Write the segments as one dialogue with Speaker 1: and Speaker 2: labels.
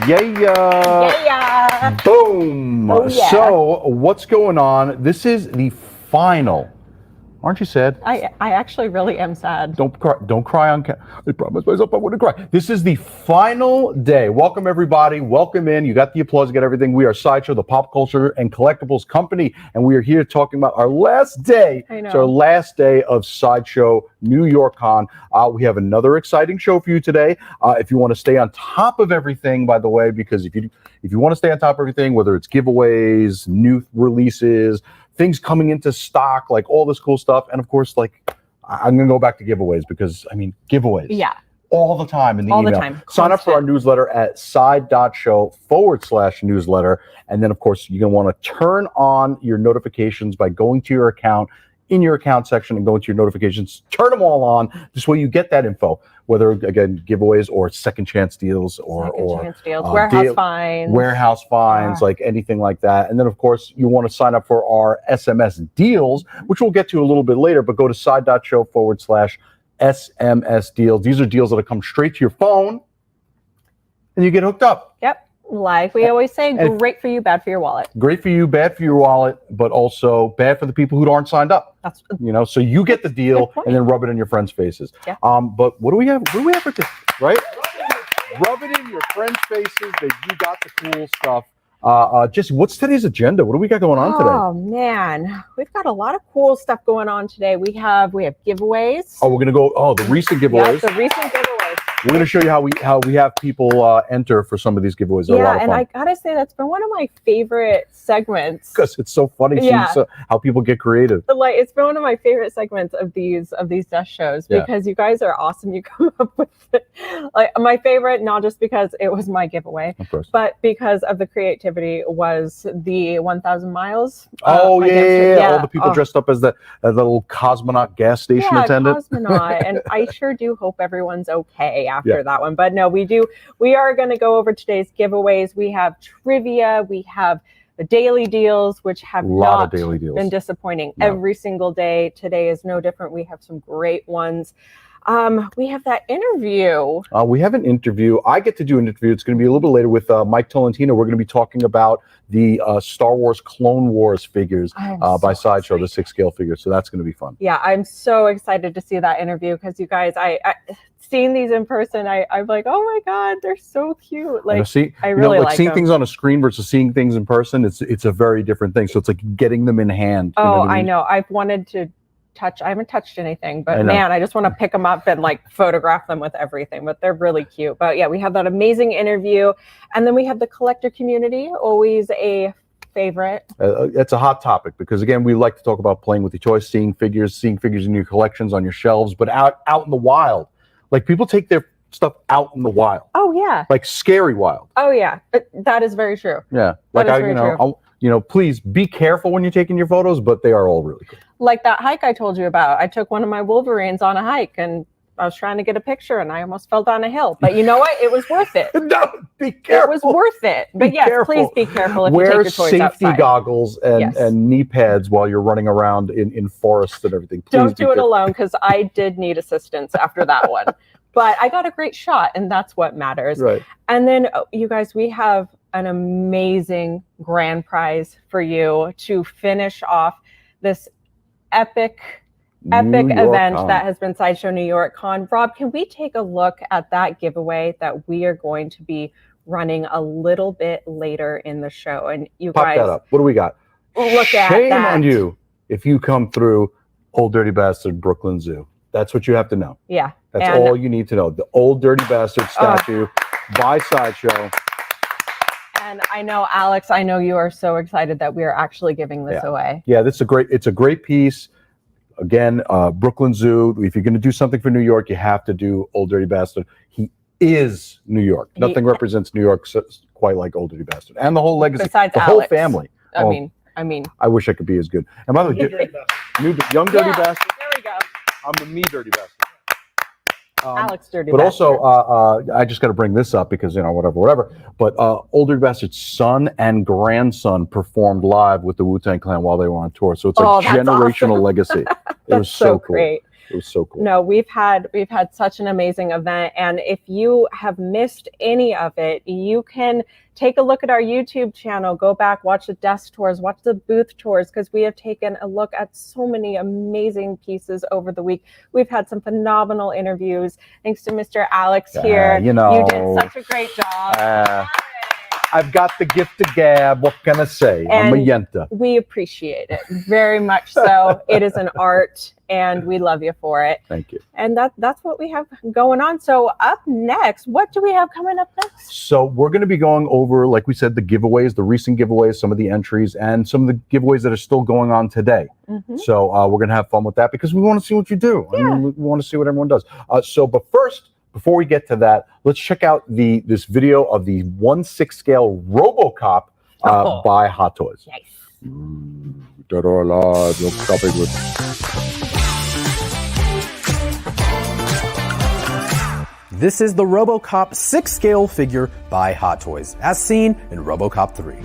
Speaker 1: Yeah.
Speaker 2: Boom.
Speaker 1: Oh, yeah.
Speaker 2: So what's going on? This is the final. Aren't you sad?
Speaker 1: I actually really am sad.
Speaker 2: Don't cry on camera. I promised myself I wouldn't cry. This is the final day. Welcome everybody. Welcome in. You got the applause, you got everything. We are Sideshow, the pop culture and collectibles company, and we are here talking about our last day.
Speaker 1: I know.
Speaker 2: It's our last day of Sideshow New York Con. We have another exciting show for you today. If you want to stay on top of everything, by the way, because if you want to stay on top of everything, whether it's giveaways, new releases, things coming into stock, like all this cool stuff. And of course, like, I'm going to go back to giveaways because, I mean, giveaways.
Speaker 1: Yeah.
Speaker 2: All the time in the
Speaker 1: all
Speaker 2: email.
Speaker 1: The time.
Speaker 2: Sign up for our newsletter at side.show/newsletter. And then, of course, you're going to want to turn on your notifications by going to your account, in your account section, and going to your notifications. Turn them all on. This way you get that info, whether, again, giveaways or second chance deals or warehouse finds, like anything like that. And then, of course, you want to sign up for our SMS deals, which we'll get to a little bit later, but go to side.show/SMS deals. These are deals that come straight to your phone and you get hooked up.
Speaker 1: Yep. Like we always say, great for you, bad for your wallet.
Speaker 2: Great for you, bad for your wallet, but also bad for the people who aren't signed up.
Speaker 1: That's,
Speaker 2: so you get the deal and then rub it in your friends' faces.
Speaker 1: Yeah.
Speaker 2: But what do we have? What do we have for this? Right? Rub it in your friends' faces that you got the cool stuff. Jesse, what's today's agenda? What do we got going on today?
Speaker 1: Oh man, we've got a lot of cool stuff going on today. We have giveaways.
Speaker 2: Oh, we're gonna go. Oh, the recent giveaways.
Speaker 1: Yep, the recent giveaways.
Speaker 2: We're going to show you how we have people enter for some of these giveaways. They're a lot of fun.
Speaker 1: I gotta say that's been one of my favorite segments
Speaker 2: because it's so funny.
Speaker 1: Yeah.
Speaker 2: How people get creative.
Speaker 1: Like it's been one of my favorite segments of these desk shows because you guys are awesome. You come up with like my favorite, not just because it was my giveaway,
Speaker 2: of course,
Speaker 1: but because of the creativity was the 1,000 miles.
Speaker 2: Oh yeah. All the people dressed up as the little cosmonaut gas station attendant.
Speaker 1: Cosmonaut, and I sure do hope everyone's okay after that one. But no, we are going to go over today's giveaways. We have trivia, we have the daily deals, which have not been disappointing every single day. Today is no different. We have some great ones. We have that interview.
Speaker 2: We have an interview. I get to do an interview. It's going to be a little bit later with Mike Tolentino. We're going to be talking about the Star Wars Clone Wars figures by Sideshow, the 6-scale figures. So that's going to be fun.
Speaker 1: Yeah, I'm so excited to see that interview because you guys, I seeing these in person, I'm like, oh my God, they're so cute. Like, I really like
Speaker 2: seeing
Speaker 1: them.
Speaker 2: things on a screen versus seeing things in person. It's a very different thing. So it's like getting them in hand.
Speaker 1: Oh, I know. I've wanted to touch. I haven't touched anything, but man, I just want to pick them up and like photograph them with everything. But they're really cute. But yeah, we have that amazing interview, and then we have the collector community. Always a favorite.
Speaker 2: It's a hot topic because again, we like to talk about playing with your toys, seeing figures in your collections on your shelves, but out in the wild. Like people take their stuff out in the wild.
Speaker 1: Oh yeah.
Speaker 2: Like scary wild.
Speaker 1: Oh yeah, that is very true.
Speaker 2: Yeah. Like please be careful when you're taking your photos, but they are all really cool.
Speaker 1: Like that hike I told you about. I took one of my Wolverines on a hike and I was trying to get a picture and I almost fell down a hill. But you know what? It was worth it.
Speaker 2: No, be careful.
Speaker 1: It was worth it. But yes, please be careful if you take your toys outside.
Speaker 2: Wear safety goggles and knee pads while you're running around in forests and everything. Please
Speaker 1: don't do it alone because I did need assistance after that one. But I got a great shot and that's what matters.
Speaker 2: Right.
Speaker 1: And then you guys, we have an amazing grand prize for you to finish off this epic event that has been Sideshow New York Con. Rob, can we take a look at that giveaway that we are going to be running a little bit later in the show? And you
Speaker 2: Pop
Speaker 1: guys,
Speaker 2: that up. What do we got?
Speaker 1: Look at that.
Speaker 2: Shame on you if you come through Old Dirty Bastard Brooklyn Zoo. That's what you have to know.
Speaker 1: Yeah.
Speaker 2: That's all you need to know. The Old Dirty Bastard statue by Sideshow.
Speaker 1: And I know, Alex, I know you are so excited that we are actually giving this away.
Speaker 2: Yeah, it's a great piece. Again, Brooklyn Zoo. If you're going to do something for New York, you have to do Old Dirty Bastard. He is New York. Nothing represents New York quite like Old Dirty Bastard. And the whole legacy,
Speaker 1: besides
Speaker 2: the
Speaker 1: Alex.
Speaker 2: Whole family.
Speaker 1: I mean.
Speaker 2: I wish I could be as good. And by the way, young Dirty Bastard.
Speaker 1: There we go.
Speaker 2: I'm the me Dirty Bastard.
Speaker 1: Alex Dirty
Speaker 2: But
Speaker 1: Bastard.
Speaker 2: also, I just got to bring this up because, whatever. But Old Dirty Bastard's son and grandson performed live with the Wu-Tang Clan while they were on tour. So it's a generational legacy. It was so cool.
Speaker 1: Great.
Speaker 2: It was so cool.
Speaker 1: No, we've had such an amazing event, and if you have missed any of it, you can take a look at our YouTube channel, go back, watch the desk tours, watch the booth tours, because we have taken a look at so many amazing pieces over the week. We've had some phenomenal interviews. Thanks to Mr. Alex here.
Speaker 2: You know,
Speaker 1: you did such a great job.
Speaker 2: I've got the gift of gab. What can I say? I'm a yenta.
Speaker 1: We appreciate it very much so. It is an art, and we love you for it.
Speaker 2: Thank you.
Speaker 1: And that's what we have going on. So up next, what do we have coming up next?
Speaker 2: So we're going to be going over, like we said, the giveaways, the recent giveaways, some of the entries, and some of the giveaways that are still going on today. So we're going to have fun with that because we want to see what you do.
Speaker 1: Yeah.
Speaker 2: I mean, we want to see what everyone does. But first, before we get to that, let's check out this video of the 1/6 scale RoboCop by Hot Toys.
Speaker 1: Nice.
Speaker 2: Dead or alive, no stopping with.
Speaker 3: This is the RoboCop 6-scale figure by Hot Toys, as seen in RoboCop 3.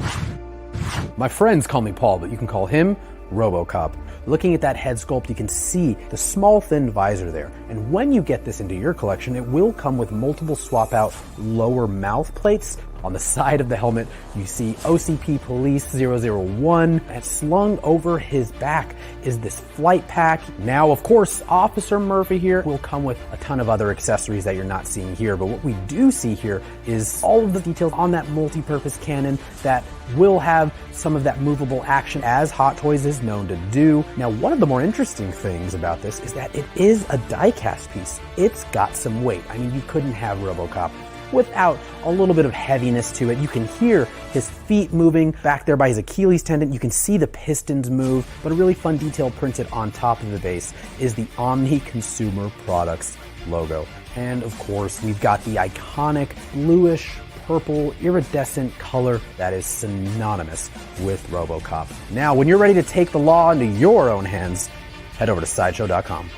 Speaker 3: My friends call me Paul, but you can call him RoboCop. Looking at that head sculpt, you can see the small thin visor there. And when you get this into your collection, it will come with multiple swap out lower mouth plates. On the side of the helmet, you see OCP Police 001, and slung over his back is this flight pack. Now, of course, Officer Murphy here will come with a ton of other accessories that you're not seeing here, but what we do see here is all of the details on that multi-purpose cannon that will have some of that movable action as Hot Toys is known to do. Now, one of the more interesting things about this is that it is a die-cast piece. It's got some weight. I mean, you couldn't have RoboCop without a little bit of heaviness to it. You can hear his feet moving back there by his Achilles tendon. You can see the pistons move, but a really fun detail printed on top of the base is the Omni Consumer Products logo. And of course, we've got the iconic bluish purple iridescent color that is synonymous with RoboCop. Now, when you're ready to take the law into your own hands, head over to Sideshow.com.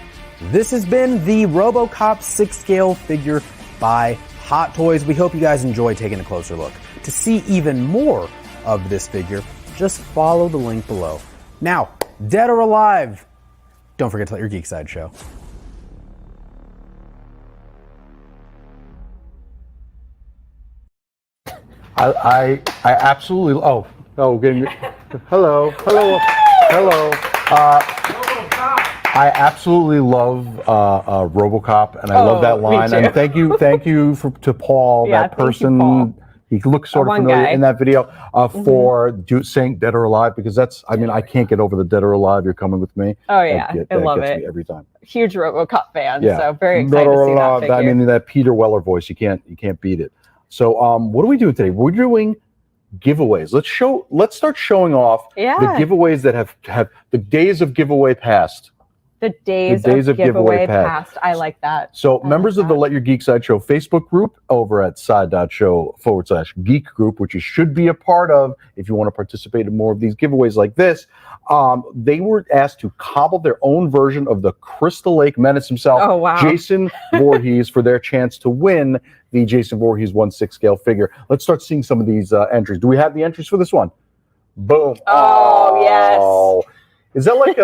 Speaker 3: This has been the RoboCop 6-scale figure by Hot Toys. We hope you guys enjoy taking a closer look. To see even more of this figure, just follow the link below. Now, dead or alive, don't forget to let your geek side show.
Speaker 2: I absolutely. Getting. Hello. I absolutely love RoboCop, and I love that line. And thank you to Paul,
Speaker 1: Yeah,
Speaker 2: that person.
Speaker 1: thank you, Paul.
Speaker 2: He looks sort of
Speaker 1: One
Speaker 2: familiar
Speaker 1: guy.
Speaker 2: in that video for saying "Dead or Alive" because that's. I mean, I can't get over the "Dead or Alive." You're coming with me.
Speaker 1: Oh yeah, I love
Speaker 2: gets
Speaker 1: it.
Speaker 2: me every time.
Speaker 1: Huge RoboCop fan,
Speaker 2: Yeah.
Speaker 1: so very
Speaker 2: Dead
Speaker 1: excited
Speaker 2: or
Speaker 1: to see that
Speaker 2: Alive.
Speaker 1: figure.
Speaker 2: I mean, that Peter Weller voice. You can't beat it. So, what are we doing today? We're doing giveaways. Let's start showing off the giveaways that have the days of giveaway past.
Speaker 1: The days of giveaway past. I like that.
Speaker 2: So members of the Let Your Geek Side Show Facebook group over at side.show/geek group, which you should be a part of if you want to participate in more of these giveaways like this, they were asked to cobble their own version of the Crystal Lake Menace himself, Jason Voorhees, for their chance to win the Jason Voorhees 1/6 scale figure. Let's start seeing some of these entries. Do we have the entries for this one? Boom.
Speaker 1: Oh, yes.
Speaker 2: Is that like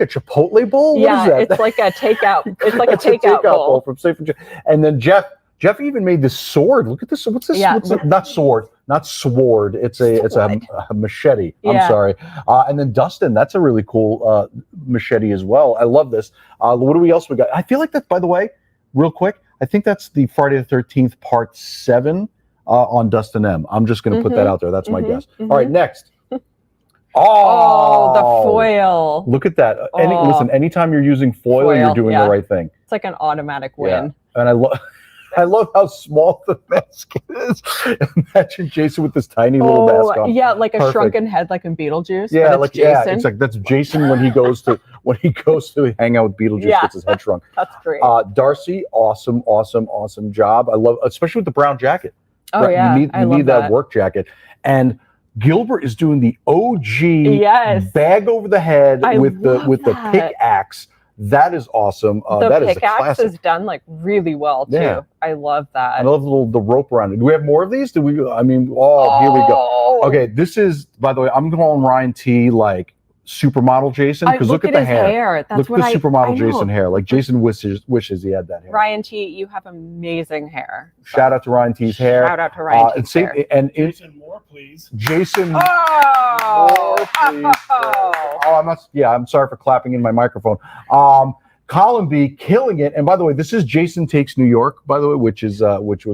Speaker 2: a Chipotle bowl?
Speaker 1: Yeah,
Speaker 2: what is that?
Speaker 1: it's like a takeout. It's like
Speaker 2: It's
Speaker 1: a takeout bowl
Speaker 2: from Safe and And then Jeff even made this sword. Look at this. What's this?
Speaker 1: Yeah.
Speaker 2: Not sword. It's a machete.
Speaker 1: Yeah.
Speaker 2: I'm sorry. And then Dustin, that's a really cool machete as well. I love this. What do we else we got? I feel like that, by the way, real quick, I think that's the Friday the 13th part 7 on Dustin M. I'm just going to put that out there. That's my guess. All right, next.
Speaker 1: Oh, the foil.
Speaker 2: Look at that. Listen, anytime you're using foil, you're doing the right thing.
Speaker 1: It's like an automatic win.
Speaker 2: Yeah. And I love how small the mask is. Imagine Jason with this tiny little mask on.
Speaker 1: Yeah, like a shrunken head, like in Beetlejuice.
Speaker 2: Yeah,
Speaker 1: but it's Jason.
Speaker 2: it's like that's Jason when he goes to hang out with Beetlejuice, gets his head shrunk.
Speaker 1: That's great.
Speaker 2: Darcy, awesome job. I love, especially with the brown jacket.
Speaker 1: Oh yeah,
Speaker 2: you need that work jacket. And Gilbert is doing the OG bag over the head with the pickaxe. That is awesome. That is a classic.
Speaker 1: Pickaxe is done like really well too. Yeah. I love that.
Speaker 2: I love the rope around it. Do we have more of these? Here we go. Okay, this is, by the way, I'm calling Ryan T like supermodel Jason? Because look at the
Speaker 1: his
Speaker 2: hair.
Speaker 1: That's
Speaker 2: look at the supermodel
Speaker 1: I know.
Speaker 2: Jason hair. Like Jason wishes he had that hair.
Speaker 1: Ryan T, you have amazing hair. So.
Speaker 2: Shout out to Ryan T's hair.
Speaker 1: Shout out to Ryan T's hair.
Speaker 4: Jason Moore, please.
Speaker 2: Jason
Speaker 1: Oh!
Speaker 2: Moore, please. I'm sorry for clapping in my microphone. Colin B killing it. And by the way, this is Jason Takes New York, by the way, which was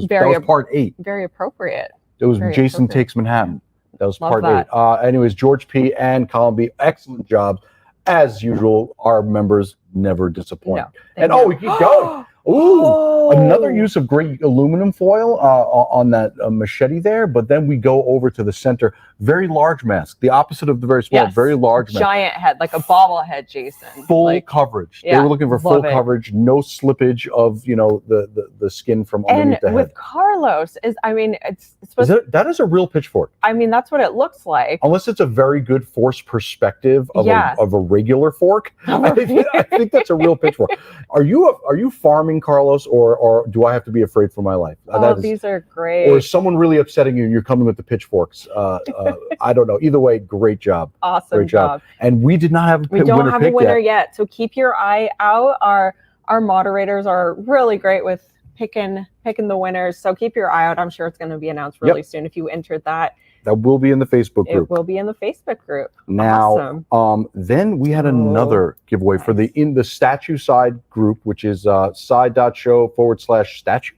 Speaker 2: part 8.
Speaker 1: Very appropriate.
Speaker 2: It was Jason Takes Manhattan. That was
Speaker 1: Love
Speaker 2: part 8. Anyways, George P and Colin B, excellent jobs. As usual, our members never disappoint.
Speaker 1: No,
Speaker 2: we keep going. Ooh, another use of great aluminum foil on that machete there. But then we go over to the center. Very large mask. The opposite of the very small, very large mask.
Speaker 1: Giant head, like a bobblehead, Jason.
Speaker 2: Full coverage. They were looking for full coverage, no slippage of the skin from underneath the head.
Speaker 1: And with Carlos, it's supposed
Speaker 2: that is a real pitchfork.
Speaker 1: That's what it looks like.
Speaker 2: Unless it's a very good force perspective of a regular fork. I think that's a real pitchfork. Are you farming, Carlos, or do I have to be afraid for my life?
Speaker 1: These are great.
Speaker 2: Or is someone really upsetting you and you're coming with the pitchforks? I don't know. Either way, great job.
Speaker 1: Awesome
Speaker 2: great job. And we did not have a winner.
Speaker 1: We don't have a winner yet. So keep your eye out. Our moderators are really great with picking the winners. So keep your eye out. I'm sure it's going to be announced really soon if you entered that.
Speaker 2: That will be in the Facebook group.
Speaker 1: It will be in the Facebook group.
Speaker 2: Now, then we had another giveaway for in the statue side group, which is side.show/statue.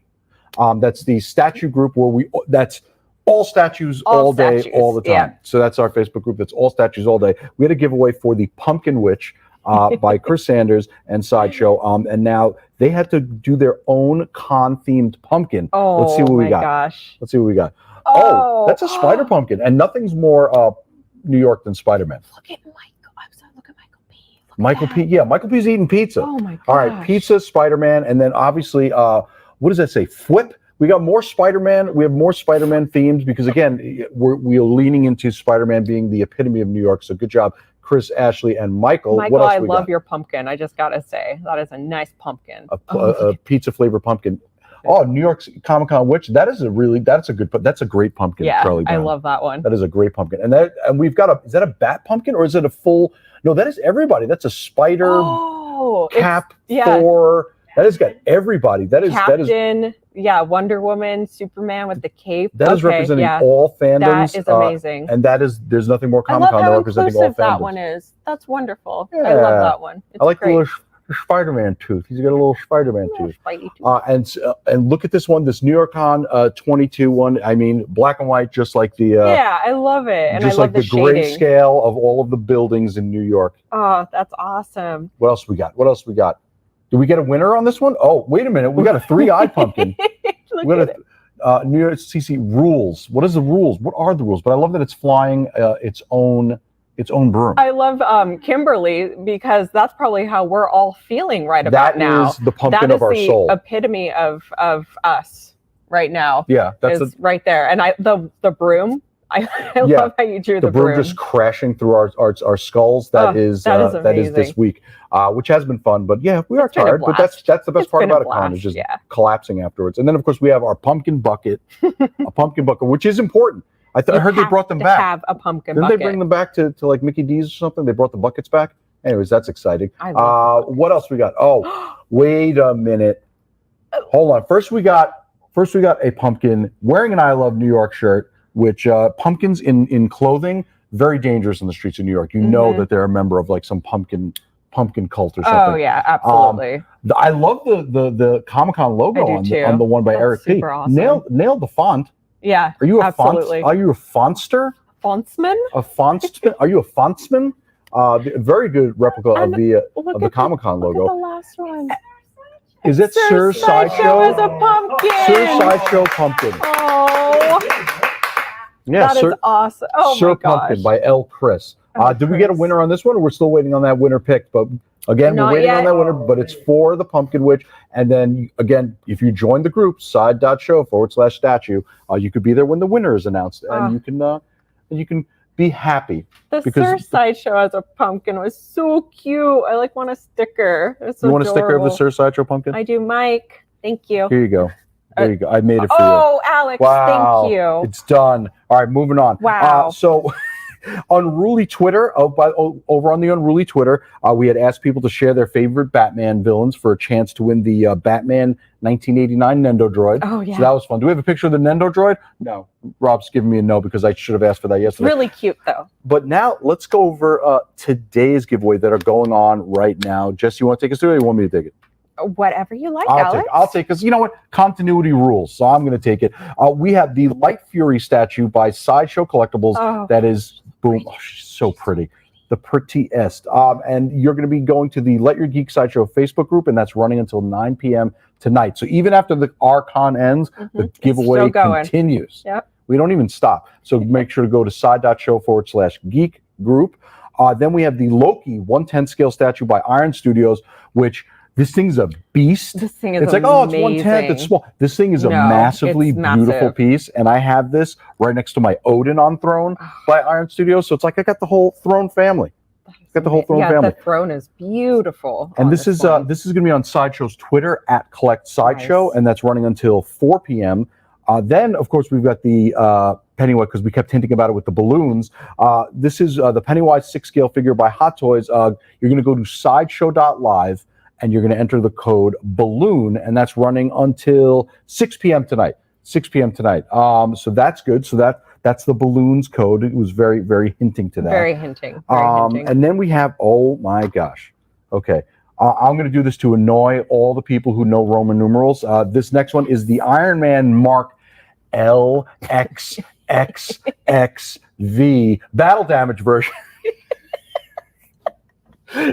Speaker 2: That's the statue group where that's all statues all day, all the time. Yeah. So that's our Facebook group. That's all statues all day. We had a giveaway for the Pumpkin Witch by Chris Sanders and Sideshow. And now they had to do their own con-themed pumpkin. Let's see what we got.
Speaker 1: Gosh.
Speaker 2: Let's see what we got. Oh, that's a spider pumpkin. And nothing's more New York than Spider-Man.
Speaker 1: Look at Michael. I'm sorry, look at Michael P.
Speaker 2: Michael P. Yeah, Michael P's eating pizza.
Speaker 1: Oh, my gosh.
Speaker 2: All right, pizza, Spider-Man, and then obviously, what does that say? Flip. We got more Spider-Man. We have more Spider-Man themes because, again, we're leaning into Spider-Man being the epitome of New York. So good job, Chris, Ashley, and Michael.
Speaker 1: Michael, I love your pumpkin. I just got to say, that is a nice pumpkin.
Speaker 2: A pizza flavor pumpkin. Oh, New York's Comic-Con Witch. That's a great pumpkin.
Speaker 1: Yeah,
Speaker 2: Charlie Brown.
Speaker 1: I love that one.
Speaker 2: That is a great pumpkin. And we've got is that a bat pumpkin or is it a full? No, that is everybody. That's a spider cap Thor. That has got everybody.
Speaker 1: Captain, Wonder Woman, Superman with the cape.
Speaker 2: That is representing all fandoms.
Speaker 1: That is amazing.
Speaker 2: And there's nothing more Comic-Con than representing all fandoms.
Speaker 1: That one is. That's wonderful. Yeah. I love that one.
Speaker 2: I like great. The Spider-Man tooth. He's got a little Spider-Man tooth. And look at this one, this New York Con 22 one. I mean, black and white, just like the.
Speaker 1: I love it. And
Speaker 2: just
Speaker 1: I love
Speaker 2: like the grayscale of all of the buildings in New York.
Speaker 1: Oh, that's awesome.
Speaker 2: What else we got? Did we get a winner on this one? Oh, wait a minute. We got a 3-eyed pumpkin. We got New York CC rules. What is the rules? What are the rules? But I love that it's flying its own broom.
Speaker 1: I love Kimberly because that's probably how we're all feeling right about now.
Speaker 2: That is the pumpkin of our soul.
Speaker 1: That is the epitome of us right now.
Speaker 2: Yeah, that's
Speaker 1: right there. And the broom. I love how you drew the broom.
Speaker 2: Just crashing through our skulls. That is this week, which has been fun. But yeah, we are tired. But that's the best part about a con is just collapsing afterwards. And then of course we have our pumpkin bucket, which is important. I heard they brought them back.
Speaker 1: Have a pumpkin
Speaker 2: Didn't
Speaker 1: bucket.
Speaker 2: they bring them back to like Mickey D's or something? They brought the buckets back. Anyways, that's exciting. What else we got? Oh, wait a minute. Hold on. First we got a pumpkin wearing an I Love New York shirt, which pumpkins in clothing, very dangerous in the streets of New York. You know that they're a member of like some pumpkin cult or something.
Speaker 1: Oh yeah, absolutely.
Speaker 2: I love the Comic-Con logo on the one by Eric P.
Speaker 1: Awesome.
Speaker 2: Nailed the font.
Speaker 1: Yeah.
Speaker 2: Are you a
Speaker 1: absolutely.
Speaker 2: Are you a fontster?
Speaker 1: Fontsman?
Speaker 2: A fontsman? Are you a fontsman? Very good replica of the Comic-Con logo.
Speaker 1: Look at the last one.
Speaker 2: Is it Sir Sideshow?
Speaker 1: As a pumpkin.
Speaker 2: Sir Sideshow pumpkin.
Speaker 1: Oh.
Speaker 2: Yeah,
Speaker 1: that is awesome. Oh
Speaker 2: Sir
Speaker 1: my gosh.
Speaker 2: Pumpkin by L. Chris. Did we get a winner on this one, or we're still waiting on that winner pick? But again, we're waiting on that winner, but it's for the Pumpkin Witch. And then again, if you join the group, side.show/statue, you could be there when the winner is announced, and you can be happy.
Speaker 1: The Sir Sideshow as a pumpkin was so cute. I want a sticker. It's so
Speaker 2: you want
Speaker 1: adorable.
Speaker 2: A sticker of the Sir Sideshow pumpkin?
Speaker 1: I do, Mike. Thank you.
Speaker 2: Here you go. There you go. I made it for you.
Speaker 1: Oh, Alex,
Speaker 2: wow.
Speaker 1: thank you.
Speaker 2: It's done. All right, moving on.
Speaker 1: Wow.
Speaker 2: So Unruly Twitter, over on the Unruly Twitter, we had asked people to share their favorite Batman villains for a chance to win the Batman 1989 Nendo Droid.
Speaker 1: Oh, yeah.
Speaker 2: So that was fun. Do we have a picture of the Nendo Droid? No. Rob's giving me a no because I should have asked for that yesterday.
Speaker 1: Really cute, though.
Speaker 2: But now let's go over today's giveaway that are going on right now. Jess, you want to take us through it, or you want me to take it?
Speaker 1: Whatever you like, Alex.
Speaker 2: I'll take, because you know what? Continuity rules, so I'm going to take it. We have the Light Fury statue by Sideshow Collectibles. That is, boom, she's so pretty. The prettiest. And you're going to be going to the Let Your Geek Sideshow Facebook group, and that's running until 9 p.m. tonight. So even after our con ends, the giveaway continues.
Speaker 1: Yep.
Speaker 2: We don't even stop. So make sure to go to side.show/geek group. Then we have the Loki 1/10 scale statue by Iron Studios, which... This thing's a beast.
Speaker 1: This thing is
Speaker 2: it's like,
Speaker 1: amazing.
Speaker 2: Oh, it's 1/10. It's small. This thing is a massively beautiful piece. And I have this right next to my Odin on throne by Iron Studios. So it's like I got the whole throne family. Got the whole throne family.
Speaker 1: The throne is beautiful.
Speaker 2: And this is going to be on Sideshow's Twitter at Collect Sideshow, and that's running until 4 p.m. Then, of course, we've got the Pennywise, because we kept hinting about it with the balloons. This is the Pennywise 6-scale figure by Hot Toys. You're going to go to sideshow.live. And you're going to enter the code BALLOON, and that's running until 6 p.m. tonight. 6 p.m. tonight. So that's good. So that's the balloons code. It was very, very hinting to that.
Speaker 1: Very hinting.
Speaker 2: And then we have, oh my gosh. Okay. I'm going to do this to annoy all the people who know Roman numerals. This next one is the Iron Man Mark LXXXV battle damage version.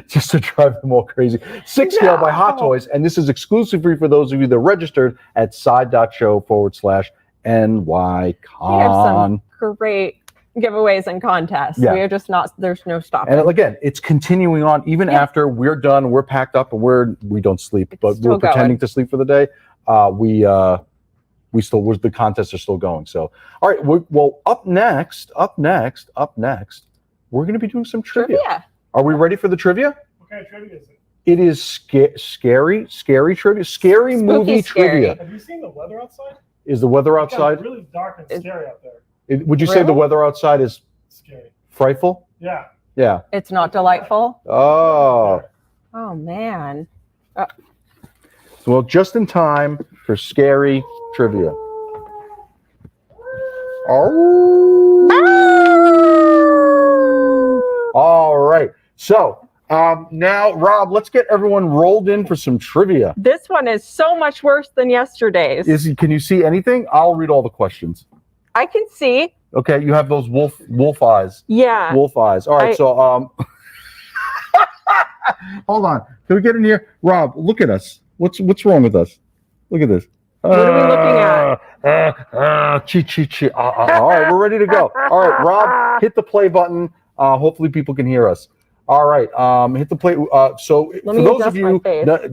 Speaker 2: Just to drive them all crazy. 6 scale by Hot Toys, and this is exclusively for those of you that are registered at side.show/NYCon.
Speaker 1: We have some great giveaways and contests. We are just not, there's no stopping.
Speaker 2: And again, it's continuing on even after we're done, we're packed up, and we don't sleep, but we're pretending to sleep for the day. The contests are still going. So, all right, well, up next, we're going to be doing some trivia. Are we ready for the trivia?
Speaker 4: What kind of trivia is it?
Speaker 2: It is scary trivia. Scary movie trivia.
Speaker 4: Have you seen the weather outside?
Speaker 2: Is the weather outside?
Speaker 4: It's really dark and scary out there.
Speaker 2: Would you say the weather outside is
Speaker 4: scary?
Speaker 2: Frightful?
Speaker 4: Yeah.
Speaker 2: Yeah.
Speaker 1: It's not delightful?
Speaker 2: Oh.
Speaker 1: Oh, man.
Speaker 2: Well, just in time for scary trivia. Oh. All right. So now, Rob, let's get everyone rolled in for some trivia.
Speaker 1: This one is so much worse than yesterday's.
Speaker 2: Can you see anything? I'll read all the questions.
Speaker 1: I can see.
Speaker 2: Okay, you have those wolf eyes.
Speaker 1: Yeah.
Speaker 2: Wolf eyes. All right, so hold on. Can we get in here? Rob, look at us. What's wrong with us? Look at this.
Speaker 1: What are we looking at?
Speaker 2: Cheat. All right, we're ready to go. All right, Rob, hit the play button. Hopefully people can hear us. All right, hit the play. So for those of you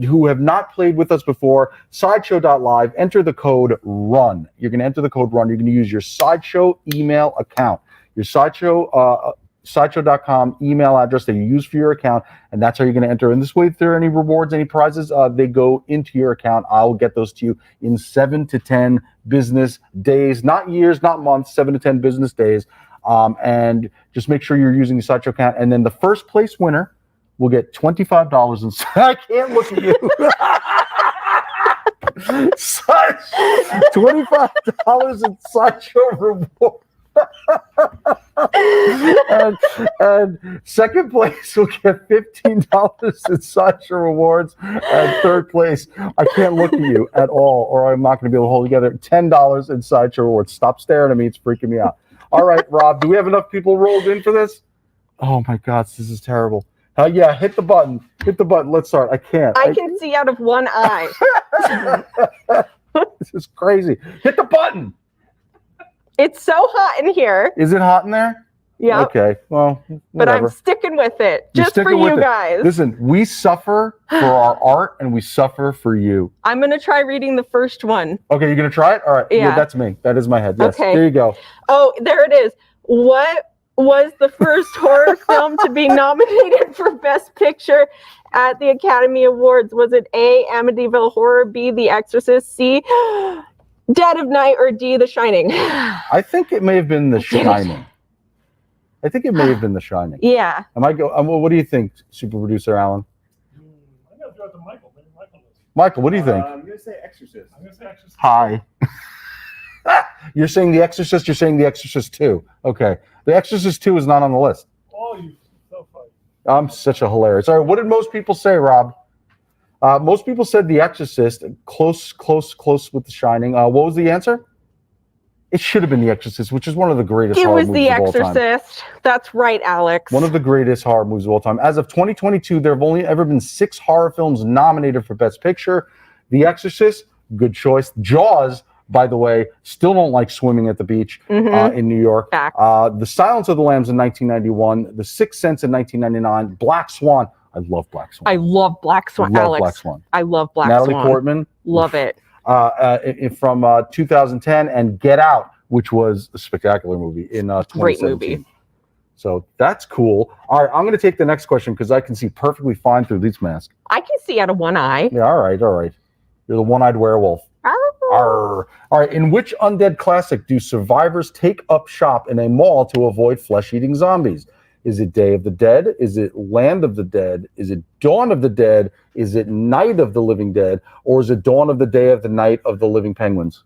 Speaker 2: who have not played with us before, sideshow.live, enter the code RUN. You're going to enter the code RUN. You're going to use your Sideshow email account, your sideshow.com email address that you use for your account, and that's how you're going to enter. And this way, if there are any rewards, any prizes, they go into your account. I'll get those to you in 7 to 10 business days, not years, not months, 7 to 10 business days. And just make sure you're using the Sideshow account. And then the first place winner will get $25 in. I can't look at you. $25 in Sideshow reward. and second place will get $15 in Sideshow rewards. And third place, I can't look at you at all, or I'm not going to be able to hold together. $10 in Sideshow rewards. Stop staring at me. It's freaking me out. All right, Rob, do we have enough people rolled in for this? Oh, my God, this is terrible. Yeah, hit the button. Hit the button. Let's start. I can't.
Speaker 1: I can see out of one eye.
Speaker 2: This is crazy. Hit the button.
Speaker 1: It's so hot in here.
Speaker 2: Is it hot in there?
Speaker 1: Yeah.
Speaker 2: Okay, well, whatever.
Speaker 1: But I'm sticking with it, just for you guys.
Speaker 2: Listen, we suffer for our art, and we suffer for you.
Speaker 1: I'm going to try reading the first one.
Speaker 2: Okay, you're going to try it? All right. Yeah, that's me. That is my head. Yes. Okay. There you go.
Speaker 1: Oh, there it is. What was the first horror film to be nominated for Best Picture at the Academy Awards? Was it A, Amityville Horror, B, The Exorcist, C, Dead of Night, or D, The Shining?
Speaker 2: I think it may have been The Shining. I think it may have been The Shining.
Speaker 1: Yeah.
Speaker 2: What do you think, super producer Alan?
Speaker 4: I'm going to throw it to Michael. Maybe Michael knows.
Speaker 2: Michael, what do you think?
Speaker 5: I'm going to say Exorcist.
Speaker 4: I'm going to say Exorcist.
Speaker 2: Hi. You're saying The Exorcist. You're saying The Exorcist 2. Okay. The Exorcist 2 is not on the list.
Speaker 4: Oh, you so funny.
Speaker 2: I'm such a hilarious. All right. What did most people say, Rob? Most people said The Exorcist. Close with The Shining. What was the answer? It should have been The Exorcist, which is one of the greatest horror movies
Speaker 1: The
Speaker 2: of all time.
Speaker 1: Exorcist. That's right, Alex.
Speaker 2: One of the greatest horror movies of all time. As of 2022, there have only ever been 6 horror films nominated for Best Picture. The Exorcist, good choice. Jaws, by the way, still don't like swimming at the beach in New York. The Silence of the Lambs in 1991. The Sixth Sense in 1999. Black Swan. I love Black Swan.
Speaker 1: I love Black Swan.
Speaker 2: Love Black Swan.
Speaker 1: I love Black
Speaker 2: Natalie
Speaker 1: Swan.
Speaker 2: Portman.
Speaker 1: Love it.
Speaker 2: From 2010, and Get Out, which was a spectacular movie in 2017.
Speaker 1: Great movie.
Speaker 2: So that's cool. All right, I'm going to take the next question because I can see perfectly fine through these masks.
Speaker 1: I can see out of one eye.
Speaker 2: Yeah, all right. You're the one-eyed werewolf. Arr. All right, in which undead classic do survivors take up shop in a mall to avoid flesh-eating zombies? Is it Day of the Dead? Is it Land of the Dead? Is it Dawn of the Dead? Is it Night of the Living Dead? Or is it Dawn of the Day of the Night of the Living Penguins?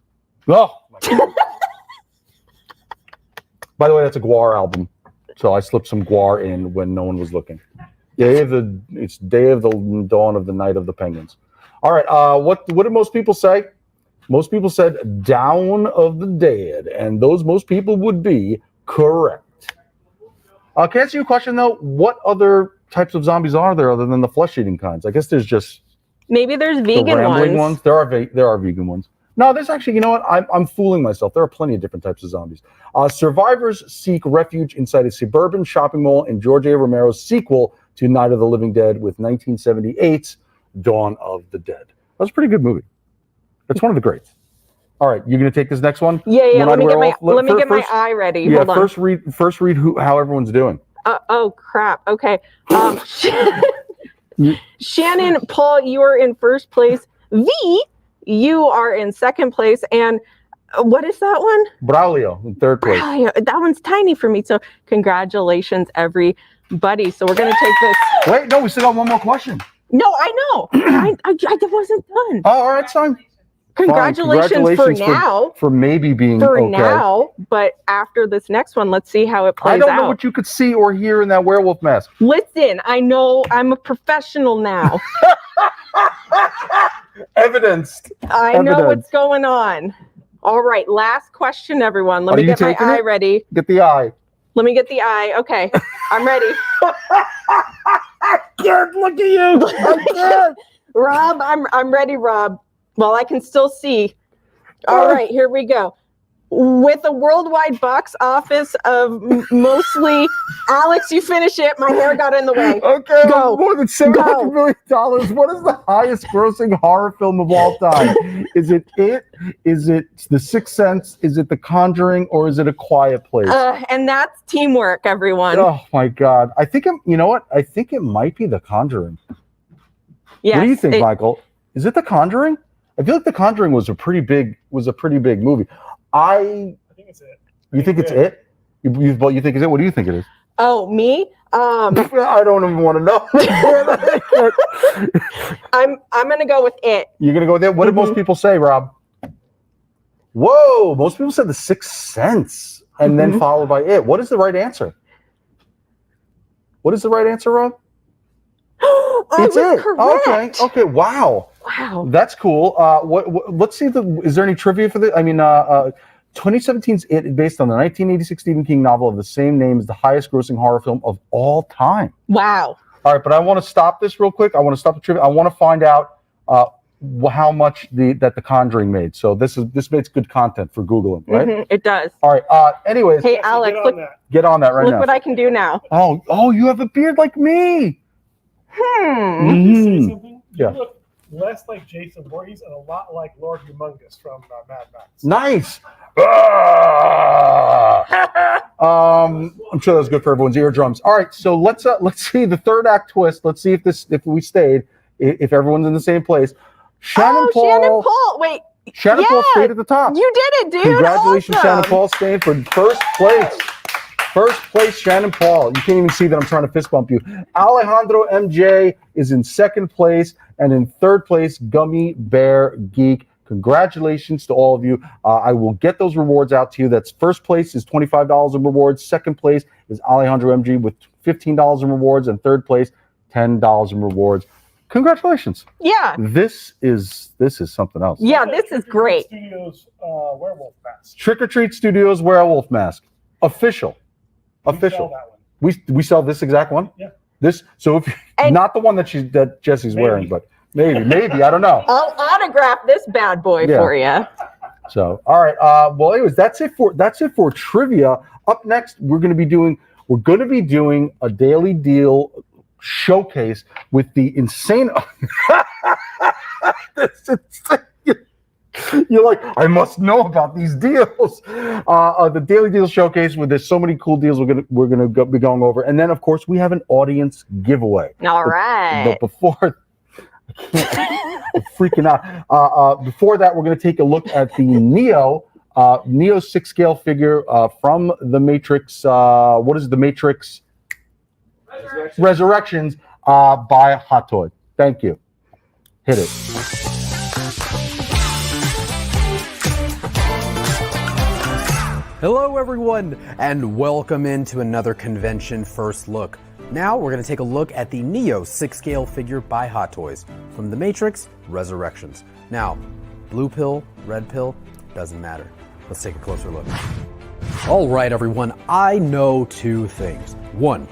Speaker 2: Oh, my God. By the way, that's a Gwar album. So I slipped some Gwar in when no one was looking. It's Day of the Dawn of the Night of the Penguins. All right, what did most people say? Most people said Dawn of the Dead, and those most people would be correct. Can I ask you a question, though? What other types of zombies are there other than the flesh-eating kinds? I guess there's just
Speaker 1: maybe there's vegan
Speaker 2: the rambling
Speaker 1: ones.
Speaker 2: There are vegan ones. No, there's actually, you know what? I'm fooling myself. There are plenty of different types of zombies. Survivors seek refuge inside a suburban shopping mall in George A. Romero's sequel to Night of the Living Dead with 1978's Dawn of the Dead. That was a pretty good movie. It's one of the greats. All right, you're going to take this next one?
Speaker 1: Yeah. Let me get my eye ready.
Speaker 2: Yeah,
Speaker 1: Hold on.
Speaker 2: First read how everyone's doing.
Speaker 1: Oh, crap. Okay. Shannon, Paul, you are in first place. You are in second place. And what is that one?
Speaker 2: Braulio in third place.
Speaker 1: Braulio. That one's tiny for me. So congratulations, everybody. So we're going to take this.
Speaker 2: Wait, no, we still got one more question.
Speaker 1: No, I know. I wasn't done.
Speaker 2: Oh, all right, son.
Speaker 1: Congratulations for now.
Speaker 2: For maybe being
Speaker 1: for
Speaker 2: okay.
Speaker 1: now, but after this next one, let's see how it plays out.
Speaker 2: I don't know what you could see or hear in that werewolf mask.
Speaker 1: Listen, I know I'm a professional now.
Speaker 2: Evidenced.
Speaker 1: I know what's going on. All right, last question, everyone. Let me get my eye ready.
Speaker 2: Get the eye.
Speaker 1: Let me get the eye. Okay, I'm ready.
Speaker 2: I can't look at you. I can't.
Speaker 1: Rob, I'm ready, Rob. Well, I can still see. All right, here we go. With a worldwide box office of mostly, Alex, you finish it. My hair got in the way.
Speaker 2: Okay,
Speaker 1: go.
Speaker 2: More than $700 million. What is the highest grossing horror film of all time? Is it It? Is it The Sixth Sense? Is it The Conjuring? Or is it A Quiet Place?
Speaker 1: And that's teamwork, everyone.
Speaker 2: Oh my God! I think you know what? I think it might be The Conjuring.
Speaker 1: Yes,
Speaker 2: what do you think, Michael? Is it The Conjuring? I feel like The Conjuring was a pretty big movie.
Speaker 4: I think it's it.
Speaker 2: You think it's it? You think it's it? What do you think it is?
Speaker 1: Oh, me?
Speaker 2: I don't even want to know.
Speaker 1: I'm gonna go with it.
Speaker 2: You're gonna go with it? What did most people say, Rob? Whoa! Most people said The Sixth Sense, and then followed by it. What is the right answer? What is the right answer, Rob? It's it.
Speaker 1: Correct.
Speaker 2: Okay. Wow. That's cool. Let's see. Is there any trivia for this? I mean, 2017's It, based on the 1986 Stephen King novel of the same name, is the highest-grossing horror film of all time.
Speaker 1: Wow.
Speaker 2: All right, but I want to stop this real quick. I want to stop the trivia. I want to find out how much that The Conjuring made. So this makes good content for Googling, right?
Speaker 1: It does.
Speaker 2: All right. Anyways,
Speaker 1: hey Alex,
Speaker 2: get on that right now.
Speaker 1: Look what I can do now.
Speaker 2: Oh, you have a beard like me.
Speaker 4: Something?
Speaker 2: Yeah.
Speaker 4: You look less like Jason Voorhees and a lot like Lord Humongous from Mad Max.
Speaker 2: Nice. I'm sure that's good for everyone's eardrums. All right, so let's see the third act twist. Let's see if we stayed, if everyone's in the same place. Shannon Paul.
Speaker 1: Wait.
Speaker 2: Shannon Paul stayed at the top.
Speaker 1: You did it, dude.
Speaker 2: Congratulations,
Speaker 1: awesome.
Speaker 2: Shannon Paul, staying for first place. First place, Shannon Paul. You can't even see that I'm trying to fist bump you. Alejandro MJ is in second place, and in third place, Gummy Bear Geek. Congratulations to all of you. I will get those rewards out to you. That's first place is $25 in rewards. Second place is Alejandro MG with $15 in rewards, and third place, $10 in rewards. Congratulations.
Speaker 1: Yeah.
Speaker 2: This is something else.
Speaker 1: Yeah, this is great.
Speaker 4: Studios werewolf mask.
Speaker 2: Trick or Treat Studios werewolf mask. Official.
Speaker 4: We sell
Speaker 2: Official.
Speaker 4: that one.
Speaker 2: We sell this exact one?
Speaker 4: Yeah.
Speaker 2: This, so if
Speaker 1: And-
Speaker 2: not the one that Jesse's wearing, but maybe, I don't know.
Speaker 1: I'll autograph this bad boy
Speaker 2: Yeah.
Speaker 1: for you.
Speaker 2: So, all right. Well, anyways, that's it for trivia. Up next, we're going to be doing a daily deal showcase with the insane. You're like, I must know about these deals. The daily deal showcase where there's so many cool deals we're gonna be going over, and then of course we have an audience giveaway.
Speaker 1: All right.
Speaker 2: But before, I'm freaking out. Before that, we're going to take a look at the Neo 6-scale figure from the Matrix. What is the Matrix? Resurrections by Hot Toy. Thank you. Hit it.
Speaker 3: Hello everyone, and welcome into another convention first look. Now we're going to take a look at the Neo 6-scale figure by Hot Toys from The Matrix Resurrections. Now, blue pill, red pill, doesn't matter. Let's take a closer look. All right everyone, I know two things. One,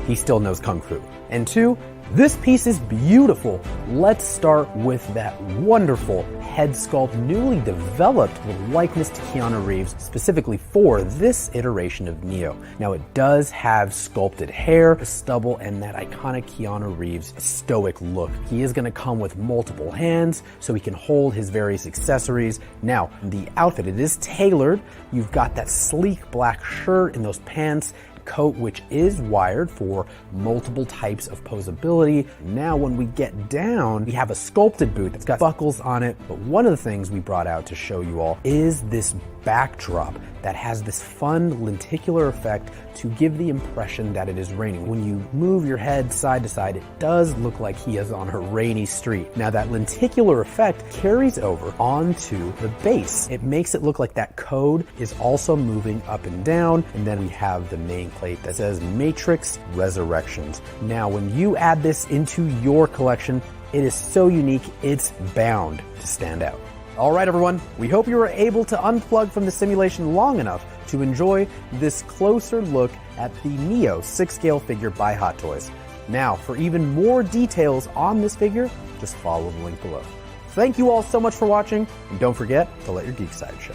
Speaker 3: he still knows Kung Fu. And two, this piece is beautiful. Let's start with that wonderful head sculpt newly developed with likeness to Keanu Reeves specifically for this iteration of Neo. Now it does have sculpted hair, stubble, and that iconic Keanu Reeves stoic look. He is going to come with multiple hands so he can hold his various accessories. Now the outfit, it is tailored. You've got that sleek black shirt and those pants, coat which is wired for multiple types of posability. Now when we get down, we have a sculpted boot that's got buckles on it, but one of the things we brought out to show you all is this backdrop that has this fun lenticular effect to give the impression that it is raining. When you move your head side to side, it does look like he is on a rainy street. Now that lenticular effect carries over onto the base. It makes it look like that code is also moving up and down, and then we have the nameplate that says Matrix Resurrections. Now when you add this into your collection, it is so unique, it's bound to stand out. All right, everyone, we hope you were able to unplug from the simulation long enough to enjoy this closer look at the Neo 6-scale figure by Hot Toys. Now, for even more details on this figure, just follow the link below. Thank you all so much for watching, and don't forget to let your geek side show.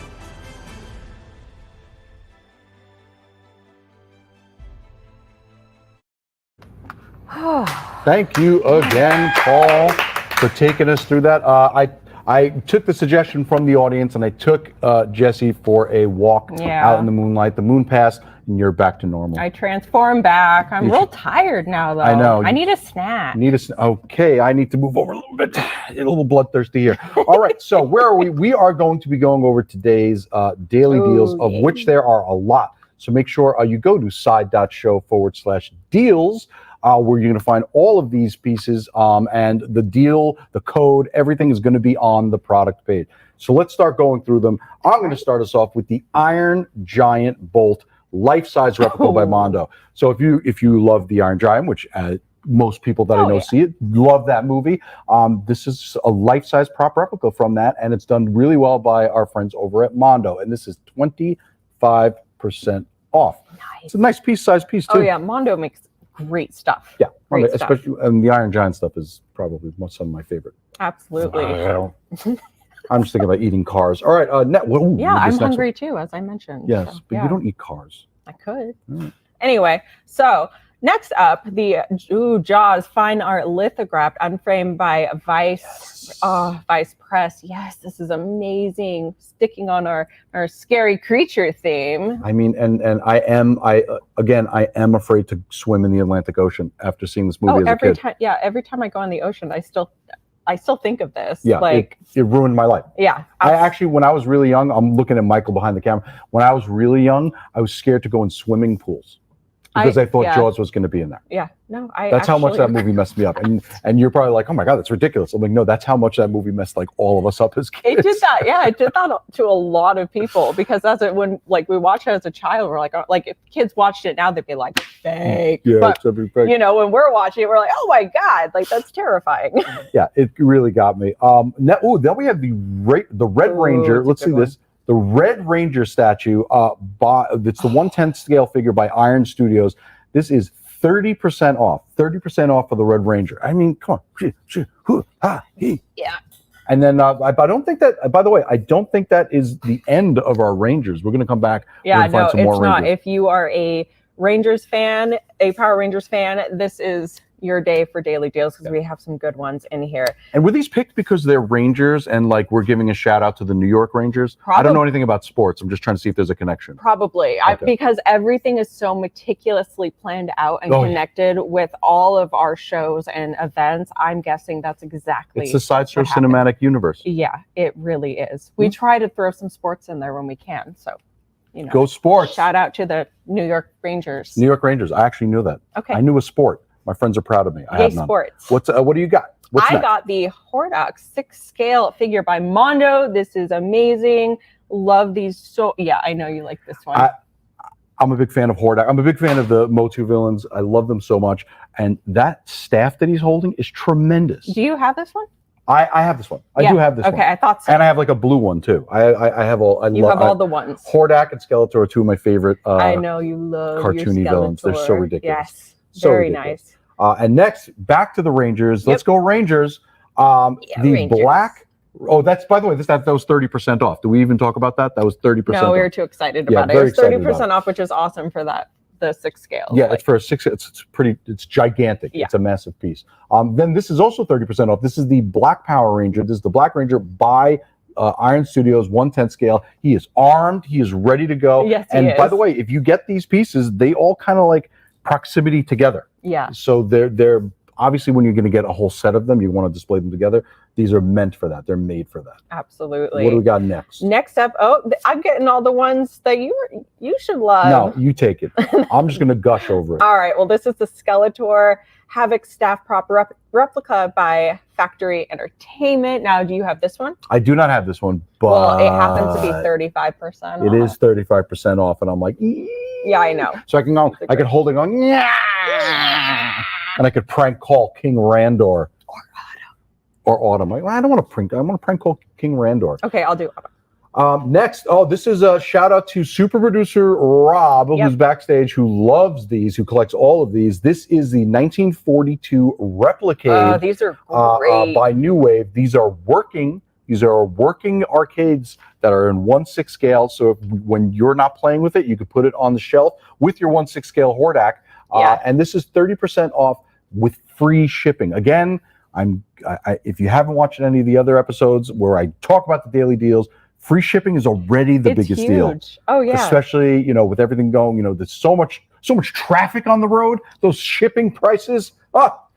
Speaker 2: Thank you again, Paul, for taking us through that. I took the suggestion from the audience, and I took Jesse for a walk out in the moonlight. The moon passed, and you're back to normal.
Speaker 1: I transformed back. I'm real tired now, though.
Speaker 2: I know.
Speaker 1: I need a snack.
Speaker 2: Okay, I need to move over a little bit. A little bloodthirsty here. All right, so where are we? We are going to be going over today's daily deals, of which there are a lot. So make sure you go to side.show/deals. Where you're going to find all of these pieces, and the deal, the code, everything is going to be on the product page. So let's start going through them. I'm going to start us off with the Iron Giant Bolt life-size replica by Mondo. So if you love the Iron Giant, which most people that I know see it, love that movie. This is a life-size prop replica from that, and it's done really well by our friends over at Mondo. And this is 25% off. Nice. It's a nice size piece too.
Speaker 1: Oh yeah, Mondo makes great stuff.
Speaker 2: Yeah,
Speaker 1: great
Speaker 2: especially
Speaker 1: stuff.
Speaker 2: And the Iron Giant stuff is probably some of my favorite.
Speaker 1: Absolutely.
Speaker 2: I'm just thinking about eating cars. All right,
Speaker 1: I'm hungry too, as I mentioned.
Speaker 2: Yes,
Speaker 1: so,
Speaker 2: but you don't eat cars.
Speaker 1: I could. Anyway, so next up, the Jaws fine art lithographed unframed by Vice Press. Yes, this is amazing. Sticking on our scary creature theme.
Speaker 2: I mean, and I am afraid to swim in the Atlantic Ocean after seeing this movie as a kid.
Speaker 1: Every time I go in the ocean, I still I still think of this.
Speaker 2: Yeah,
Speaker 1: like
Speaker 2: it ruined my life.
Speaker 1: yeah.
Speaker 2: I actually, when I was really young, I'm looking at Michael behind the camera. When I was really young, I was scared to go in swimming pools because I thought Jaws was going to be in there.
Speaker 1: Yeah, no,
Speaker 2: That's how much that movie messed me up. And you're probably like, oh my God, that's ridiculous. I'm like, no, that's how much that movie messed like all of us up as kids.
Speaker 1: It did that. Yeah, it did that to a lot of people because when like we watched it as a child, we're like, if kids watched it now, they'd be like, fake.
Speaker 2: Yeah,
Speaker 1: but,
Speaker 2: it's every fake.
Speaker 1: you know, when we're watching it, we're like, oh my God, like that's terrifying.
Speaker 2: Yeah, it really got me. Then we have the Red Ranger. Let's see this. The Red Ranger statue. It's the 1/10 scale figure by Iron Studios. This is 30% off. 30% off for the Red Ranger. I mean, come on.
Speaker 1: Yeah.
Speaker 2: And then I don't think that. By the way, I don't think that is the end of our Rangers. We're going to come back.
Speaker 1: Yeah, no,
Speaker 2: some more
Speaker 1: it's not.
Speaker 2: Rangers.
Speaker 1: If you are a Rangers fan, a Power Rangers fan, this is your day for daily deals because we have some good ones in here.
Speaker 2: And were these picked because they're Rangers and like we're giving a shout out to the New York Rangers? I don't know anything about sports. I'm just trying to see if there's a connection.
Speaker 1: Probably.
Speaker 2: Okay.
Speaker 1: Because everything is so meticulously planned out and connected with all of our shows and events. I'm guessing that's exactly
Speaker 2: It's the Sideshow cinematic universe.
Speaker 1: Yeah, it really is. We try to throw some sports in there when we can. So, you know,
Speaker 2: go sports.
Speaker 1: Shout out to the New York Rangers.
Speaker 2: New York Rangers. I actually knew that.
Speaker 1: Okay.
Speaker 2: I knew a sport. My friends are proud of me. I have none.
Speaker 1: Sports.
Speaker 2: What do you got? What's next?
Speaker 1: got the Hordak 6-scale figure by Mondo. This is amazing. Love these. So yeah, I know you like this one.
Speaker 2: I'm a big fan of Hordak. I'm a big fan of the Motu villains. I love them so much. And that staff that he's holding is tremendous.
Speaker 1: Do you have this one?
Speaker 2: I have this one. I do have this one.
Speaker 1: Okay, I thought so.
Speaker 2: And I have like a blue one too. I have all.
Speaker 1: You have all the ones.
Speaker 2: Hordak and Skeletor are two of my favorite.
Speaker 1: I know you love
Speaker 2: cartoony
Speaker 1: your
Speaker 2: villains. They're so ridiculous.
Speaker 1: Yes.
Speaker 2: So
Speaker 1: Very
Speaker 2: ridiculous.
Speaker 1: nice.
Speaker 2: And next, back to the Rangers. Let's go Rangers. The
Speaker 1: Rangers.
Speaker 2: black. Oh, that's, by the way, that was 30% off. Do we even talk about that? That was 30%
Speaker 1: No, we were too excited about it. It was 30% off, which is awesome for the 6 scale.
Speaker 2: Yeah, it's for a 6. It's gigantic. Yeah. It's a massive piece. Then this is also 30% off. This is the Black Power Ranger. This is the Black Ranger by Iron Studios 1/10 scale. He is armed. He is ready to go.
Speaker 1: Yes,
Speaker 2: he is. By the way, if you get these pieces, they all kind of like proximity together.
Speaker 1: Yeah.
Speaker 2: So they're obviously when you're going to get a whole set of them, you want to display them together. These are meant for that. They're made for that.
Speaker 1: Absolutely.
Speaker 2: What do we got next?
Speaker 1: Next up, I'm getting all the ones that you should love.
Speaker 2: No, you take it. I'm just going to gush over it.
Speaker 1: All right. Well, this is the Skeletor Havoc staff prop replica by Factory Entertainment. Now, do you have this one?
Speaker 2: I do not have this one, but
Speaker 1: well, it happens to be 35% off.
Speaker 2: It is 35% off, and I'm like,
Speaker 1: yeah, I know.
Speaker 2: So I can go, I could hold it on, and I could prank call King Randor or Autumn. Like, well, I don't want to prank. I want to prank call King Randor.
Speaker 1: Okay, I'll do Autumn.
Speaker 2: Next, this is a shout out to super producer Rob, who's backstage, who loves these, who collects all of these. This is the 1942 Replicade.
Speaker 1: These are great.
Speaker 2: By New Wave. These are working arcades that are in 1/6 scale. So when you're not playing with it, you could put it on the shelf with your 1/6 scale Hordak. And this is 30% off with free shipping. Again, if you haven't watched any of the other episodes where I talk about the daily deals, free shipping is already the biggest
Speaker 1: huge.
Speaker 2: deal.
Speaker 1: Oh yeah.
Speaker 2: Especially, with everything going, there's so much traffic on the road, those shipping prices.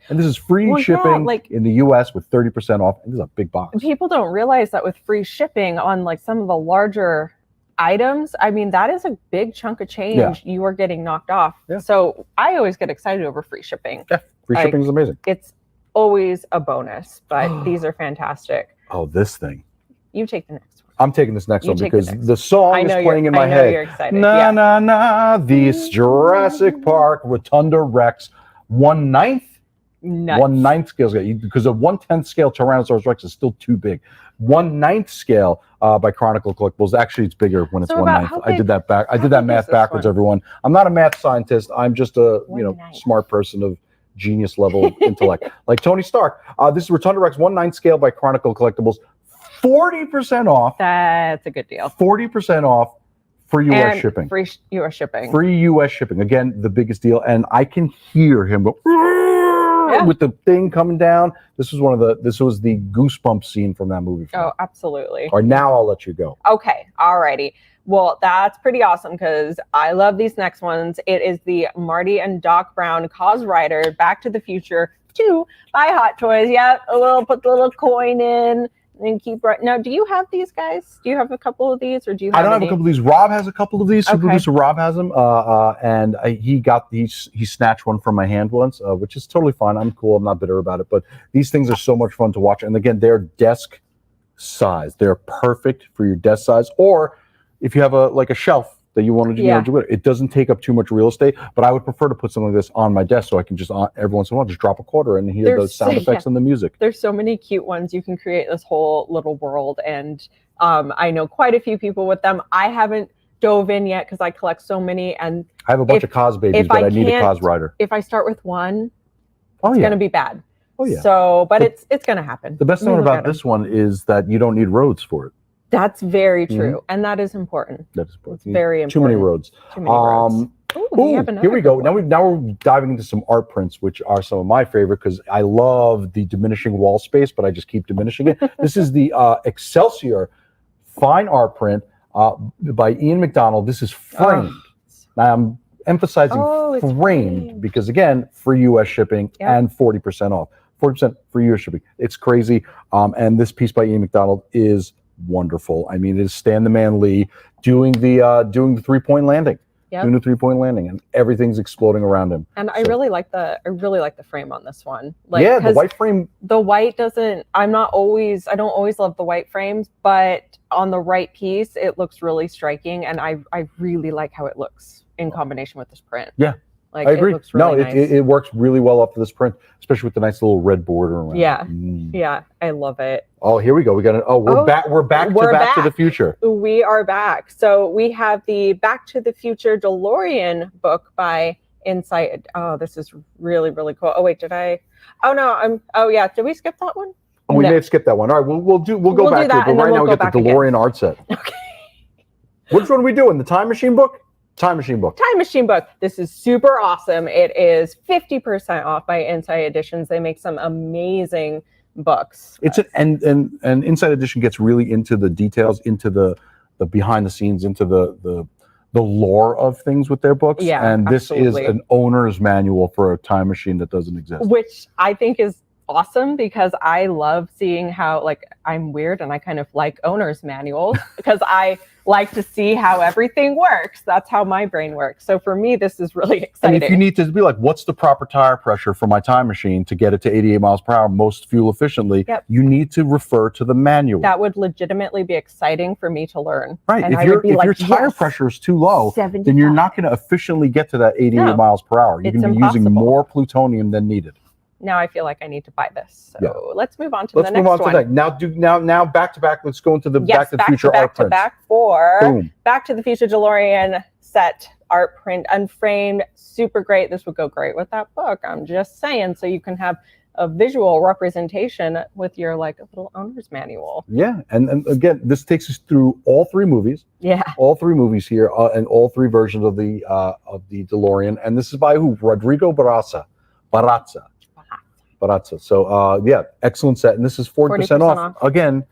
Speaker 2: And this is free shipping in the US with 30% off. And this is a big box.
Speaker 1: People don't realize that with free shipping on like some of the larger items, I mean, that is a big chunk of change you are getting knocked off. Yeah. So I always get excited over free shipping.
Speaker 2: Yeah, free shipping is amazing.
Speaker 1: It's always a bonus, but these are fantastic.
Speaker 2: Oh, this thing.
Speaker 1: You take the next one.
Speaker 2: I'm taking this next one because the song is playing in my head.
Speaker 1: You're excited.
Speaker 2: Na na na, this Jurassic Park Rotunda Rex 1/9. 1/9 scale, because a 1/10 scale Tyrannosaurus Rex is still too big. 1/9 scale by Chronicle Collectibles. Actually, it's bigger when it's 1/9. I did that I did that math backwards, everyone. I'm not a math scientist. I'm just a smart person of genius level intellect, like Tony Stark. This is Rotunda Rex 1/9 scale by Chronicle Collectibles. 40% off.
Speaker 1: That's a good deal.
Speaker 2: 40% off for US shipping.
Speaker 1: Free US shipping.
Speaker 2: Free US shipping. Again, the biggest deal. And I can hear him go with the thing coming down. This was the goosebump scene from that movie.
Speaker 1: Oh, absolutely.
Speaker 2: All right, now I'll let you go.
Speaker 1: Okay. Alrighty. Well, that's pretty awesome because I love these next ones. It is the Marty and Doc Brown Cause Rider Back to the Future 2 by Hot Toys. Yeah, put the little coin in and keep right. Now, do you have these guys? Do you have a couple of these, or do you have
Speaker 2: I don't have a couple of these. Rob has a couple of these. Super
Speaker 1: Okay.
Speaker 2: producer Rob has them. And he snatched one from my hand once, which is totally fine. I'm cool. I'm not bitter about it. But these things are so much fun to watch. And again, they're desk size. They're perfect for your desk size. Or if you have a shelf that you want to do it. It doesn't take up too much real estate, but I would prefer to put something like this on my desk so I can just every once in a while just drop a quarter and hear those sound effects and the music.
Speaker 1: There's so many cute ones. You can create this whole little world, and I know quite a few people with them. I haven't dove in yet because I collect so many, and
Speaker 2: I have a bunch of Cos babies, but I need a Cos rider.
Speaker 1: If I start with one, it's going to be bad.
Speaker 2: Oh yeah.
Speaker 1: So, but it's going to happen.
Speaker 2: The best thing about this one is that you don't need roads for it.
Speaker 1: That's very true, and that is important.
Speaker 2: That is important.
Speaker 1: It's very important.
Speaker 2: Too many roads.
Speaker 1: Too many roads.
Speaker 2: Here we go. Now we're diving into some art prints, which are some of my favorite because I love the diminishing wall space, but I just keep diminishing it. This is the Excelsior fine art print by Ian McDonald. This is framed. Now I'm emphasizing framed because again, free U.S. shipping and 40% off. 40% free U.S. shipping. It's crazy. And this piece by Ian McDonald is wonderful. I mean, it is Stan the Man Lee doing the 3-point landing. Doing the 3-point landing, and everything's exploding around him.
Speaker 1: And I really like the frame on this one.
Speaker 2: The white frame.
Speaker 1: The white doesn't. I don't always love the white frames, but on the right piece, it looks really striking, and I really like how it looks in combination with this print.
Speaker 2: Yeah. I agree.
Speaker 1: It looks really nice.
Speaker 2: It works really well off of this print, especially with the nice little red border around.
Speaker 1: Yeah, I love it.
Speaker 2: Oh, here we go. We got we're back. We're back to the Future.
Speaker 1: We are back. So we have the Back to the Future DeLorean book by Insight. Oh, this is really, really cool. Oh wait, did I? Oh no, did we skip that one?
Speaker 2: We may have skipped that one. All right, we'll go back to it. But right now we get the DeLorean art set.
Speaker 1: Okay.
Speaker 2: Which one are we doing? The Time Machine book? Time Machine book.
Speaker 1: Time Machine book. This is super awesome. It is 50% off by Insight Editions. They make some amazing books.
Speaker 2: It's and Insight Edition gets really into the details, into the behind the scenes, into the lore of things with their books.
Speaker 1: Yeah,
Speaker 2: and this is an owner's manual for a time machine that doesn't exist.
Speaker 1: Which I think is awesome because I love seeing how, I'm weird and I kind of like owner's manuals because I like to see how everything works. That's how my brain works. So for me, this is really exciting.
Speaker 2: And if you need to be like, what's the proper tire pressure for my time machine to get it to 88 miles per hour most fuel efficiently, you need to refer to the manual.
Speaker 1: That would legitimately be exciting for me to learn.
Speaker 2: Right. And if your tire pressure is too low, 75. Then you're not going to efficiently get to that 88 miles per hour. You're going to be using more plutonium than needed.
Speaker 1: Now I feel like I need to buy this. So let's move on to the next one.
Speaker 2: Now back to back. Let's go into the Back to the Future art print.
Speaker 1: Back to the Future DeLorean set art print, unframed, super great. This would go great with that book. I'm just saying, so you can have a visual representation with your little owner's manual.
Speaker 2: Yeah, and again, this takes us through all 3 movies.
Speaker 1: Yeah,
Speaker 2: all 3 movies here, and all 3 versions of the DeLorean. And this is by who? Rodrigo Barazza. So excellent set, and this is 40% off. Again,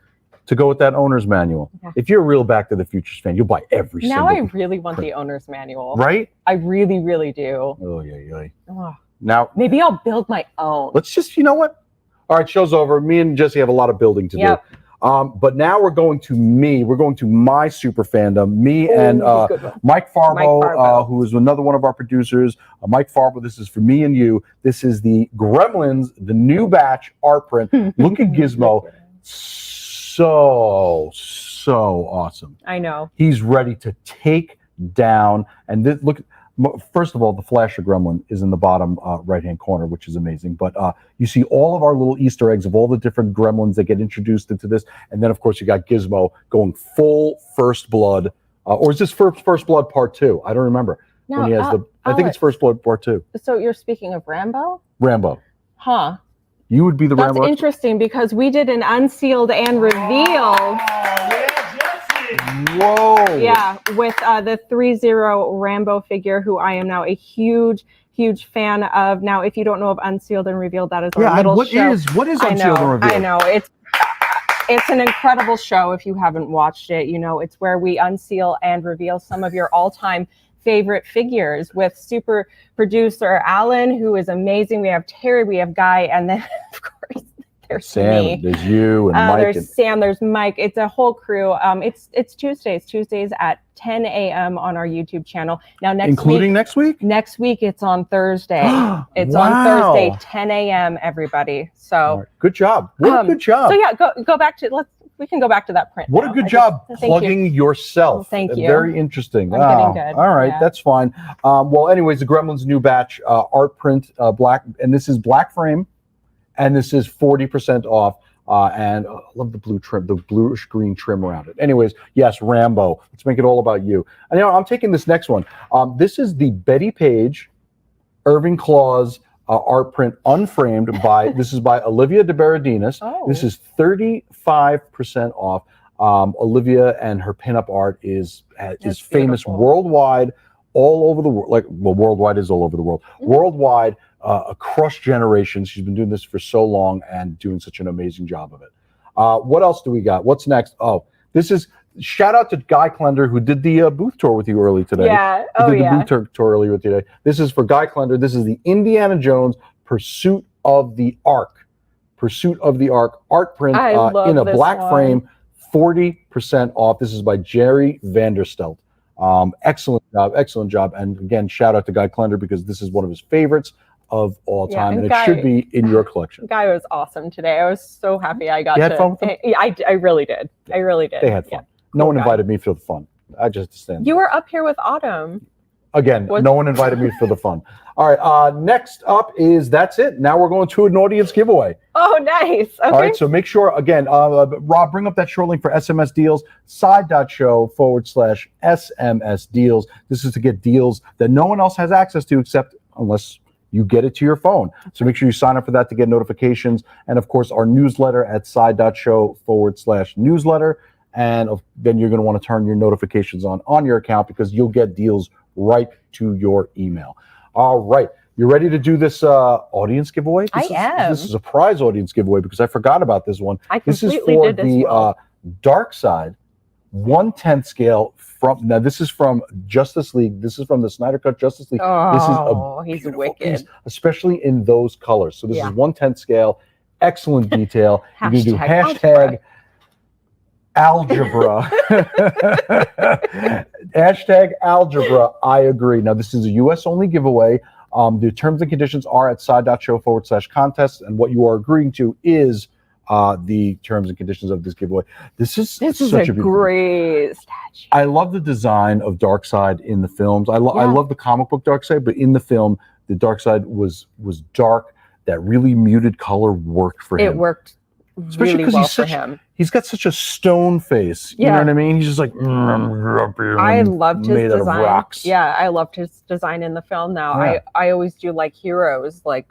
Speaker 2: to go with that owner's manual. Yeah. If you're a real Back to the Future fan, you'll buy every single.
Speaker 1: Now I really want the owner's manual.
Speaker 2: Right?
Speaker 1: I really, really do.
Speaker 2: Oh yeah.
Speaker 1: Oh.
Speaker 2: Now
Speaker 1: maybe I'll build my own.
Speaker 2: Let's just, you know what? All right, show's over. Me and Jesse have a lot of building to do. But now we're going to my super fandom. Me and Mike Farbo, who is another one of our producers. Mike Farbo, this is for me and you. This is the Gremlins, the new batch art print. Look at Gizmo. So awesome.
Speaker 1: I know.
Speaker 2: He's ready to take down. And this, look. First of all, the Flasher Gremlin is in the bottom right-hand corner, which is amazing. But you see all of our little Easter eggs of all the different gremlins that get introduced into this. And then, of course, you got Gizmo going full First Blood. Or is this First Blood Part 2? I don't remember.
Speaker 1: No,
Speaker 2: when he has I think it's First Blood Part 2.
Speaker 1: So you're speaking of Rambo?
Speaker 2: Rambo.
Speaker 1: Huh.
Speaker 2: You would be the Rambo.
Speaker 1: That's interesting because we did an unsealed and revealed.
Speaker 2: Whoa!
Speaker 1: Yeah, with the 3-0 Rambo figure, who I am now a huge fan of. Now, if you don't know of Unsealed and Revealed, that is our little show.
Speaker 2: What is Unsealed and Revealed?
Speaker 1: I know it's an incredible show. If you haven't watched it, it's where we unseal and reveal some of your all-time favorite figures with super producer Alan, who is amazing. We have Terry, we have Guy, and then of course there's
Speaker 2: Sam,
Speaker 1: me.
Speaker 2: there's you and Mike.
Speaker 1: There's Sam, there's Mike. It's a whole crew. It's Tuesdays at 10 a.m. on our YouTube channel. Now
Speaker 2: Including next week?
Speaker 1: Next week it's on Thursday. It's
Speaker 2: Wow.
Speaker 1: on Thursday, 10 a.m. everybody. So
Speaker 2: Right. Good job. What a good job.
Speaker 1: So yeah, go back to we can go back to that print.
Speaker 2: What
Speaker 1: now.
Speaker 2: a good job
Speaker 1: Thank
Speaker 2: plugging yourself.
Speaker 1: Thank you.
Speaker 2: Very interesting.
Speaker 1: I'm getting good.
Speaker 2: All right,
Speaker 1: Yeah.
Speaker 2: that's fine. Well, anyways, the Gremlins new batch, art print, black, and this is black frame, and this is 40% off. And I love the blue trim, the bluish green trim around it. Anyways, yes, Rambo. Let's make it all about you. And I'm taking this next one. This is the Betty Page, Irving Claus art print unframed this is by Olivia de Berardinis.
Speaker 1: Oh.
Speaker 2: This is 35% off. Olivia and her pinup art is famous
Speaker 1: beautiful.
Speaker 2: Worldwide, all over the world. Worldwide is all over the world.
Speaker 1: Mm-hmm.
Speaker 2: Worldwide, across generations. She's been doing this for so long and doing such an amazing job of it. What else do we got? What's next? Oh, this is shout out to Guy Klender, who did the booth tour with you early today.
Speaker 1: Yeah.
Speaker 2: He did the booth tour earlier with you today. This is for Guy Klender. This is the Indiana Jones Pursuit of the Ark. Pursuit of the Ark art print
Speaker 1: I love
Speaker 2: in a
Speaker 1: this
Speaker 2: black
Speaker 1: one.
Speaker 2: frame, 40% off. This is by Jerry Vanderstelt. Excellent job. And again, shout out to Guy Klender because this is one of his favorites of all
Speaker 1: Yeah,
Speaker 2: time,
Speaker 1: and
Speaker 2: and
Speaker 1: Guy-
Speaker 2: it should be in your collection.
Speaker 1: Guy was awesome today. I was so happy I got
Speaker 2: You had
Speaker 1: to.
Speaker 2: fun with them?
Speaker 1: Yeah, I really did. I really did.
Speaker 2: They had fun. No
Speaker 1: Cool
Speaker 2: one
Speaker 1: guy.
Speaker 2: invited me for the fun. I just stand.
Speaker 1: You were up here with Autumn.
Speaker 2: Again, no one invited me for the fun. All right, next up is that's it. Now we're going to an audience giveaway.
Speaker 1: Oh, nice. Okay.
Speaker 2: All right, so make sure, again, Rob, bring up that short link for SMS deals, side.show/SMS deals. This is to get deals that no one else has access to except unless you get it to your phone. So make sure you sign up for that to get notifications. And of course, our newsletter at side.show/newsletter. And then you're going to want to turn your notifications on your account because you'll get deals right to your email. All right. You ready to do this audience giveaway?
Speaker 1: I am.
Speaker 2: This is a prize audience giveaway because I forgot about this one.
Speaker 1: This is
Speaker 2: This is for
Speaker 1: did as
Speaker 2: the
Speaker 1: well.
Speaker 2: Dark Side 1/10 scale now this is from Justice League. This is from the Snyder Cut Justice League. This is
Speaker 1: Oh, he's
Speaker 2: beautiful
Speaker 1: wicked.
Speaker 2: piece, especially in those colors. So this
Speaker 1: Yeah.
Speaker 2: is 1/10 scale. Excellent detail. You can do
Speaker 1: Hashtag
Speaker 2: algebra. Hashtag algebra. I agree. Now, this is a U.S. only giveaway. The terms and conditions are at side.show/contest. And what you are agreeing to is the terms and conditions of this giveaway. This is
Speaker 1: This is
Speaker 2: such
Speaker 1: a
Speaker 2: a beautiful
Speaker 1: great statue.
Speaker 2: I love the design of Darkseid in the films. I love the comic book Darkseid, but in the film, the Darkseid was dark. That really muted color worked for him.
Speaker 1: It worked
Speaker 2: Especially
Speaker 1: really
Speaker 2: because
Speaker 1: well
Speaker 2: he's
Speaker 1: for
Speaker 2: such
Speaker 1: him.
Speaker 2: he's got such a stone face. You know
Speaker 1: Yeah.
Speaker 2: what I mean? He's just like up here
Speaker 1: I
Speaker 2: and
Speaker 1: loved his
Speaker 2: made out of
Speaker 1: design.
Speaker 2: rocks.
Speaker 1: Yeah, I loved his design in the film. Now
Speaker 2: Yeah.
Speaker 1: I always do like heroes, like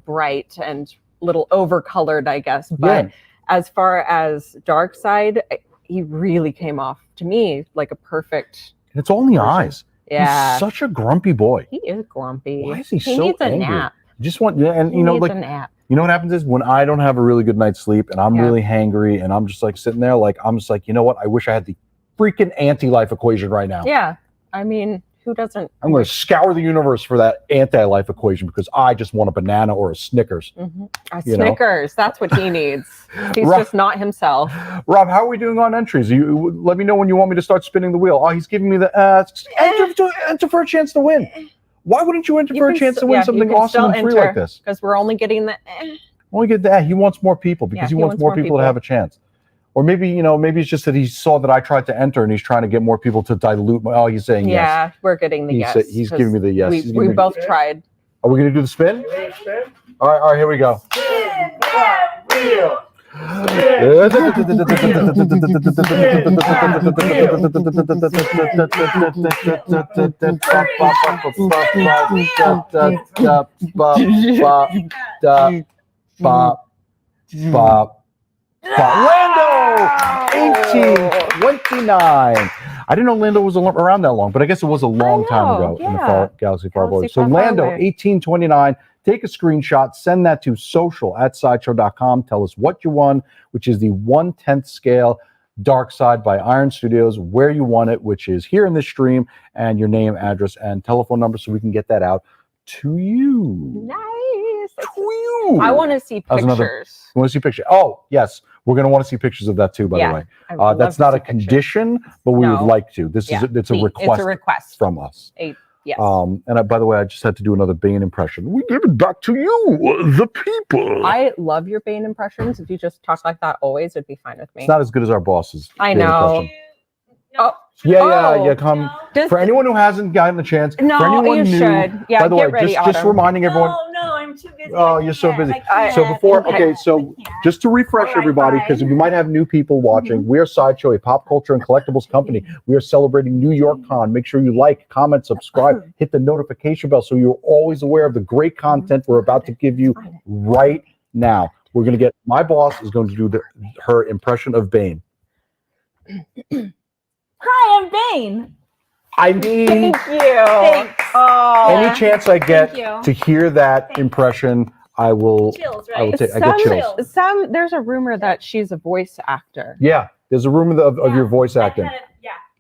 Speaker 1: bright and little overcolored, I guess. But as far as Darkseid, he really came off to me like a perfect.
Speaker 2: And it's all in the eyes.
Speaker 1: Yeah,
Speaker 2: He's such a grumpy boy.
Speaker 1: he is grumpy.
Speaker 2: Why is he so
Speaker 1: needs a
Speaker 2: angry?
Speaker 1: nap.
Speaker 2: Just want and
Speaker 1: He
Speaker 2: you know
Speaker 1: needs
Speaker 2: like
Speaker 1: a nap.
Speaker 2: you know what happens is when I don't have a really good night's sleep and I'm
Speaker 1: Yeah.
Speaker 2: really hangry and I'm just like sitting there like I'm just like, you know what? I wish I had the freaking anti-life equation right now.
Speaker 1: Yeah, I mean, who doesn't?
Speaker 2: I'm going to scour the universe for that anti-life equation because I just want a banana or a Snickers.
Speaker 1: A
Speaker 2: you know?
Speaker 1: Snickers. That's what he needs. He's
Speaker 2: Right.
Speaker 1: just not himself.
Speaker 2: Rob, how are we doing on entries? You let me know when you want me to start spinning the wheel. Oh, he's giving me the enter for a chance to win. Why wouldn't you enter for a chance to win something awesome and free like this?
Speaker 1: Because we're only getting the.
Speaker 2: Only get that. He wants more people because
Speaker 1: Yeah,
Speaker 2: he
Speaker 1: he
Speaker 2: wants
Speaker 1: wants
Speaker 2: more
Speaker 1: more
Speaker 2: people
Speaker 1: people.
Speaker 2: to have a chance. Or maybe, maybe it's just that he saw that I tried to enter and he's trying to get more people to dilute my. Oh, he's saying yes.
Speaker 1: Yeah, we're getting the yes.
Speaker 2: He's giving me the yes. He's
Speaker 1: We
Speaker 2: giving me-
Speaker 1: both tried.
Speaker 2: Are we going to do the spin? All right, here we go. Lando! 1829. I didn't know Lando was around that long, but I guess it was a long time ago in the Galaxy Far Away. So Lando, 1829. Take a screenshot, send that to social@sideshow.com. Tell us what you won, which is the 1/10 scale Dark Side by Iron Studios, where you want it, which is here in this stream, and your name, address, and telephone number so we can get that out to you.
Speaker 1: Nice.
Speaker 2: To you.
Speaker 1: I want to see
Speaker 2: That was
Speaker 1: pictures.
Speaker 2: You want to see pictures? Oh, yes. We're going to want to see pictures of that too, by the way.
Speaker 1: I would love
Speaker 2: That's
Speaker 1: to
Speaker 2: not
Speaker 1: see
Speaker 2: a
Speaker 1: pictures.
Speaker 2: condition, but we would
Speaker 1: No.
Speaker 2: like to. It's a request.
Speaker 1: It's a request
Speaker 2: from us.
Speaker 1: Yes.
Speaker 2: By the way, I just had to do another Bane impression. We give it back to you, the people.
Speaker 1: I love your Bane impressions. If you just talk like that always, it'd be fine with me.
Speaker 2: It's not as good as our boss's.
Speaker 1: I
Speaker 2: Bane
Speaker 1: know.
Speaker 2: impression.
Speaker 1: Oh,
Speaker 2: Yeah. Come
Speaker 1: Does-
Speaker 2: for anyone who hasn't gotten a chance.
Speaker 1: No,
Speaker 2: for anyone
Speaker 1: you
Speaker 2: new,
Speaker 1: should. Yeah,
Speaker 2: by the
Speaker 1: get
Speaker 2: way,
Speaker 1: ready,
Speaker 2: just
Speaker 1: Otto.
Speaker 2: reminding everyone.
Speaker 5: No, I'm too busy.
Speaker 2: Oh,
Speaker 5: I
Speaker 2: you're so
Speaker 5: can't.
Speaker 2: busy.
Speaker 5: I
Speaker 2: So
Speaker 5: can't.
Speaker 2: before,
Speaker 5: I
Speaker 2: okay,
Speaker 5: can't.
Speaker 2: so
Speaker 5: I can't.
Speaker 2: just to refresh
Speaker 5: All right,
Speaker 2: everybody,
Speaker 5: bye.
Speaker 2: because we might have new people watching, we are Sideshow, a pop culture and collectibles company. We are celebrating New York Con. Make sure you like, comment, subscribe, hit the notification bell so you're always aware of the great content we're about to give you right now. We're going to get, my boss is going to do her impression of Bane.
Speaker 5: Hi, I'm Bane.
Speaker 2: I mean,
Speaker 1: Thank you.
Speaker 5: Thanks.
Speaker 1: Oh,
Speaker 2: any chance I get
Speaker 5: Thank you.
Speaker 2: to hear that
Speaker 5: Thanks.
Speaker 2: impression, I will.
Speaker 5: Chills,
Speaker 2: I will
Speaker 5: right?
Speaker 2: take. I get chills.
Speaker 1: There's a rumor that she's a voice actor.
Speaker 2: Yeah, there's a rumor of your voice acting.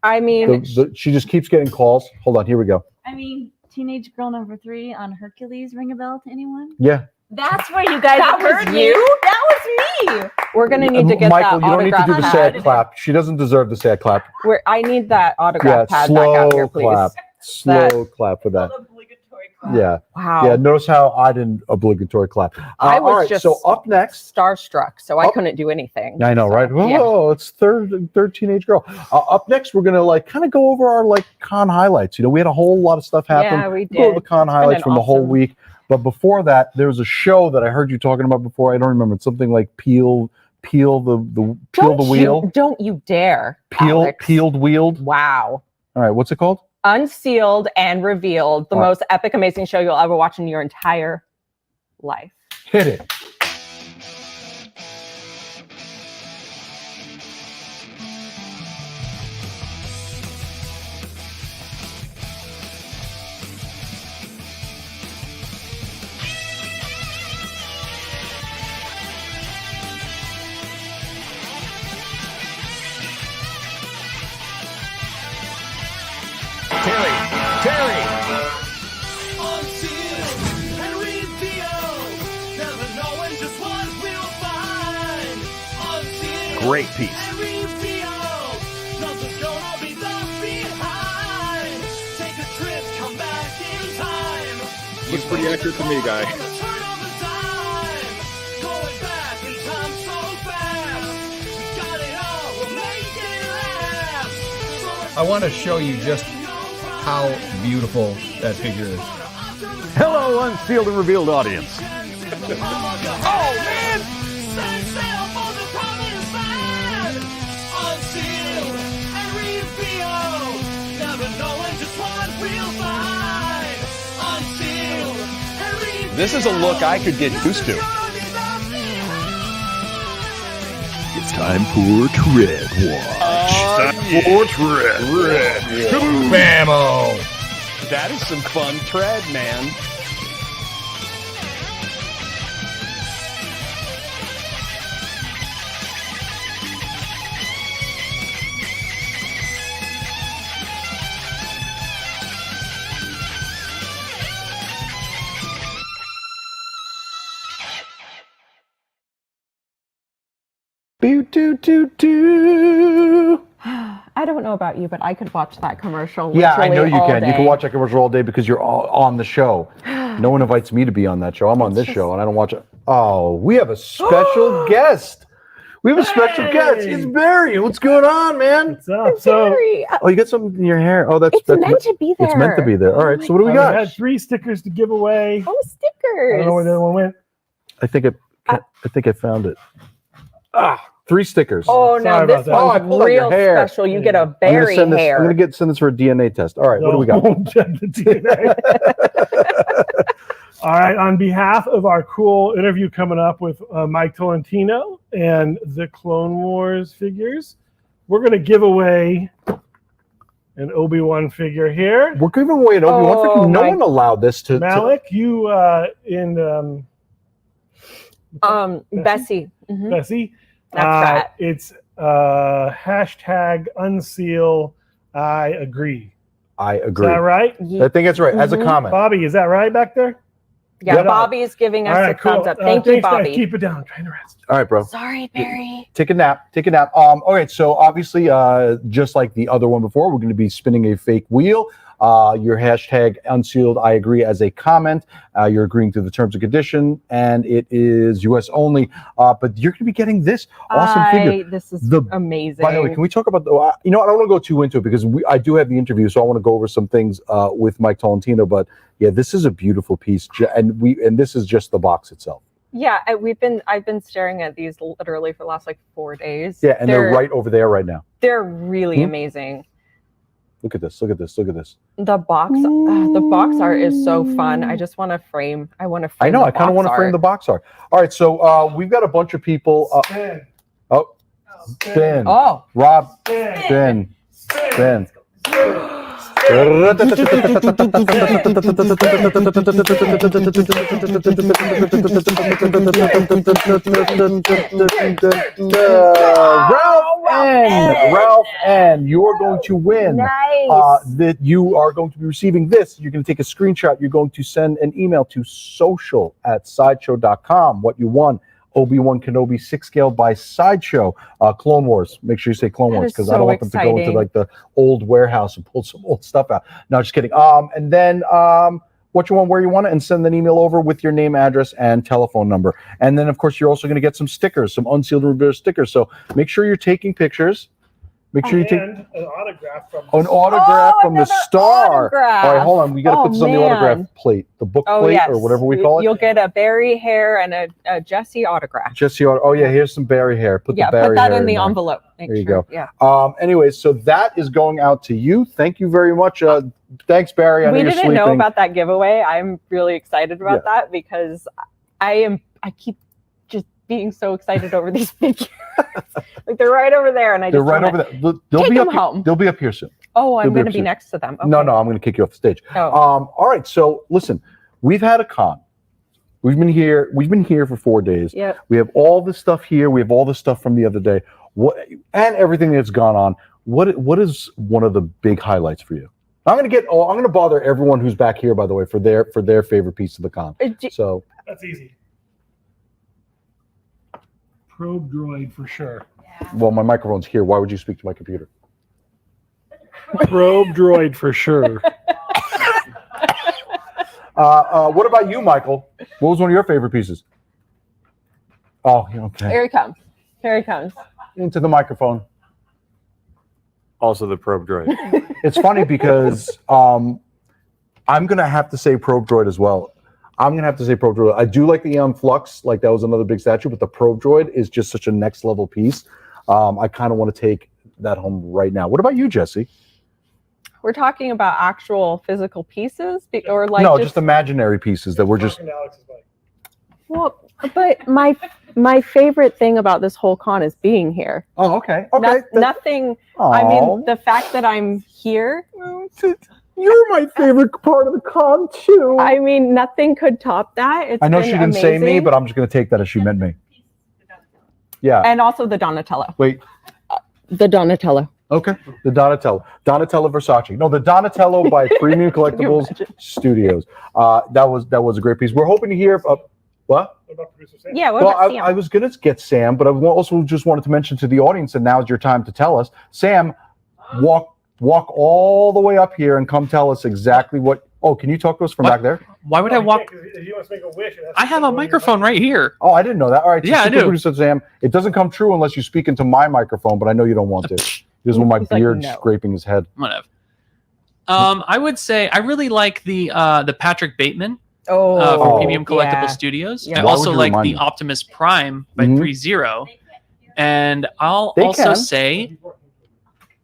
Speaker 1: I mean,
Speaker 2: She just keeps getting calls. Hold on, here we go.
Speaker 5: I mean, teenage girl number 3 on Hercules. Ring a bell to anyone?
Speaker 2: Yeah.
Speaker 5: That's where you guys
Speaker 1: That was
Speaker 5: heard me.
Speaker 1: you?
Speaker 5: That was me.
Speaker 1: we're gonna need to get
Speaker 2: Michael,
Speaker 1: that
Speaker 2: you don't need to do the
Speaker 1: autograph
Speaker 2: sad
Speaker 1: pad.
Speaker 2: clap. She doesn't deserve the sad clap.
Speaker 1: I need that
Speaker 2: Yeah,
Speaker 1: autograph pad back
Speaker 2: slow
Speaker 1: out here, please.
Speaker 2: clap. Slow clap for that.
Speaker 5: Obligatory clap.
Speaker 2: Yeah.
Speaker 1: Wow.
Speaker 2: Yeah. Notice how I didn't obligatory clap.
Speaker 1: I was
Speaker 2: all right.
Speaker 1: just
Speaker 2: So up next.
Speaker 1: starstruck, so I
Speaker 2: Up-
Speaker 1: couldn't do anything.
Speaker 2: I know,
Speaker 1: So,
Speaker 2: right? Whoa,
Speaker 1: yeah.
Speaker 2: it's third teenage girl. Up next, we're gonna kind of go over our con highlights. We had a whole lot of stuff happen.
Speaker 1: Yeah, we
Speaker 2: Go over the
Speaker 1: did.
Speaker 2: con highlights
Speaker 1: an
Speaker 2: from the whole
Speaker 1: awesome-
Speaker 2: week. But before that, there was a show that I heard you talking about before. I don't remember. It's something like peel the wheel.
Speaker 1: Don't you dare. Alex.
Speaker 2: Peeled wheeled.
Speaker 1: Wow.
Speaker 2: All right, what's it called?
Speaker 1: Unsealed and Revealed, the
Speaker 2: Wow.
Speaker 1: most epic, amazing show you'll ever watch in your entire life.
Speaker 2: Hit it.
Speaker 6: Terry. Great piece. Looks pretty accurate to me, guy.
Speaker 7: I want to show you just how beautiful that figure is.
Speaker 6: Hello, unsealed and revealed audience.
Speaker 7: Oh, man!
Speaker 6: This is a look I could get used to.
Speaker 8: It's time for Tread Watch.
Speaker 6: For tread.
Speaker 7: Bammo!
Speaker 6: That is some fun tread, man.
Speaker 2: Boo-doo-doo-doo.
Speaker 1: I don't know about you, but I could watch that commercial.
Speaker 2: Yeah, I know
Speaker 1: literally
Speaker 2: you
Speaker 1: all
Speaker 2: can. You
Speaker 1: day.
Speaker 2: can watch that commercial all day because you're on the show. No one invites me to be on that show. I'm on this show and I don't watch it. Oh, we have a special guest. We have a special guest. It's Barry. What's going on, man?
Speaker 4: What's up? So
Speaker 1: Very-
Speaker 2: Oh, you got something in your hair. Oh, that's
Speaker 1: it's meant to be there.
Speaker 2: It's meant to be there. All right. So what do we
Speaker 4: I
Speaker 2: got?
Speaker 4: had 3 stickers to give away.
Speaker 1: Oh,
Speaker 4: I
Speaker 1: stickers.
Speaker 4: don't know where the other one went.
Speaker 2: I think I found it. 3 stickers.
Speaker 1: Oh,
Speaker 4: Sorry
Speaker 1: no,
Speaker 4: about
Speaker 1: this
Speaker 4: that.
Speaker 2: Oh, I
Speaker 1: one's
Speaker 2: pulled out your
Speaker 1: real
Speaker 2: hair.
Speaker 1: special. You get a
Speaker 2: I'm gonna
Speaker 1: berry
Speaker 2: send this.
Speaker 1: hair.
Speaker 2: I'm gonna send this for a DNA test. All right. What do we got?
Speaker 4: Don't check the DNA. All right. On behalf of our cool interview coming up with Mike Tolentino and the Clone Wars figures, we're going to give away an Obi-Wan figure here.
Speaker 2: We're giving away an Obi-Wan
Speaker 1: Oh,
Speaker 2: figure. No
Speaker 1: my-
Speaker 2: one allowed this to.
Speaker 4: Malik, you
Speaker 1: Bessie. Mhm.
Speaker 4: Bessie.
Speaker 1: That's right.
Speaker 4: It's Hashtag unseal. I agree.
Speaker 2: I
Speaker 4: Is
Speaker 2: agree.
Speaker 4: that right?
Speaker 2: I think that's right. As a comment.
Speaker 4: Bobby, is that right back there?
Speaker 1: Yeah,
Speaker 4: Good.
Speaker 1: Bobby's giving us
Speaker 4: All
Speaker 1: a
Speaker 4: right, cool.
Speaker 1: thumbs up. Thank you,
Speaker 4: Thanks, guys.
Speaker 1: Bobby.
Speaker 4: Keep it down. I'm trying to rest.
Speaker 2: All right, bro.
Speaker 1: Sorry, Barry.
Speaker 2: Take a nap. Take a nap. All right. So obviously, just like the other one before, we're going to be spinning a fake wheel. Your hashtag unsealed. I agree as a comment. You're agreeing to the terms and condition, and it is U.S. only. But you're going to be getting this awesome figure.
Speaker 1: This is amazing.
Speaker 2: By the way, can we talk about the? I don't want to go too into it because I do have the interview, so I want to go over some things with Mike Tolentino. But yeah, this is a beautiful piece, and this is just the box itself.
Speaker 1: Yeah, I've been staring at these literally for the last 4 days.
Speaker 2: Yeah, and they're right over there right now.
Speaker 1: They're really amazing.
Speaker 2: Look at this. Look at this. Look at this.
Speaker 1: The box art is so fun. I just want to frame. I want to frame.
Speaker 2: I know. I kind of want to frame the box art. All right. So we've got a bunch of people. Ben.
Speaker 1: Oh.
Speaker 2: Rob. Ben. Ralph N. You are going to win.
Speaker 1: Nice.
Speaker 2: That you are going to be receiving this. You're going to take a screenshot. You're going to send an email to social@sideshow.com. What you won. Obi-Wan Kenobi 6 scale by Sideshow. Clone Wars. Make sure you say Clone Wars because I don't want them to go into the old warehouse and pull some old stuff out. No, just kidding. And then what you want, where you want it, and send an email over with your name, address, and telephone number. And then, of course, you're also going to get some stickers, some unsealed reverse stickers. So make sure you're taking pictures. Make sure you take
Speaker 4: an autograph from
Speaker 2: the star.
Speaker 1: Autograph.
Speaker 2: All right, hold on. We got to put this on the autograph plate, the book plate,
Speaker 1: yes.
Speaker 2: or whatever we call it.
Speaker 1: You'll get a Barry hair and a Jesse autograph.
Speaker 2: Jesse, oh yeah, here's some Barry hair. Put
Speaker 1: put that in the envelope.
Speaker 2: There you go.
Speaker 1: Yeah.
Speaker 2: Anyways, so that is going out to you. Thank you very much. Thanks, Barry. I know
Speaker 1: We
Speaker 2: you're
Speaker 1: didn't
Speaker 2: sleeping.
Speaker 1: know about that giveaway. I'm really excited about that because I keep just being so excited over these figures. They're right over there, and
Speaker 2: they're right over there. They'll be up
Speaker 1: home.
Speaker 2: They'll be up here soon.
Speaker 1: Oh, I'm going to be next to them. Okay.
Speaker 2: No, I'm going to kick you off the stage.
Speaker 1: Oh.
Speaker 2: All right. So listen, we've had a con. We've been here for 4 days.
Speaker 1: Yep.
Speaker 2: We have all this stuff here. We have all this stuff from the other day. And everything that's gone on. What is one of the big highlights for you? I'm going to bother everyone who's back here, by the way, for their favorite piece of the con. So
Speaker 4: that's easy. Probe droid for sure.
Speaker 2: Well, my microphone's here. Why would you speak to my computer?
Speaker 4: Probe droid for sure.
Speaker 2: What about you, Michael? What was one of your favorite pieces? Oh, okay.
Speaker 1: Here he comes. Here he comes.
Speaker 2: Into the microphone.
Speaker 9: Also the probe droid.
Speaker 2: It's funny because I'm going to have to say probe droid as well. I'm going to have to say probe droid. I do like the Eon Flux. Like that was another big statue, but the probe droid is just such a next level piece. I kind of want to take that home right now. What about you, Jesse?
Speaker 1: We're talking about actual physical pieces or
Speaker 2: just imaginary pieces that we're just.
Speaker 1: Well, but my favorite thing about this whole con is being here.
Speaker 2: Oh, okay. Okay.
Speaker 1: Nothing. I mean, the fact that I'm here.
Speaker 2: You're my favorite part of the con too.
Speaker 1: I mean, nothing could top that.
Speaker 2: I know she didn't say me, but I'm just going to take that as she meant me. Yeah.
Speaker 1: And also the Donatello.
Speaker 2: Wait.
Speaker 1: The Donatello.
Speaker 2: Okay. The Donatello. Donatello Versace. No, the Donatello by Premium Collectibles Studios. That was a great piece. We're hoping to hear. What?
Speaker 4: What about producer Sam?
Speaker 1: Yeah.
Speaker 2: Well, I was going to get Sam, but I also just wanted to mention to the audience, and now's your time to tell us. Sam, walk all the way up here and come tell us exactly what. Oh, can you talk to us from back there?
Speaker 10: Why would I walk?
Speaker 4: If you want to make a wish,
Speaker 10: I have a microphone right here.
Speaker 2: Oh, I didn't know that. All right.
Speaker 10: Yeah, I do.
Speaker 2: Producer Sam, it doesn't come true unless you speak into my microphone, but I know you don't want to. Because with my beard scraping his head.
Speaker 10: Whatever. I would say I really like the Patrick Bateman from Premium Collectible Studios.
Speaker 1: Yeah.
Speaker 10: I also like the Optimus Prime by 3-0. And I'll also say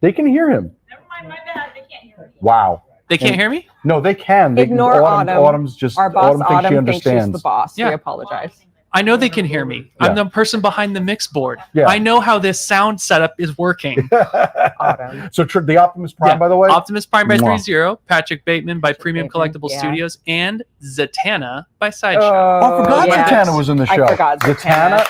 Speaker 2: they can hear him.
Speaker 5: Never mind, my bad. They can't hear me.
Speaker 2: Wow.
Speaker 10: They can't hear me?
Speaker 2: No, they can.
Speaker 1: Ignore Autumn.
Speaker 2: Autumn's just
Speaker 1: our boss.
Speaker 2: Autumn thinks she
Speaker 1: she's
Speaker 2: understands.
Speaker 1: the boss.
Speaker 10: Yeah.
Speaker 1: We apologize.
Speaker 10: I know they can hear me. I'm the person behind the mix board.
Speaker 2: Yeah.
Speaker 10: I know how this sound setup is working.
Speaker 1: Autumn.
Speaker 2: So the Optimus Prime, by the way?
Speaker 10: Optimus Prime by 3-0, Patrick Bateman by Premium Collectible
Speaker 1: yeah.
Speaker 10: Studios, and Zatanna by Sideshow.
Speaker 2: I forgot Zatanna was in the show.
Speaker 1: I forgot
Speaker 2: Zatanna.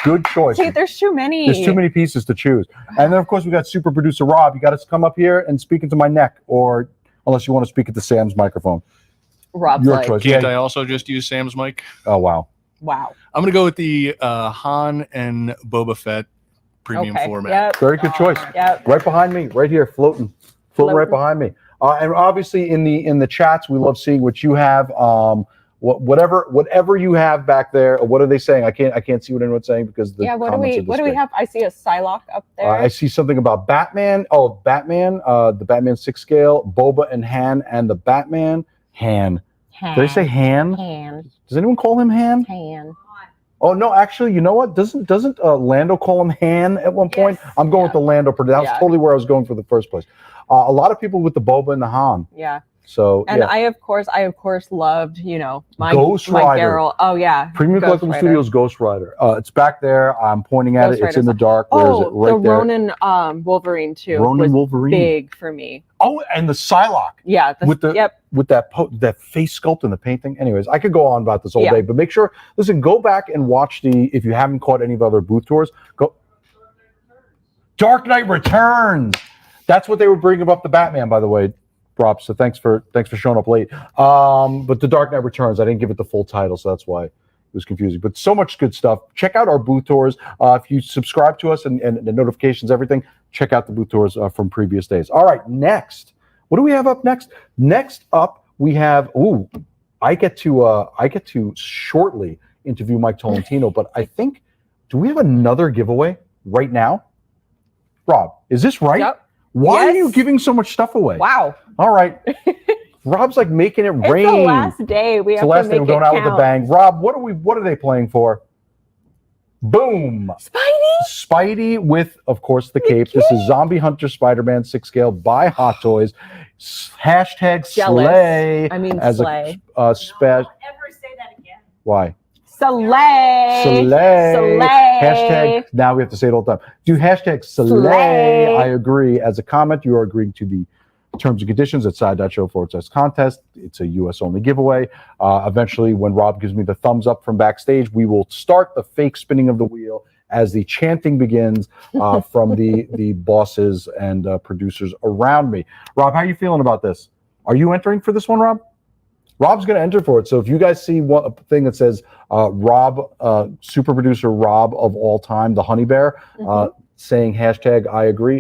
Speaker 2: Good choice.
Speaker 1: See, there's too many.
Speaker 2: There's too many pieces to choose. And then, of course, we got super producer Rob. You got to come up here and speak into my neck, or unless you want to speak into Sam's microphone.
Speaker 1: Rob's
Speaker 2: Your
Speaker 1: like,
Speaker 2: choice.
Speaker 6: Can't
Speaker 2: Yeah.
Speaker 6: I also just use Sam's mic?
Speaker 2: Oh, wow.
Speaker 1: wow.
Speaker 6: I'm going to go with the Han and Boba Fett premium format.
Speaker 1: Yep.
Speaker 2: Very good choice.
Speaker 1: Yep.
Speaker 2: Right behind me, right here, floating right behind me. And obviously in the chats, we love seeing what you have. Whatever you have back there. What are they saying? I can't see what anyone's saying because the
Speaker 1: What do we have? I see a Psylocke up there.
Speaker 2: I see something about Batman. Oh, Batman. The Batman 6 scale. Boba and Han and the Batman. Han. Did I say Han?
Speaker 1: Han.
Speaker 2: Does anyone call him Han?
Speaker 1: Han.
Speaker 2: Oh no, actually, you know what? Doesn't Lando call him Han at one point? I'm going with the Lando. That was totally where I was going for the first place. A lot of people with the Boba and the Han.
Speaker 1: Yeah.
Speaker 2: So
Speaker 1: and I of course loved, my
Speaker 2: Ghost
Speaker 1: my
Speaker 2: Rider.
Speaker 1: girl. Oh yeah.
Speaker 2: Premium Collectible Studios Ghost Rider. It's back there. I'm pointing at
Speaker 1: Ghost
Speaker 2: it. It's
Speaker 1: Rider's
Speaker 2: in the dark. Where is it? Right
Speaker 1: the
Speaker 2: there.
Speaker 1: Ronin Wolverine too.
Speaker 2: Ronin
Speaker 1: was
Speaker 2: Wolverine.
Speaker 1: big for me.
Speaker 2: Oh, and the Psylocke.
Speaker 1: Yeah.
Speaker 2: With that face sculpt and the painting. Anyways, I could go on about this all day, but make sure, listen, go back and watch if you haven't caught any of the other booth tours, go. Dark Knight Returns. That's what they were bringing up the Batman, by the way, Rob. So thanks for showing up late. But the Dark Knight Returns, I didn't give it the full title, so that's why it was confusing. But so much good stuff. Check out our booth tours. If you subscribe to us and the notifications, everything, check out the booth tours from previous days. All right, next. What do we have up next? Next up, we have. I get to shortly interview Mike Tolentino, but I think, do we have another giveaway right now? Rob, is this right?
Speaker 1: Yep.
Speaker 2: Why are you giving so much stuff away?
Speaker 1: Wow.
Speaker 2: All right. Rob's like making it rain.
Speaker 1: It's the last day.
Speaker 2: It's the last day. We're going out with a bang. Rob, what are they playing for? Boom. Spidey with, of course, the cape. This is Zombie Hunter Spider-Man 6 scale by Hot Toys. Hashtag slay.
Speaker 1: I mean,
Speaker 2: as
Speaker 1: slay.
Speaker 2: a special.
Speaker 5: Ever say that again?
Speaker 2: Why?
Speaker 1: Slay.
Speaker 2: Slay. Hashtag, now we have to say it all the time. Do hashtag slay. I agree. As a comment, you are agreeing to the terms and conditions at side.show/contest. It's a US only giveaway. Eventually, when Rob gives me the thumbs up from backstage, we will start the fake spinning of the wheel as the chanting begins from the bosses and producers around me. Rob, how are you feeling about this? Are you entering for this one, Rob? Rob's going to enter for it. So if you guys see a thing that says Rob, super producer Rob of all time, the Honey Bear, saying hashtag I agree.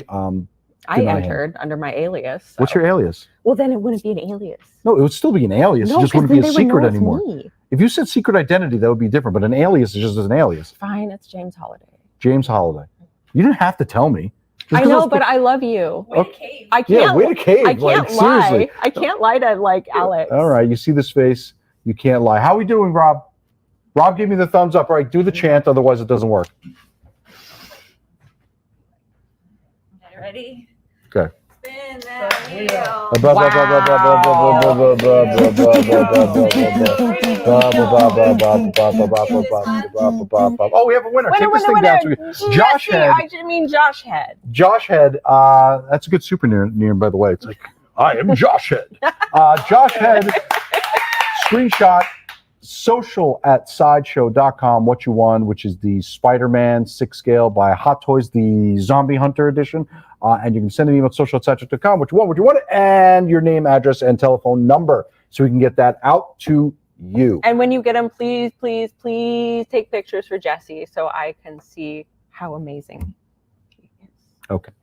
Speaker 1: I entered under my alias. So.
Speaker 2: What's your alias?
Speaker 1: Well, then it wouldn't be an alias.
Speaker 2: No, it would still be an alias.
Speaker 1: No,
Speaker 2: it just wouldn't be a secret anymore.
Speaker 1: Me.
Speaker 2: If you said secret identity, that would be different. But an alias is just an alias.
Speaker 1: Fine, it's James Holiday.
Speaker 2: James Holiday. You didn't have to tell me.
Speaker 1: I know, but I love you.
Speaker 2: Okay.
Speaker 1: I can't.
Speaker 2: Yeah, way to cave.
Speaker 1: I can't lie. Seriously. I can't lie to Alex.
Speaker 2: All right, you see this face. You can't lie. How are we doing, Rob? Rob, give me the thumbs up. All right, do the chant. Otherwise, it doesn't work.
Speaker 5: Okay, ready?
Speaker 2: Okay.
Speaker 5: Spin that wheel.
Speaker 2: Oh, we have a winner. Take this thing down. Josh Head.
Speaker 1: I mean Josh Head.
Speaker 2: Josh Head. That's a good super name, by the way. It's like, I am Josh Head. Josh Head. Screenshot social@sideshow.com what you won, which is the Spider-Man 6 scale by Hot Toys, the Zombie Hunter edition. And you can send an email to social@sideshow.com what you want, and your name, address, and telephone number so we can get that out to you.
Speaker 1: And when you get them, please, please, please take pictures for Jesse so I can see how amazing he is.
Speaker 2: Okay.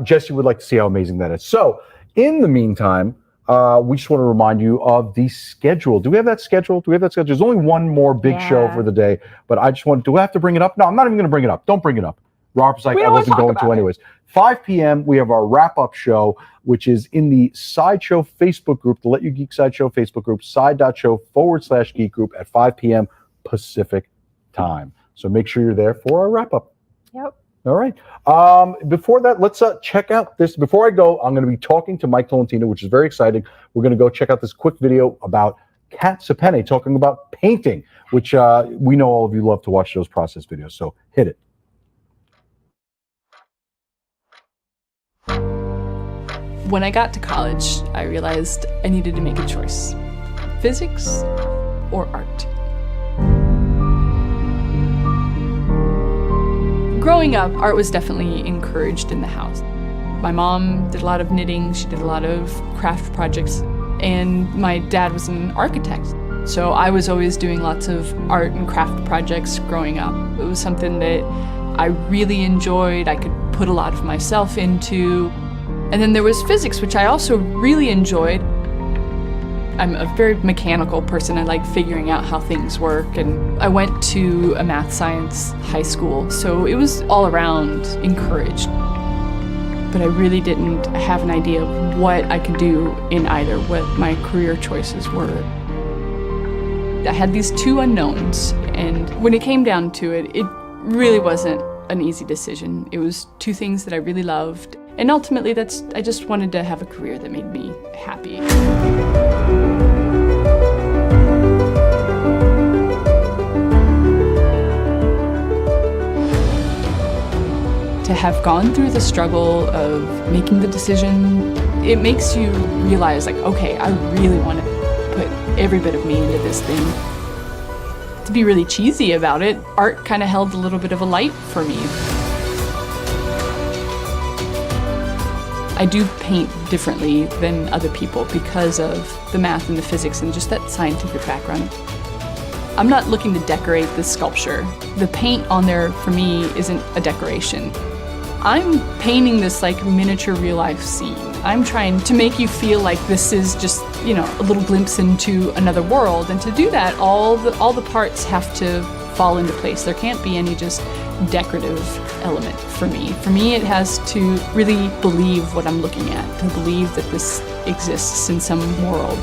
Speaker 2: Jesse would like to see how amazing that is. So in the meantime, we just want to remind you of the schedule. Do we have that schedule? There's only one more big show for the day, but I just want, do I have to bring it up? No, I'm not even going to bring it up. Don't bring it up. Rob's like, I wasn't going to anyways. 5 p.m., we have our wrap-up show, which is in the Sideshow Facebook group, the Let You Geek Sideshow Facebook group, side.show/geek group at 5 p.m. Pacific time. So make sure you're there for our wrap-up.
Speaker 1: Yep.
Speaker 2: All right. Before that, let's check out this. Before I go, I'm going to be talking to Mike Tolentino, which is very exciting. We're going to go check out this quick video about Kat Sapene talking about painting, which we know all of you love to watch those process videos. So hit it.
Speaker 11: When I got to college, I realized I needed to make a choice: physics or art. Growing up, art was definitely encouraged in the house. My mom did a lot of knitting, she did a lot of craft projects, and my dad was an architect. So I was always doing lots of art and craft projects growing up. It was something that I really enjoyed, I could put a lot of myself into. And then there was physics, which I also really enjoyed. I'm a very mechanical person. I like figuring out how things work. And I went to a math science high school, so it was all around encouraged. But I really didn't have an idea of what I could do in either, what my career choices were. I had these two unknowns, and when it came down to it, it really wasn't an easy decision. It was two things that I really loved, and ultimately I just wanted to have a career that made me happy. To have gone through the struggle of making the decision, it makes you realize, like, okay, I really want to put every bit of me into this thing. To be really cheesy about it, art kind of held a little bit of a light for me. I do paint differently than other people because of the math and the physics and just that scientific background. I'm not looking to decorate this sculpture. The paint on there for me isn't a decoration. I'm painting this like miniature real life scene. I'm trying to make you feel like this is just, you know, a little glimpse into another world. And to do that, all the parts have to fall into place. There can't be any just decorative element for me. For me, it has to really believe what I'm looking at, to believe that this exists in some world.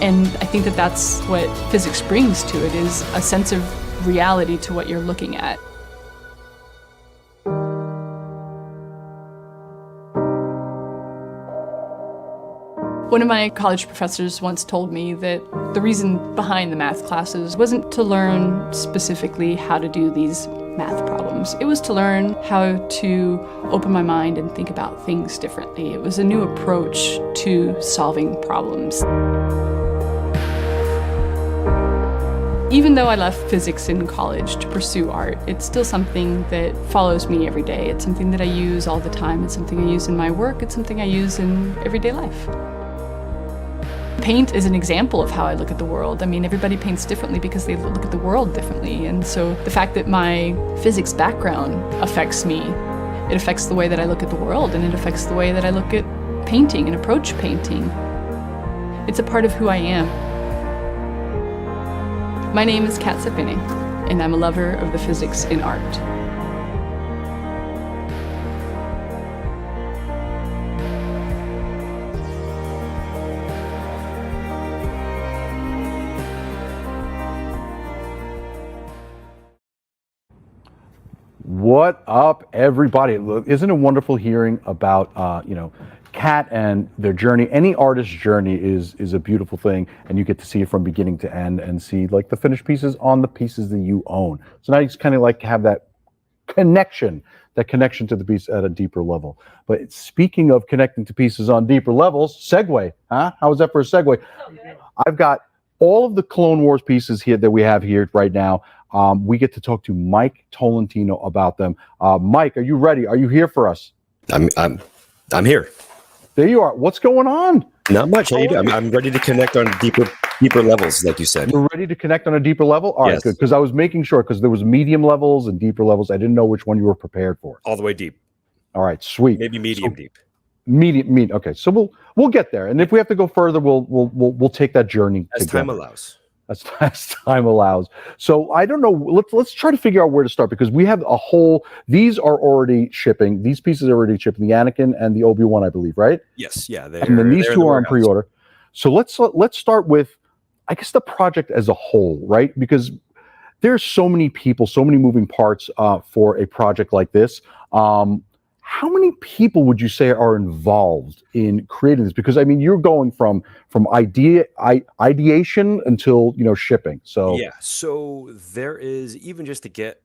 Speaker 11: And I think that that's what physics brings to it, is a sense of reality to what you're looking at. One of my college professors once told me that the reason behind the math classes wasn't to learn specifically how to do these math problems. It was to learn how to open my mind and think about things differently. It was a new approach to solving problems. Even though I left physics in college to pursue art, it's still something that follows me every day. It's something that I use all the time. It's something I use in my work. It's something I use in everyday life. Paint is an example of how I look at the world. I mean, everybody paints differently because they look at the world differently. And so the fact that my physics background affects me, it affects the way that I look at the world, and it affects the way that I look at painting and approach painting. It's a part of who I am. My name is Kat Sapini, and I'm a lover of the physics in art.
Speaker 2: What up, everybody? Isn't it wonderful hearing about Kat and their journey? Any artist's journey is a beautiful thing, and you get to see it from beginning to end and see like the finished pieces on the pieces that you own. So now you just kind of like have that connection to the piece at a deeper level. But speaking of connecting to pieces on deeper levels, segue, huh? How was that for a segue? I've got all of the Clone Wars pieces here that we have here right now. We get to talk to Mike Tolentino about them. Mike, are you ready? Are you here for us?
Speaker 12: I'm here.
Speaker 2: There you are. What's going on?
Speaker 12: Not much. How you doing? I'm ready to connect on deeper levels, like you said.
Speaker 2: You're ready to connect on a deeper level? All right,
Speaker 12: yes.
Speaker 2: Good. Because I was making sure, because there was medium levels and deeper levels. I didn't know which one you were prepared for.
Speaker 12: All the way deep.
Speaker 2: All right, sweet.
Speaker 12: Maybe medium deep.
Speaker 2: Medium. Okay, so we'll get there, and if we have to go further, we'll take that journey
Speaker 12: as
Speaker 2: together.
Speaker 12: time allows.
Speaker 2: As time allows. So I don't know. Let's try to figure out where to start, because we have a whole. These are already shipping. These pieces are already shipping. The Anakin and the Obi-Wan, I believe, right?
Speaker 12: Yes. Yeah.
Speaker 2: And then these two are on pre-order. So let's start with, I guess, the project as a whole, right? Because there's so many people, so many moving parts for a project like this. How many people would you say are involved in creating this? Because I mean, you're going from ideation until shipping. So
Speaker 12: yeah. So there is, even just to get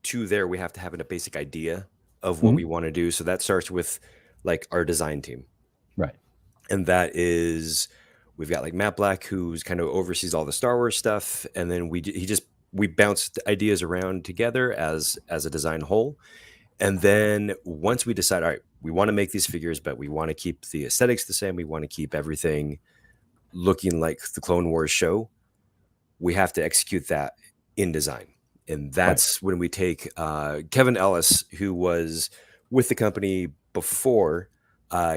Speaker 12: to there, we have to have a basic idea of what we want to do. So that starts with like our design team,
Speaker 2: right?
Speaker 12: And that is, we've got like Matt Black, who's kind of oversees all the Star Wars stuff, and then he just we bounced ideas around together as a design whole. And then once we decide, all right, we want to make these figures, but we want to keep the aesthetics the same. We want to keep everything looking like the Clone Wars show. We have to execute that in design. And that's when we take Kevin Ellis, who was with the company before.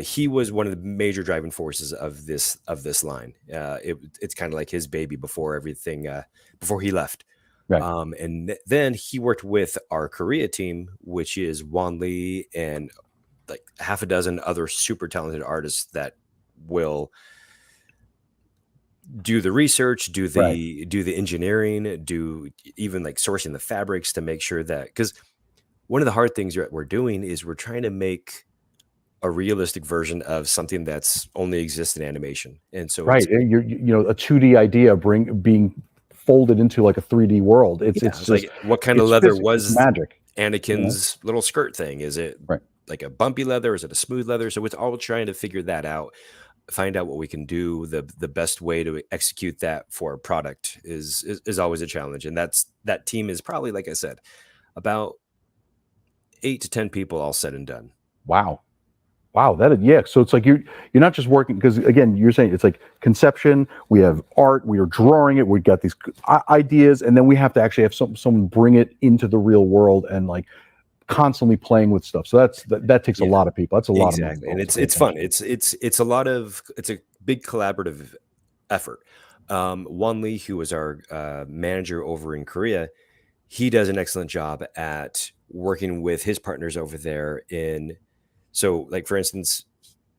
Speaker 12: He was one of the major driving forces of this line. It's kind of like his baby before everything, before he left.
Speaker 2: Right.
Speaker 12: And then he worked with our Korea team, which is Wan Lee and like half a dozen other super talented artists that will do the research, do the engineering, do even like sourcing the fabrics to make sure that, because one of the hard things that we're doing is we're trying to make a realistic version of something that's only exists in animation. And so
Speaker 2: you're a 2D idea being folded into like a 3D world. It's just
Speaker 12: like, what kind of leather was
Speaker 2: magic?
Speaker 12: Anakin's little skirt thing? Is it like a bumpy leather? Is it a smooth leather? So it's all trying to figure that out, find out what we can do. The best way to execute that for a product is always a challenge. And that team is probably, like I said, about 8 to 10 people all said and done.
Speaker 2: Wow. So it's like you're not just working, because again, you're saying it's like conception, we have art, we are drawing it, we've got these ideas, and then we have to actually have someone bring it into the real world and like constantly playing with stuff. So that takes a lot of people. That's a lot of money.
Speaker 12: And it's fun. It's a big collaborative effort. Wan Lee, who was our manager over in Korea, he does an excellent job at working with his partners over there so like, for instance,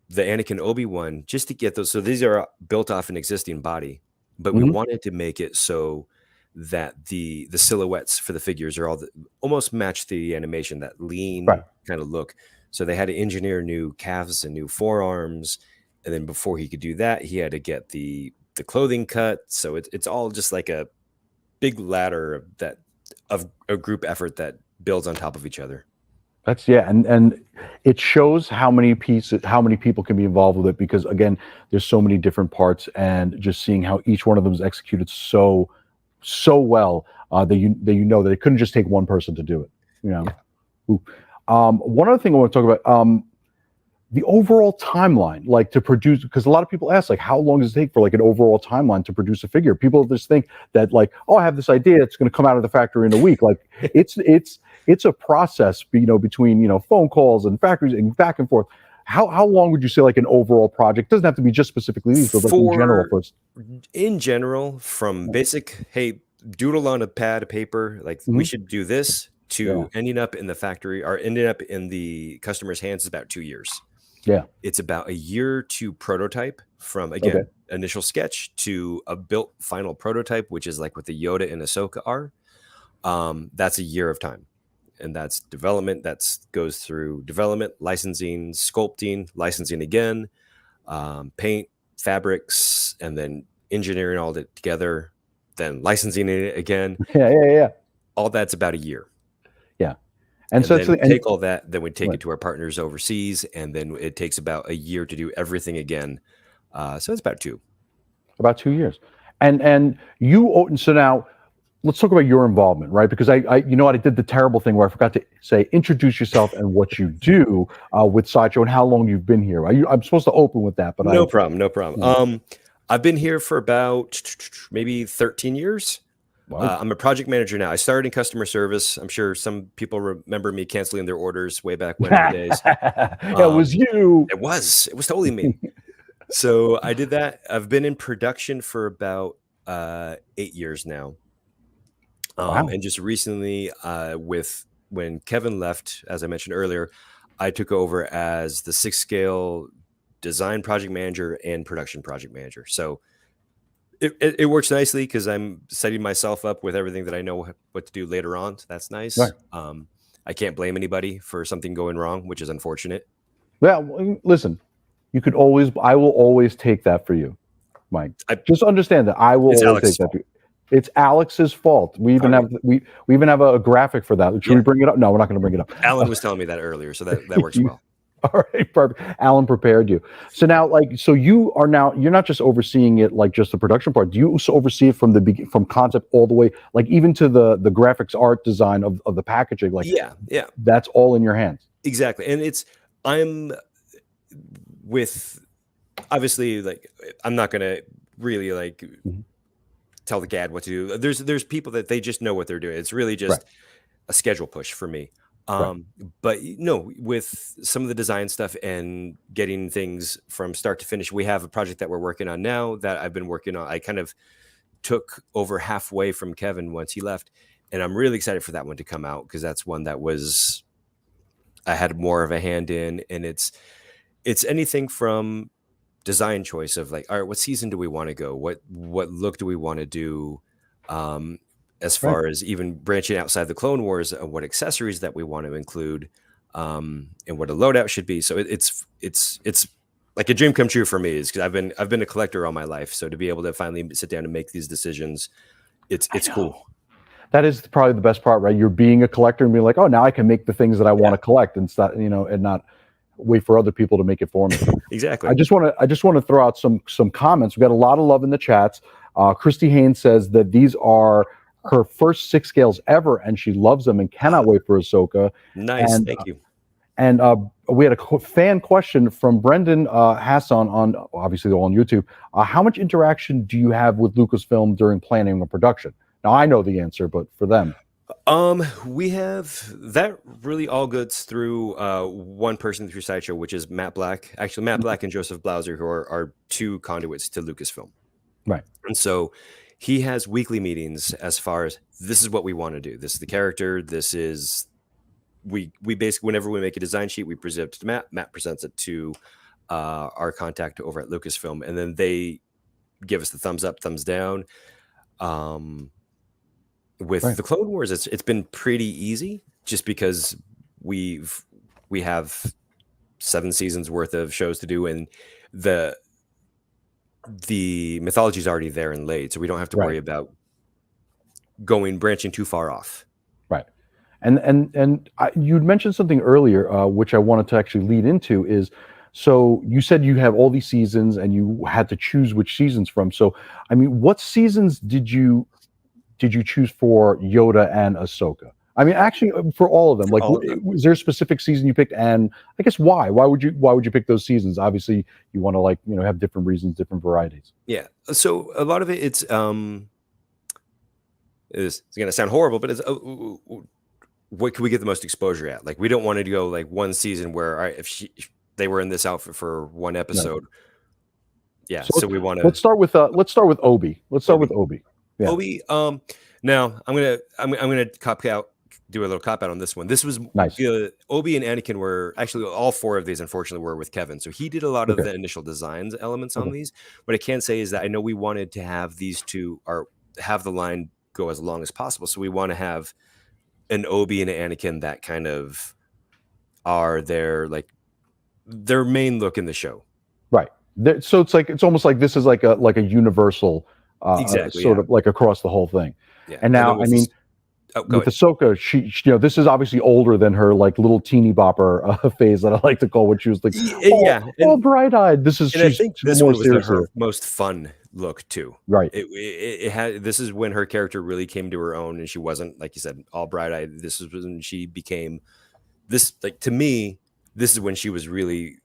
Speaker 12: the Anakin Obi-Wan, just to get those. So these are built off an existing body, but we wanted to make it so that the silhouettes for the figures are almost match the animation, that lean kind of look. So they had to engineer new calves and new forearms. And then before he could do that, he had to get the clothing cut. So it's all just like a big ladder of a group effort that builds on top of each other.
Speaker 2: And it shows how many people can be involved with it, because again, there's so many different parts, and just seeing how each one of them is executed so well that you know that it couldn't just take one person to do it. One other thing I want to talk about, the overall timeline, like to produce, because a lot of people ask, like, how long does it take for like an overall timeline to produce a figure? People just think that like, oh, I have this idea, it's going to come out of the factory in a week. Like it's a process, between phone calls and factories and back and forth. How long would you say like an overall project? Doesn't have to be just specifically these, but like in general first.
Speaker 12: In general, from basic, hey, doodle on a pad of paper, like we should do this, to ending up in the factory or ending up in the customer's hands is about 2 years.
Speaker 2: Yeah.
Speaker 12: It's about a year to prototype, from initial sketch to a built final prototype, which is like what the Yoda and Ahsoka are. That's a year of time. And that's development. That goes through development, licensing, sculpting, licensing again, paint, fabrics, and then engineering all that together, then licensing it again.
Speaker 2: Yeah.
Speaker 12: All that's about a year.
Speaker 2: Yeah.
Speaker 12: And so then we take all that, then we take it to our partners overseas, and then it takes about a year to do everything again. So it's about 2.
Speaker 2: About 2 years. And so now let's talk about your involvement, right? Because I did the terrible thing where I forgot to say, introduce yourself and what you do with Sideshow and how long you've been here. I'm supposed to open with that, but
Speaker 12: no problem. I've been here for about maybe 13 years.
Speaker 2: Wow.
Speaker 12: I'm a project manager now. I started in customer service. I'm sure some people remember me canceling their orders way back when in the days.
Speaker 2: It was you.
Speaker 12: It was totally me. So I did that. I've been in production for about 8 years now.
Speaker 2: Wow.
Speaker 12: And just recently, when Kevin left, as I mentioned earlier, I took over as the 6-scale design project manager and production project manager. So it works nicely because I'm setting myself up with everything that I know what to do later on. So that's nice.
Speaker 2: Right.
Speaker 12: I can't blame anybody for something going wrong, which is unfortunate.
Speaker 2: Well, listen, I will always take that for you, Mike. Just understand that I will always take that for you. It's Alex's fault. We even have a graphic for that. Should we bring it up? No, we're not going to bring it up.
Speaker 12: Alan was telling me that earlier, so that works well.
Speaker 2: All right, perfect. Alan prepared you. So now, you're not just overseeing it, like just the production part. Do you also oversee it from from concept all the way, like even to the graphics art design of the packaging? Like,
Speaker 12: yeah,
Speaker 2: that's all in your hands.
Speaker 12: Exactly. And I'm with, obviously, like, I'm not going to really like tell the CAD what to do. There's people that they just know what they're doing. It's really just a schedule push for me. But no, with some of the design stuff and getting things from start to finish, we have a project that we're working on now that I've been working on. I kind of took over halfway from Kevin once he left, and I'm really excited for that one to come out, because that's one that I had more of a hand in, and it's anything from design choice of like, all right, what season do we want to go? What look do we want to do? As far as even branching outside the Clone Wars, what accessories that we want to include, and what a loadout should be. So it's like a dream come true for me, is because I've been a collector all my life. So to be able to finally sit down and make these decisions, it's cool.
Speaker 2: That is probably the best part, right? You're being a collector and being like, oh, now I can make the things that I want to collect, and start, and not wait for other people to make it for me.
Speaker 12: Exactly.
Speaker 2: I just want to throw out some comments. We got a lot of love in the chats. Christy Haynes says that these are her first 6 scales ever, and she loves them and cannot wait for Ahsoka.
Speaker 12: Nice, thank you.
Speaker 2: And we had a fan question from Brendan Hassan on, obviously all on YouTube. How much interaction do you have with Lucasfilm during planning or production? Now I know the answer, but for them,
Speaker 12: we have that really all goes through one person through Sideshow, which is Matt Black. Actually, Matt Black and Joseph Blauser, who are 2 conduits to Lucasfilm.
Speaker 2: Right.
Speaker 12: And so he has weekly meetings as far as, this is what we want to do. This is the character. This is, we basically, whenever we make a design sheet, we present it to Matt. Matt presents it to our contact over at Lucasfilm, and then they give us the thumbs up, thumbs down. With the Clone Wars, it's been pretty easy, just because we have 7 seasons worth of shows to do, and the mythology is already there and laid, so we don't have to worry about branching too far off.
Speaker 2: Right. And you'd mentioned something earlier, which I wanted to actually lead into, is, so you said you have all these seasons and you had to choose which seasons from. So, I mean, what seasons did you choose for Yoda and Ahsoka? I mean, actually, for all of them, like, was there a specific season you picked? And I guess why? Why would you pick those seasons? Obviously, you want to have different reasons, different varieties.
Speaker 12: Yeah. So a lot of it's going to sound horrible, but it's what can we get the most exposure at? Like, we don't want to go like one season where, all right, if they were in this outfit for one episode, so we want to.
Speaker 2: Let's start with Obi. Let's start with Obi. Yeah.
Speaker 12: Obi. Now I'm gonna do a little cop out on this one. This was
Speaker 2: nice.
Speaker 12: Obi and Anakin were actually, all 4 of these, unfortunately, were with Kevin. So he did a lot of the initial designs elements on these. What I can say is that I know we wanted to have these 2 have the line go as long as possible. So we want to have an Obi and an Anakin that kind of are their main look in the show.
Speaker 2: Right. So it's almost like this is like a universal
Speaker 12: exactly,
Speaker 2: sort of like across the whole thing.
Speaker 12: Yeah.
Speaker 2: And now, I mean, with Ahsoka, she this is obviously older than her like little teeny bopper phase that I like to call, when she was like, all bright-eyed. This is,
Speaker 12: I think this one was her most fun look too.
Speaker 2: Right.
Speaker 12: It had, this is when her character really came to her own, and she wasn't, like you said, all bright-eyed. This is when she became this, like, to me, this is when she was really,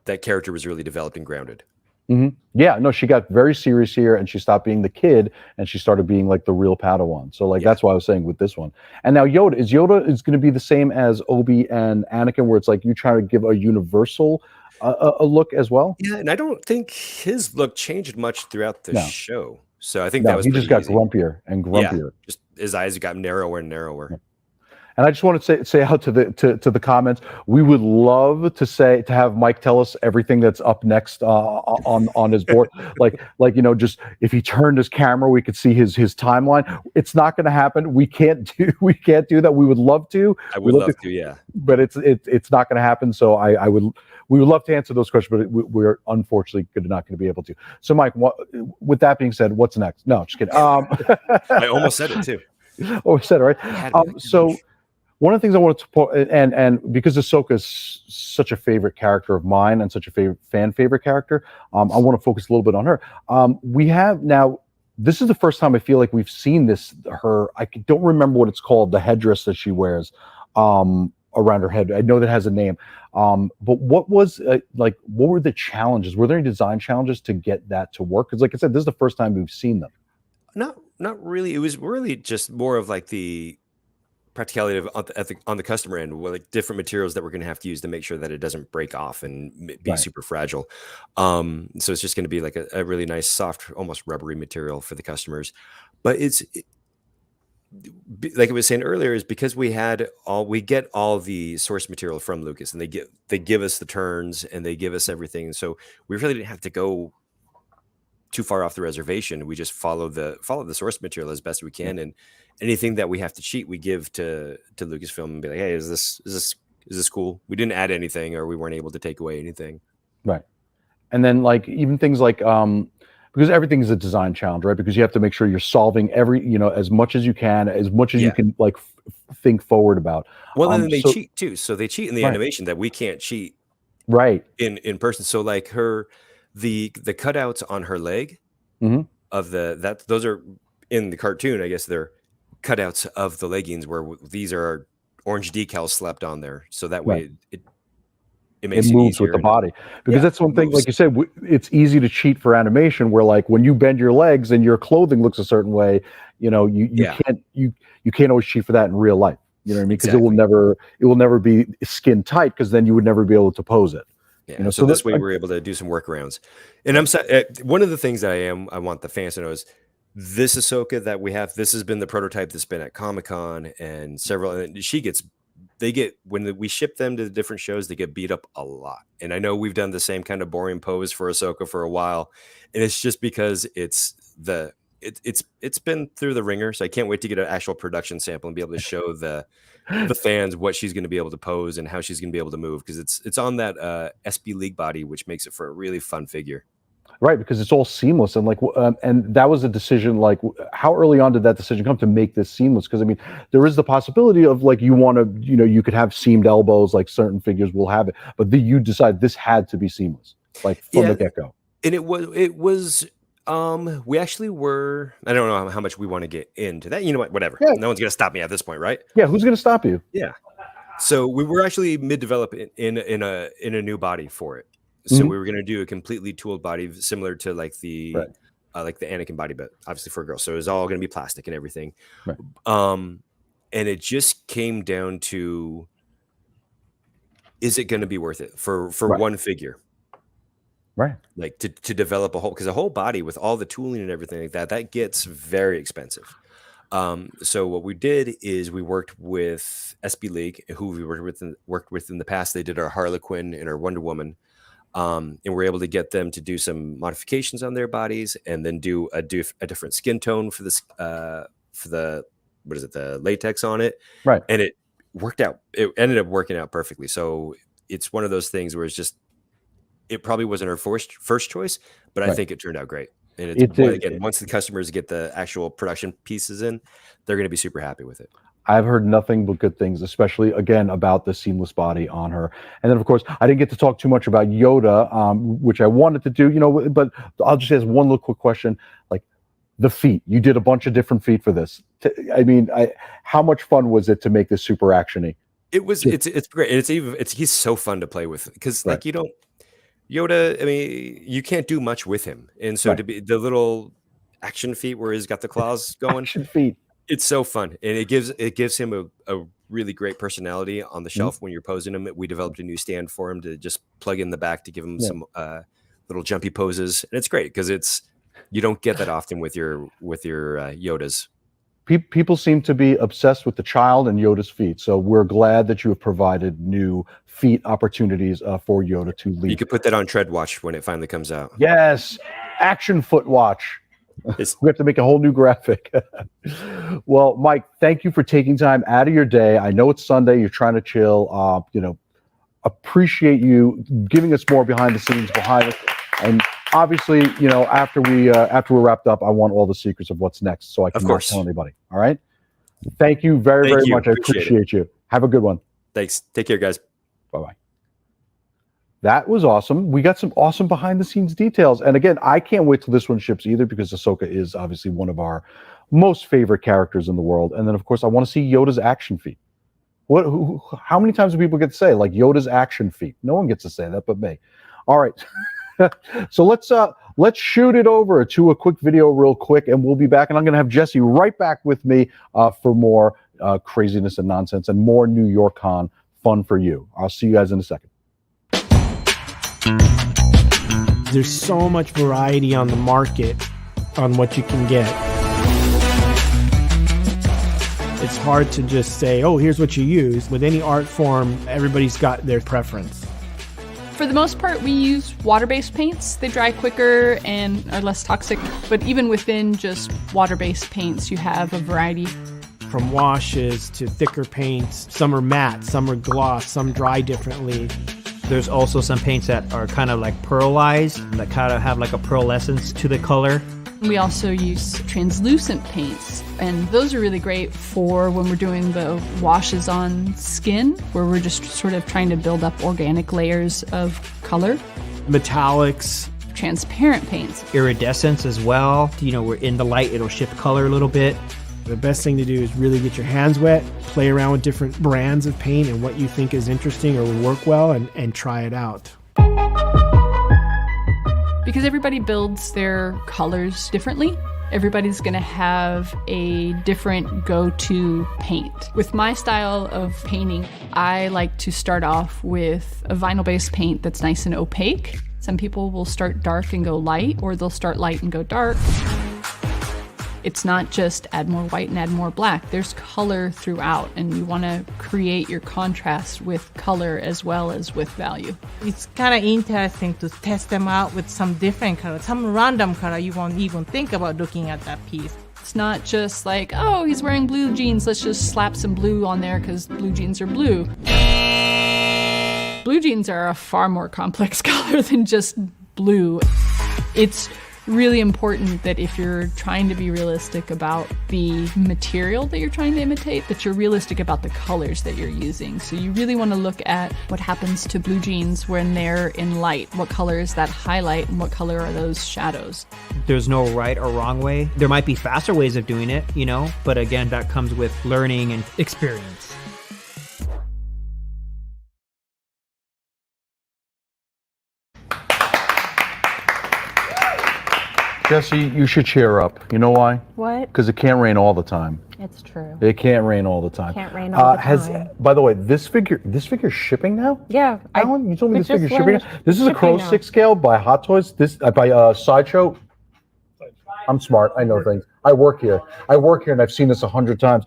Speaker 12: that character was really developed and grounded.
Speaker 2: Mm-hmm. Yeah, no, she got very serious here, and she stopped being the kid, and she started being like the real Padawan. So that's why I was saying with this one. And now Yoda is going to be the same as Obi and Anakin, where it's like you try to give a universal a look as well.
Speaker 12: Yeah, and I don't think his look changed much throughout the show. So I think that was,
Speaker 2: he just got grumpier and grumpier.
Speaker 12: Yeah, just his eyes got narrower and narrower.
Speaker 2: Yeah. And I just want to say out to the comments, we would love to have Mike tell us everything that's up next on his board. like just if he turned his camera, we could see his timeline. It's not going to happen. We can't do that. We would love to.
Speaker 12: I would love to, yeah.
Speaker 2: But it's not going to happen. So we would love to answer those questions, but we're unfortunately not going to be able to. So Mike, with that being said, what's next? No, just kidding.
Speaker 12: I almost said it too.
Speaker 2: Oh, I said it right. So one of the things I wanted to point, and because Ahsoka is such a favorite character of mine and such a fan favorite character, I want to focus a little bit on her. We have now. This is the first time I feel like we've seen this. I don't remember what it's called. The headdress that she wears around her head. I know that has a name. But what was what were the challenges? Were there any design challenges to get that to work? Because, like I said, this is the first time we've seen them.
Speaker 12: Not really. It was really just more of like the practicality of on the customer end, like different materials that we're going to have to use to make sure that it doesn't break off and be super fragile. So it's just going to be like a really nice, soft, almost rubbery material for the customers. But like I was saying earlier, is because we get all the source material from Lucas, and they give us the turns and they give us everything. So we really didn't have to go too far off the reservation. We just follow the source material as best we can, and anything that we have to cheat, we give to Lucasfilm and be like, hey, is this cool? We didn't add anything, or we weren't able to take away anything.
Speaker 2: Right. And then like even things like because everything is a design challenge, right? Because you have to make sure you're solving as much as you can, as much as you can like think forward about.
Speaker 12: Well, then they cheat too. So they cheat in the animation that we can't cheat in person. So like the cutouts on her leg of those are in the cartoon. I guess they're cutouts of the leggings where these are orange decals slapped on there. So that way it makes it
Speaker 2: moves with the body, because that's one thing, like you said, it's easy to cheat for animation where like when you bend your legs and your clothing looks a certain way, you can't always cheat for that in real life. You know what I mean? Because it will never be skin tight, because then you would never be able to pose it.
Speaker 12: Yeah, so this way we're able to do some workarounds. And one of the things that I want the fans to know is this Ahsoka that we have. This has been the prototype that's been at Comic-Con and several. And when we ship them to the different shows, they get beat up a lot. And I know we've done the same kind of boring pose for Ahsoka for a while, and it's just because it's been through the ringer. So I can't wait to get an actual production sample and be able to show the fans what she's going to be able to pose and how she's going to be able to move, because it's on that SB League body, which makes it for a really fun figure.
Speaker 2: Right, because it's all seamless, and and that was a decision. Like, how early on did that decision come to make this seamless? Because I mean, there is the possibility of like you could have seamed elbows, like certain figures will have it, but you decide this had to be seamless, like from the get go.
Speaker 12: And it was. We actually were. I don't know how much we want to get into that. You know what? Whatever. Yeah. No one's gonna stop me at this point, right?
Speaker 2: Yeah. Who's gonna stop you?
Speaker 12: Yeah. So we were actually mid-develop in a new body for it. So we were going to do a completely tooled body similar to like the Anakin body, but obviously for a girl. So it was all going to be plastic and everything.
Speaker 2: Right.
Speaker 12: And it just came down to, is it going to be worth it for one figure?
Speaker 2: Right.
Speaker 12: Like to develop because a whole body with all the tooling and everything like that gets very expensive. So what we did is we worked with SB League, who we worked with in the past. They did our Harlequin and our Wonder Woman. And we're able to get them to do some modifications on their bodies, and then do a different skin tone for this for the latex on it.
Speaker 2: Right.
Speaker 12: And it worked out. It ended up working out perfectly. So it's one of those things where it probably wasn't our first choice, but I think it turned out great. And again, once the customers get the actual production pieces in, they're going to be super happy with it.
Speaker 2: I've heard nothing but good things, especially again about the seamless body on her. And then, of course, I didn't get to talk too much about Yoda, which I wanted to do, but I'll just ask one little quick question. Like the feet, you did a bunch of different feet for this. I mean, how much fun was it to make this super actiony?
Speaker 12: It was. It's great. He's so fun to play with, because like Yoda. I mean, you can't do much with him, and so to be the little action feet where he's got the claws going.
Speaker 2: Action feet.
Speaker 12: It's so fun, and it gives him a really great personality on the shelf when you're posing him. We developed a new stand for him to just plug in the back to give him some little jumpy poses, and it's great because you don't get that often with your Yodas.
Speaker 2: People seem to be obsessed with the child and Yoda's feet, so we're glad that you have provided new feet opportunities for Yoda to lead.
Speaker 12: You could put that on Tread Watch when it finally comes out.
Speaker 2: Yes, Action Foot Watch. We have to make a whole new graphic. Well, Mike, thank you for taking time out of your day. I know it's Sunday. You're trying to chill. Appreciate you giving us more behind the scenes behind it. And obviously, after we're wrapped up, I want all the secrets of what's next, so I can not tell anybody. All right. Thank you very much. I appreciate you. Have a good one.
Speaker 12: Thanks. Take care, guys.
Speaker 2: Bye-bye. That was awesome. We got some awesome behind-the-scenes details. And again, I can't wait till this one ships either, because Ahsoka is obviously one of our most favorite characters in the world. And then, of course, I want to see Yoda's action feat. How many times do people get to say, like, Yoda's action feat? No one gets to say that but me. All right. So let's shoot it over to a quick video real quick, and we'll be back. And I'm going to have Jesse right back with me for more craziness and nonsense and more New York Con fun for you. I'll see you guys in a second.
Speaker 13: There's so much variety on the market on what you can get. It's hard to just say, oh, here's what you use. With any art form, everybody's got their preference.
Speaker 11: For the most part, we use water-based paints. They dry quicker and are less toxic. But even within just water-based paints, you have a variety.
Speaker 13: From washes to thicker paints. Some are matte, some are gloss, some dry differently.
Speaker 14: There's also some paints that are kind of like pearlized, that kind of have like a pearlescence to the color.
Speaker 11: We also use translucent paints, and those are really great for when we're doing the washes on skin, where we're just sort of trying to build up organic layers of color.
Speaker 13: Metallics.
Speaker 11: Transparent paints.
Speaker 14: Iridescence as well. You know, we're in the light, it'll shift color a little bit.
Speaker 13: The best thing to do is really get your hands wet, play around with different brands of paint and what you think is interesting or will work well, and try it out.
Speaker 11: Because everybody builds their colors differently, everybody's going to have a different go-to paint. With my style of painting, I like to start off with a vinyl-based paint that's nice and opaque. Some people will start dark and go light, or they'll start light and go dark. It's not just add more white and add more black. There's color throughout, and you want to create your contrast with color as well as with value.
Speaker 15: It's kind of interesting to test them out with some different color, some random color you won't even think about looking at that piece.
Speaker 11: It's not just like, oh, he's wearing blue jeans, let's just slap some blue on there because blue jeans are blue. Blue jeans are a far more complex color than just blue. It's really important that if you're trying to be realistic about the material that you're trying to imitate, that you're realistic about the colors that you're using. So you really want to look at what happens to blue jeans when they're in light. What color is that highlight and what color are those shadows?
Speaker 14: There's no right or wrong way. There might be faster ways of doing it, you know, but again, that comes with learning and experience.
Speaker 2: Jesse, you should cheer up. You know why?
Speaker 1: What?
Speaker 2: Because it can't rain all the time.
Speaker 1: It's true.
Speaker 2: It can't rain all the time.
Speaker 1: Can't rain all the time.
Speaker 2: By the way, this figure's shipping now?
Speaker 1: Yeah.
Speaker 2: Alan, you told me this figure's shipping now? This is a Crow 6 scale by Hot Toys. This by Sideshow. I'm smart. I know things. I work here, and I've seen this 100 times.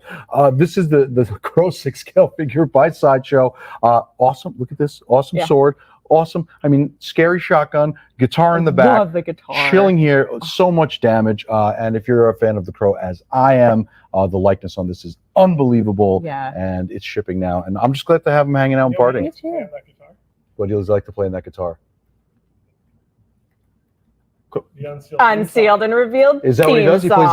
Speaker 2: This is the Crow 6 scale figure by Sideshow. Awesome. Look at this. Awesome sword. Awesome. I mean, scary shotgun, guitar in the back.
Speaker 1: Love the guitar.
Speaker 2: Chilling here. So much damage. And if you're a fan of the Crow, as I am, the likeness on this is unbelievable.
Speaker 1: Yeah.
Speaker 2: And it's shipping now. And I'm just glad to have him hanging out and partying.
Speaker 1: Me too.
Speaker 2: What do you like to play in that guitar?
Speaker 1: Unsealed and revealed.
Speaker 2: Is that what he does? He plays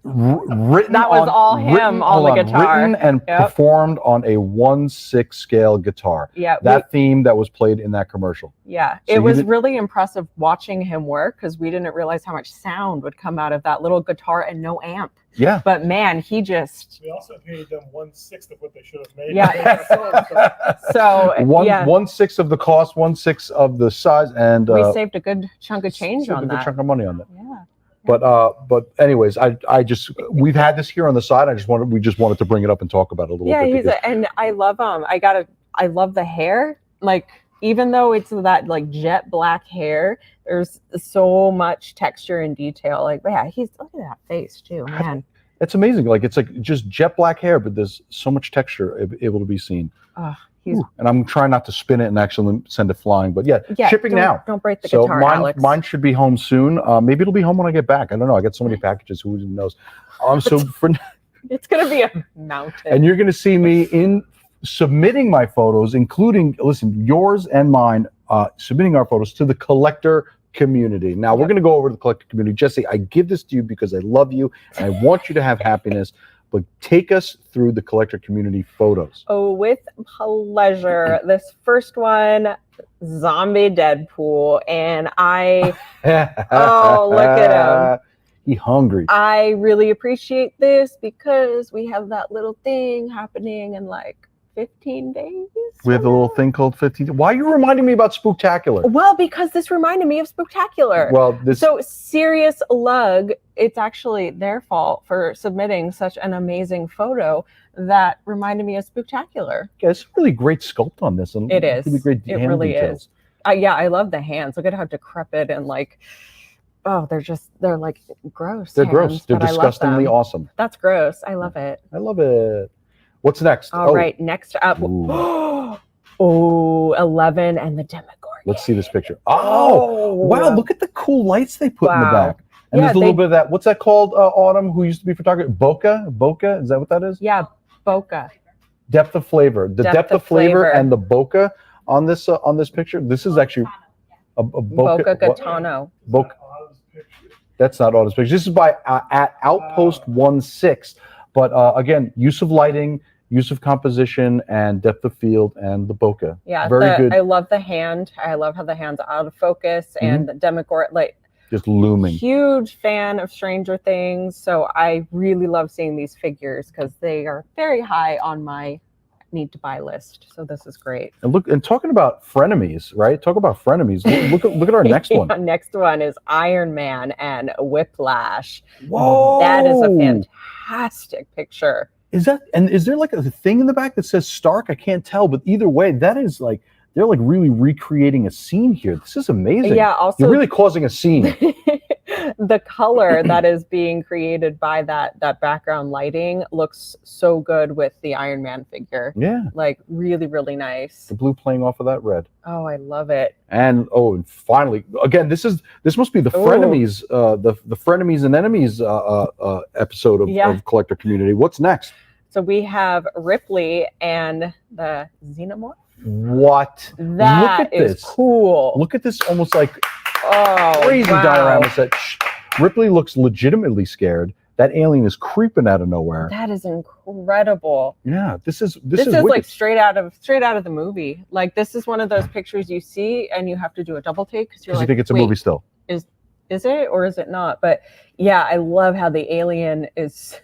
Speaker 1: written. That was all him on the guitar.
Speaker 2: Written and performed on a 1/6 scale guitar.
Speaker 1: Yeah.
Speaker 2: That theme that was played in that commercial.
Speaker 1: Yeah,
Speaker 2: So
Speaker 1: it
Speaker 2: you
Speaker 1: was
Speaker 2: did-
Speaker 1: really impressive watching him work because we didn't realize how much sound would come out of that little guitar and no amp.
Speaker 2: Yeah.
Speaker 1: But man, he just.
Speaker 4: We also paid them 1/6 of what they should have made.
Speaker 1: Yeah. So yeah.
Speaker 2: 1/6 of the cost, 1/6 of the size, and
Speaker 1: We saved a good chunk of change
Speaker 2: saved
Speaker 1: on
Speaker 2: a good
Speaker 1: that.
Speaker 2: chunk of money on that.
Speaker 1: Yeah.
Speaker 2: But anyways, we've had this here on the side. We just wanted to bring it up and talk about it a little
Speaker 1: Yeah,
Speaker 2: bit.
Speaker 1: and I love him. I love the hair. Like, even though it's that like jet black hair, there's so much texture and detail. Like, yeah, look at that face too, man.
Speaker 2: It's amazing. Like, it's like just jet black hair, but there's so much texture able to be seen.
Speaker 1: He's
Speaker 2: And I'm trying not to spin it and actually send it flying. But yeah, shipping
Speaker 1: don't-
Speaker 2: now.
Speaker 1: Don't break the
Speaker 2: So
Speaker 1: guitar, Alex.
Speaker 2: mine should be home soon. Maybe it'll be home when I get back. I don't know. I got so many packages. Who even knows? So for
Speaker 1: It's gonna be a mountain.
Speaker 2: and you're going to see me in submitting my photos, including yours and mine, submitting our photos to the collector community. Now we're going to go over to the collector community. Jesse, I give this to you because I love you and I want you to have happiness. but take us through the collector community photos.
Speaker 1: Oh, with pleasure. This first one, zombie Deadpool, and oh, look at him.
Speaker 2: He hungry.
Speaker 1: I really appreciate this because we have that little thing happening in like 15 days.
Speaker 2: We have the little thing called 15. Why are you reminding me about Spooktacular?
Speaker 1: Well, because this reminded me of Spooktacular.
Speaker 2: Well,
Speaker 1: so Serious Lug, it's actually their fault for submitting such an amazing photo that reminded me of Spooktacular.
Speaker 2: Yeah, it's a really great sculpt on this. And
Speaker 1: it is.
Speaker 2: Really great
Speaker 1: it
Speaker 2: hand
Speaker 1: really
Speaker 2: details.
Speaker 1: is. Yeah, I love the hands. Look at how decrepit and like, oh, they're like gross.
Speaker 2: They're
Speaker 1: hands,
Speaker 2: gross. They're
Speaker 1: but I love
Speaker 2: disgustingly
Speaker 1: them.
Speaker 2: awesome.
Speaker 1: That's gross. I love it.
Speaker 2: I love it. What's next?
Speaker 1: All right, next up. Oh, 11 and the Demogorgon.
Speaker 2: Let's see this picture. Oh, wow, look at the cool lights they put in the back. And
Speaker 1: Yeah,
Speaker 2: there's a little bit of that. What's that called, Autumn, who used to be photographer? Bokeh? Is that what that is?
Speaker 1: Yeah, bokeh.
Speaker 2: Depth of flavor. The depth of flavor and the bokeh on this picture. This is actually a bokeh.
Speaker 1: Bokeh Gatano.
Speaker 2: Bokeh. That's not Autumn's picture. This is by at Outpost 16. But again, use of lighting, use of composition, and depth of field, and the bokeh.
Speaker 1: Yeah,
Speaker 2: very good.
Speaker 1: I love the hand. I love how the hand's out of focus, and the Demogorgon, like,
Speaker 2: just looming.
Speaker 1: Huge fan of Stranger Things, so I really love seeing these figures because they are very high on my need to buy list. So this is great.
Speaker 2: And look, and talking about frenemies, right? Talk about frenemies. Look at our next one.
Speaker 1: Next one is Iron Man and Whiplash.
Speaker 2: Whoa,
Speaker 1: that is a fantastic picture.
Speaker 2: Is there like a thing in the back that says Stark? I can't tell, but either way, that is like they're like really recreating a scene here. This is amazing.
Speaker 1: Yeah, also
Speaker 2: you're really causing a scene.
Speaker 1: The color that is being created by that background lighting looks so good with the Iron Man figure.
Speaker 2: Yeah,
Speaker 1: like really, really nice.
Speaker 2: The blue playing off of that red.
Speaker 1: Oh, I love it.
Speaker 2: And finally, again, this must be the frenemies, the frenemies and enemies episode of Collector Community. What's next?
Speaker 1: So we have Ripley and the Xenomorph.
Speaker 2: What?
Speaker 1: That is cool.
Speaker 2: Look at this, almost like
Speaker 1: crazy
Speaker 2: diorama set. Ripley looks legitimately scared. That alien is creeping out of nowhere.
Speaker 1: That is incredible.
Speaker 2: Yeah, this is
Speaker 1: like straight out of the movie. Like, this is one of those pictures you see and you have to do a double take because you're like,
Speaker 2: you think it's a movie still.
Speaker 1: Is it or is it not? But yeah, I love how the alien is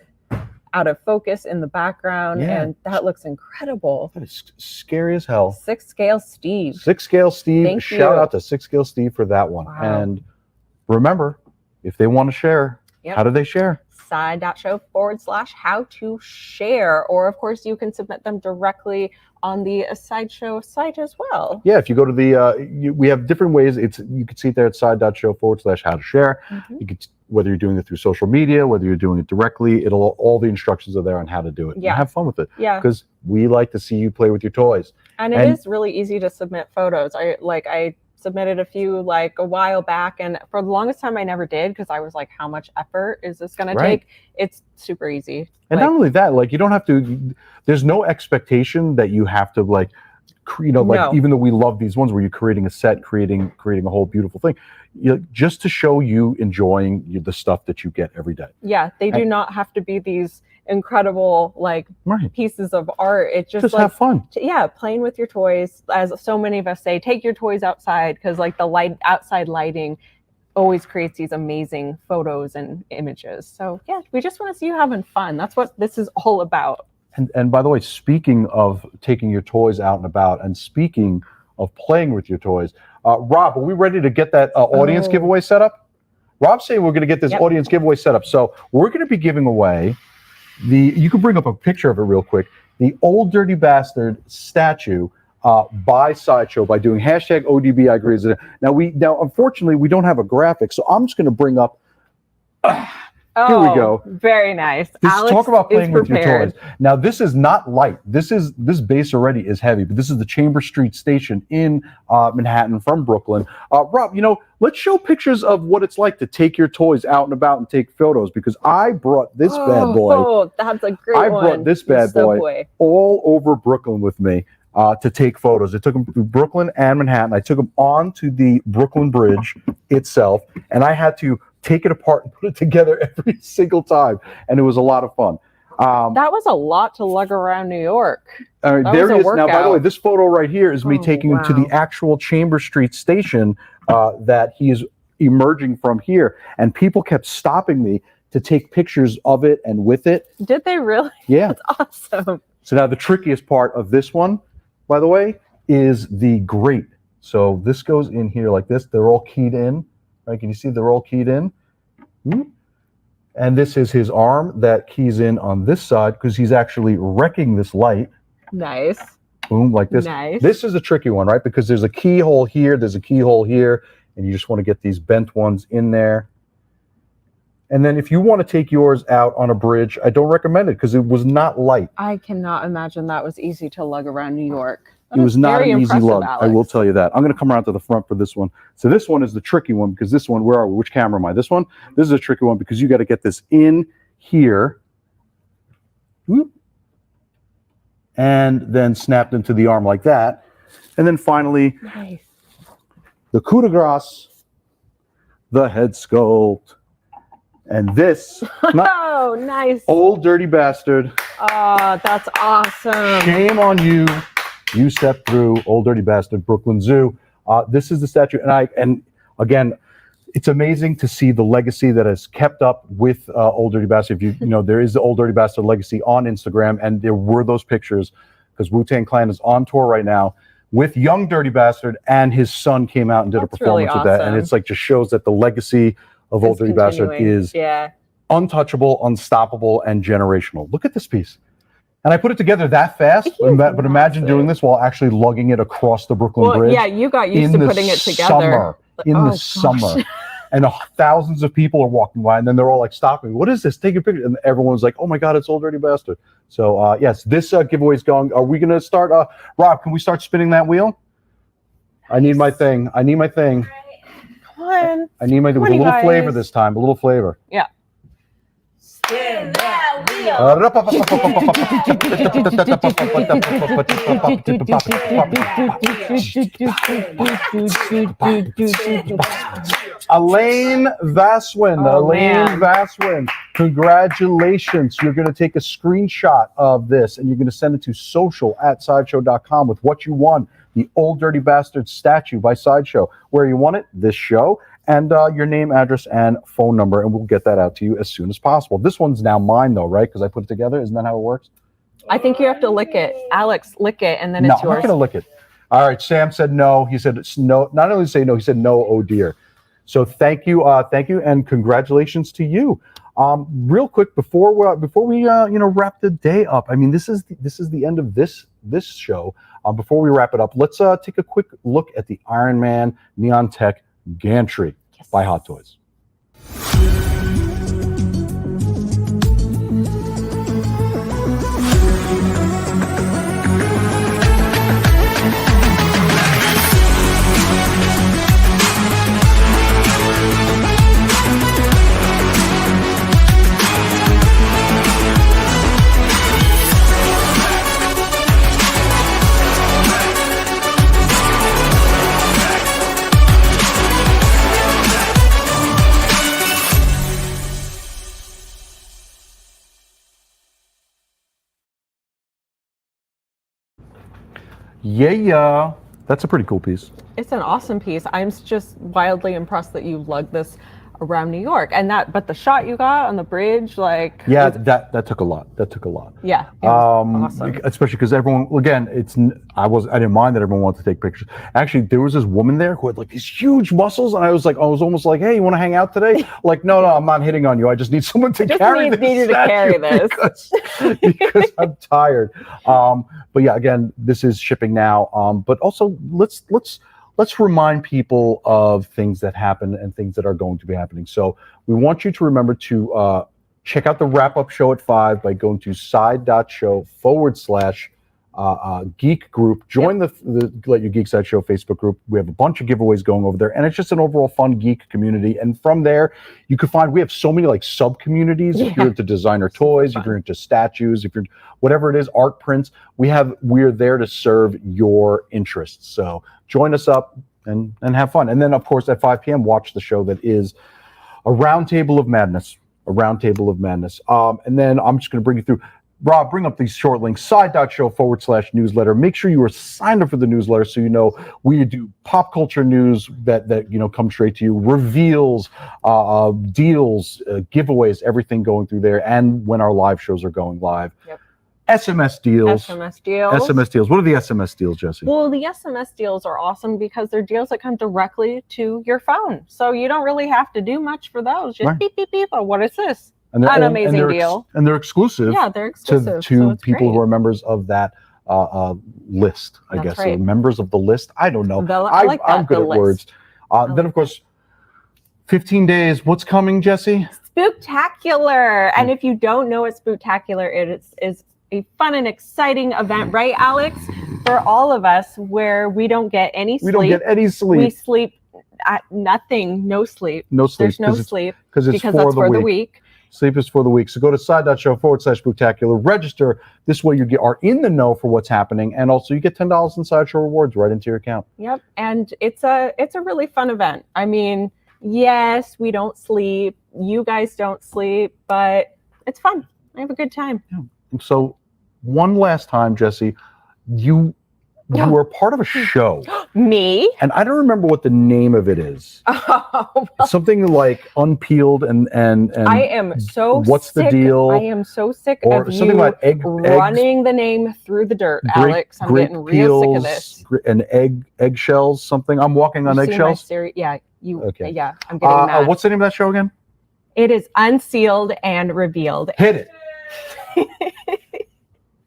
Speaker 1: out of focus in the background, and that looks incredible.
Speaker 2: That is scary as hell.
Speaker 1: 6 Scale Steve.
Speaker 2: 6 Scale Steve.
Speaker 1: Thank
Speaker 2: Shout
Speaker 1: you.
Speaker 2: out to 6 Scale Steve for that one.
Speaker 1: Wow.
Speaker 2: And remember, if they want to share, how do they share?
Speaker 1: Side.show/how to share, or of course you can submit them directly on the Sideshow site as well.
Speaker 2: Yeah, if you go to the we have different ways. You can see it there at side.show/how to share. You could, whether you're doing it through social media, whether you're doing it directly, all the instructions are there on how to do it.
Speaker 1: Yeah.
Speaker 2: And have fun with it.
Speaker 1: Yeah.
Speaker 2: Because we like to see you play with your toys.
Speaker 1: And it is really easy to submit photos. I submitted a few like a while back, and for the longest time I never did because I was like, how much effort is this going to take? It's super easy.
Speaker 2: And not only that, like, you don't have to, there's no expectation that you have to, like, even though we love these ones where you're creating a set, creating a whole beautiful thing, just to show you enjoying the stuff that you get every day.
Speaker 1: Yeah, they do not have to be these incredible pieces of art. It just like,
Speaker 2: have fun.
Speaker 1: Playing with your toys, as so many of us say, take your toys outside, because like the outside lighting always creates these amazing photos and images. So yeah, we just want to see you having fun. That's what this is all about.
Speaker 2: And by the way, speaking of taking your toys out and about, and speaking of playing with your toys, Rob, are we ready to get that audience giveaway set up? Rob's saying we're going to get this audience giveaway set up. So we're going to be giving away you can bring up a picture of it real quick, the Old Dirty Bastard statue by Sideshow by doing hashtag ODB I agree. Now, unfortunately, we don't have a graphic, so I'm just going to bring up. Here we go.
Speaker 1: Very nice. Alex
Speaker 2: talk about playing with your
Speaker 1: prepared.
Speaker 2: toys. Now, this is not light. This base already is heavy, but this is the Chamber Street Station in Manhattan from Brooklyn. Rob, let's show pictures of what it's like to take your toys out and about and take photos, because I brought this bad boy.
Speaker 1: Oh, that's a great
Speaker 2: I
Speaker 1: one.
Speaker 2: brought this bad boy all over Brooklyn with me to take photos. I took them through Brooklyn and Manhattan. I took them onto the Brooklyn Bridge itself, and I had to take it apart and put it together every single time, and it was a lot of fun.
Speaker 1: That was a lot to lug around New York.
Speaker 2: All right,
Speaker 1: That
Speaker 2: there
Speaker 1: was a
Speaker 2: he is. Now, by the way,
Speaker 1: workout.
Speaker 2: this photo right here is me
Speaker 1: Oh,
Speaker 2: taking him to the
Speaker 1: wow.
Speaker 2: actual Chamber Street station that he is emerging from here. And people kept stopping me to take pictures of it and with it.
Speaker 1: Did they really?
Speaker 2: Yeah.
Speaker 1: That's awesome.
Speaker 2: So now the trickiest part of this one, by the way, is the grate. So this goes in here like this. They're all keyed in. Right? Can you see they're all keyed in? And this is his arm that keys in on this side because he's actually wrecking this light.
Speaker 1: Nice.
Speaker 2: Boom, like this.
Speaker 1: Nice.
Speaker 2: This is a tricky one, right? Because there's a keyhole here, there's a keyhole here, and you just want to get these bent ones in there. And then if you want to take yours out on a bridge, I don't recommend it because it was not light.
Speaker 1: I cannot imagine that was easy to lug around New York.
Speaker 2: It was not an easy lug.
Speaker 1: Alex.
Speaker 2: I will tell you that. I'm going to come around to the front for this one. So this one is the tricky one because this one, where are we? Which camera am I? This one? This is a tricky one because you got to get this in here. Whoop. And then snapped into the arm like that. And then finally,
Speaker 1: Nice.
Speaker 2: the coup de grace, the head sculpt. And this,
Speaker 1: Oh, nice.
Speaker 2: old dirty bastard.
Speaker 1: Oh, that's awesome.
Speaker 2: Shame on you. You stepped through, old dirty bastard, Brooklyn Zoo. This is the statue, and again, it's amazing to see the legacy that has kept up with old dirty bastard. If you know, there is the old dirty bastard legacy on Instagram, and there were those pictures because Wu-Tang Clan is on tour right now with young dirty bastard, and his son came out and did a performance
Speaker 1: really
Speaker 2: with that, and
Speaker 1: awesome.
Speaker 2: it's like just shows that the legacy of old dirty bastard
Speaker 1: Continuing.
Speaker 2: is
Speaker 1: Yeah.
Speaker 2: untouchable, unstoppable, and generational. Look at this piece. And I put it together that fast, but imagine doing this while actually lugging it across the Brooklyn
Speaker 1: Well,
Speaker 2: Bridge.
Speaker 1: yeah, you got used
Speaker 2: in
Speaker 1: to
Speaker 2: the
Speaker 1: putting it together.
Speaker 2: In
Speaker 1: Oh,
Speaker 2: the
Speaker 1: gosh.
Speaker 2: summer. And thousands of people are walking by, and then they're all like, stopping. What is this? Take a picture. And everyone's like, oh my God, it's old dirty bastard. So yes, this giveaway is going. Are we going to start? Rob, can we start spinning that wheel? I need my thing. I need my thing.
Speaker 1: Come on.
Speaker 2: I need my thing with a
Speaker 1: Come on,
Speaker 2: little
Speaker 1: you
Speaker 2: flavor
Speaker 1: guys.
Speaker 2: this time. A little flavor.
Speaker 1: Yeah.
Speaker 5: Spin that wheel.
Speaker 2: Elaine Vaswin.
Speaker 1: Oh,
Speaker 2: Elaine
Speaker 1: man.
Speaker 2: Vaswin. Congratulations. You're going to take a screenshot of this and you're going to send it to social@sideshow.com with what you won. The Old Dirty Bastard statue by Sideshow. Where you won it? This show. And your name, address, and phone number, and we'll get that out to you as soon as possible. This one's now mine, though, right? Because I put it together. Isn't that how it works?
Speaker 1: I think you have to lick it. Alex, lick it, and then
Speaker 2: No,
Speaker 1: it's
Speaker 2: I'm not
Speaker 1: yours.
Speaker 2: going to lick it. All right, Sam said no. He said it's no. Not only say no, he said no, oh dear. So thank you, and congratulations to you. Real quick before we wrap the day up. I mean, this is the end of this show. Before we wrap it up, let's take a quick look at the Iron Man Neon Tech gantry by Hot Toys. Yeah. That's a pretty cool piece.
Speaker 1: It's an awesome piece. I'm just wildly impressed that you lugged this around New York, but the shot you got on the bridge, like
Speaker 2: Yeah, that took a lot. That took a lot.
Speaker 1: yeah, it was awesome.
Speaker 2: Especially because everyone, again, I didn't mind that everyone wanted to take pictures. Actually, there was this woman there who had like these huge muscles, and I was almost like, hey, you want to hang out today? Like, no, I'm not hitting on you. I just need someone to carry this.
Speaker 1: Need you to carry this
Speaker 2: because I'm tired. But yeah, again, this is shipping now. But also, let's remind people of things that happen and things that are going to be happening. So we want you to remember to check out the wrap-up show at 5 by going to side.show/geek group. Join the Let Your Geek Side Show Facebook group. We have a bunch of giveaways going over there, and it's just an overall fun geek community. And from there, you can find, we have so many like sub-communities. If you're into designer toys, if you're into statues, if you're whatever it is, art prints, we're there to serve your interests. So join us up and have fun. And then, of course, at 5 p.m., watch the show that is a roundtable of madness. a round table of madness. And then I'm just going to bring you through. Rob, bring up these short links, side.show/newsletter. Make sure you are signed up for the newsletter so you know we do pop culture news that come straight to you, reveals, deals, giveaways, everything going through there, and when our live shows are going live.
Speaker 1: Yep.
Speaker 2: SMS deals.
Speaker 1: SMS deals.
Speaker 2: SMS deals. What are the SMS deals, Jesse?
Speaker 1: Well, the SMS deals are awesome because they're deals that come directly to your phone. So you don't really have to do much for those. Just beep, beep, beep. Oh, what is this?
Speaker 2: And
Speaker 1: An amazing deal.
Speaker 2: And they're exclusive.
Speaker 1: Yeah, they're exclusive.
Speaker 2: To people who are members of that list, I guess.
Speaker 1: right.
Speaker 2: So members of the list. I don't know.
Speaker 1: I like that,
Speaker 2: I'm good
Speaker 1: the
Speaker 2: at
Speaker 1: list.
Speaker 2: words. Then, of course, 15 days. What's coming, Jesse?
Speaker 1: Spooktacular. And if you don't know what Spooktacular is a fun and exciting event, right, Alex? For all of us, where we don't get any sleep.
Speaker 2: We don't get any sleep.
Speaker 1: We sleep at nothing. No sleep.
Speaker 2: No sleep.
Speaker 1: There's no sleep
Speaker 2: because
Speaker 1: that's for the week.
Speaker 2: Sleep is for the week. So go to side.show/spooktacular, register. This way you are in the know for what's happening, and also you get $10 in Sideshow rewards right into your account.
Speaker 1: Yep, and it's a really fun event. I mean, yes, we don't sleep. You guys don't sleep, but it's fun. I have a good time.
Speaker 2: Yeah. So one last time, Jesse, you were part of a show.
Speaker 1: Me?
Speaker 2: And I don't remember what the name of it is. It's something like Unpeeled and
Speaker 1: I am so
Speaker 2: what's
Speaker 1: sick.
Speaker 2: the deal?
Speaker 1: I am so sick
Speaker 2: or
Speaker 1: of
Speaker 2: something
Speaker 1: you
Speaker 2: about
Speaker 1: running the name through the dirt, Alex. I'm getting real sick of this.
Speaker 2: And eggshells, something. I'm walking on
Speaker 1: You see my
Speaker 2: eggshells.
Speaker 1: yeah, you.
Speaker 2: Okay.
Speaker 1: Yeah, I'm getting mad.
Speaker 2: What's the name of that show again?
Speaker 1: It is Unsealed and Revealed.
Speaker 2: Hit it.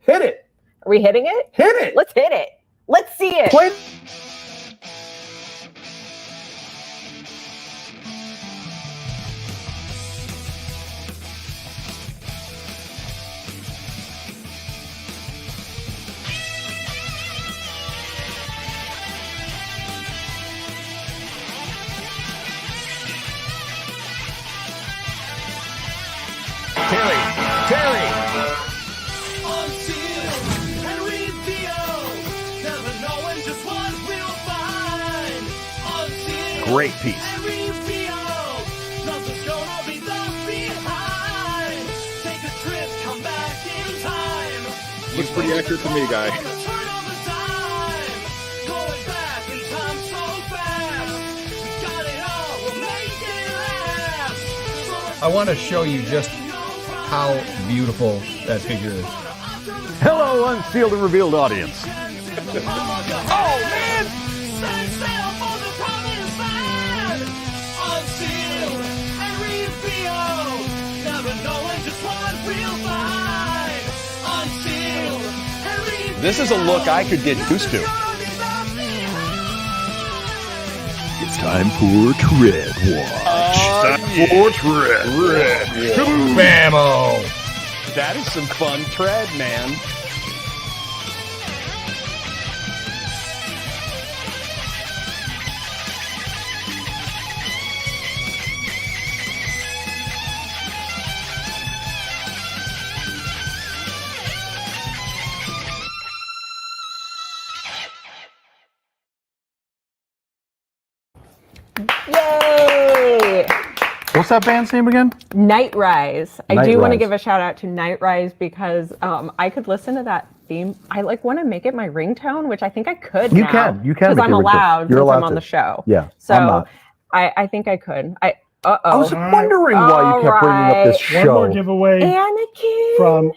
Speaker 2: Hit it.
Speaker 1: Are we hitting it?
Speaker 2: Hit it.
Speaker 1: Let's hit it. Let's see it.
Speaker 2: Play.
Speaker 8: Terry. Great piece.
Speaker 16: Looks pretty accurate to me, guy.
Speaker 7: I want to show you just how beautiful that figure is.
Speaker 8: Hello, Unsealed and Revealed audience.
Speaker 7: Oh, man!
Speaker 8: This is a look I could get used to. It's time for Tread Watch.
Speaker 16: For Tread.
Speaker 7: Bammo!
Speaker 8: That is some fun tread, man.
Speaker 1: Yay!
Speaker 2: What's that band's name again?
Speaker 1: Night Rise. I
Speaker 2: Night
Speaker 1: do want to
Speaker 2: Rise.
Speaker 1: give a shout out to Night Rise because I could listen to that theme. I want to make it my ringtone, which I think I could.
Speaker 2: You
Speaker 1: now,
Speaker 2: can
Speaker 1: because
Speaker 2: make
Speaker 1: I'm
Speaker 2: it ringtone.
Speaker 1: allowed
Speaker 2: You're
Speaker 1: since
Speaker 2: allowed
Speaker 1: I'm on
Speaker 2: to.
Speaker 1: the show.
Speaker 2: Yeah,
Speaker 1: So
Speaker 2: I'm not.
Speaker 1: I think I could. I
Speaker 2: was wondering why you kept bringing up this
Speaker 4: One
Speaker 2: show.
Speaker 4: more giveaway
Speaker 1: Anakin.
Speaker 4: from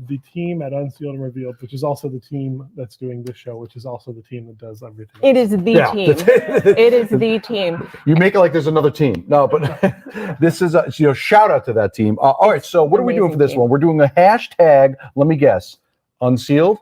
Speaker 4: the team at Unsealed and Revealed, which is also the team that's doing this show, which is also the team that does everything.
Speaker 1: It is the team. It is the team.
Speaker 2: You make it like there's another team. No, but this is a shout out to that team. All right, so what are we doing for this
Speaker 1: team.
Speaker 2: one? We're doing a hashtag. Let me guess. Unsealed.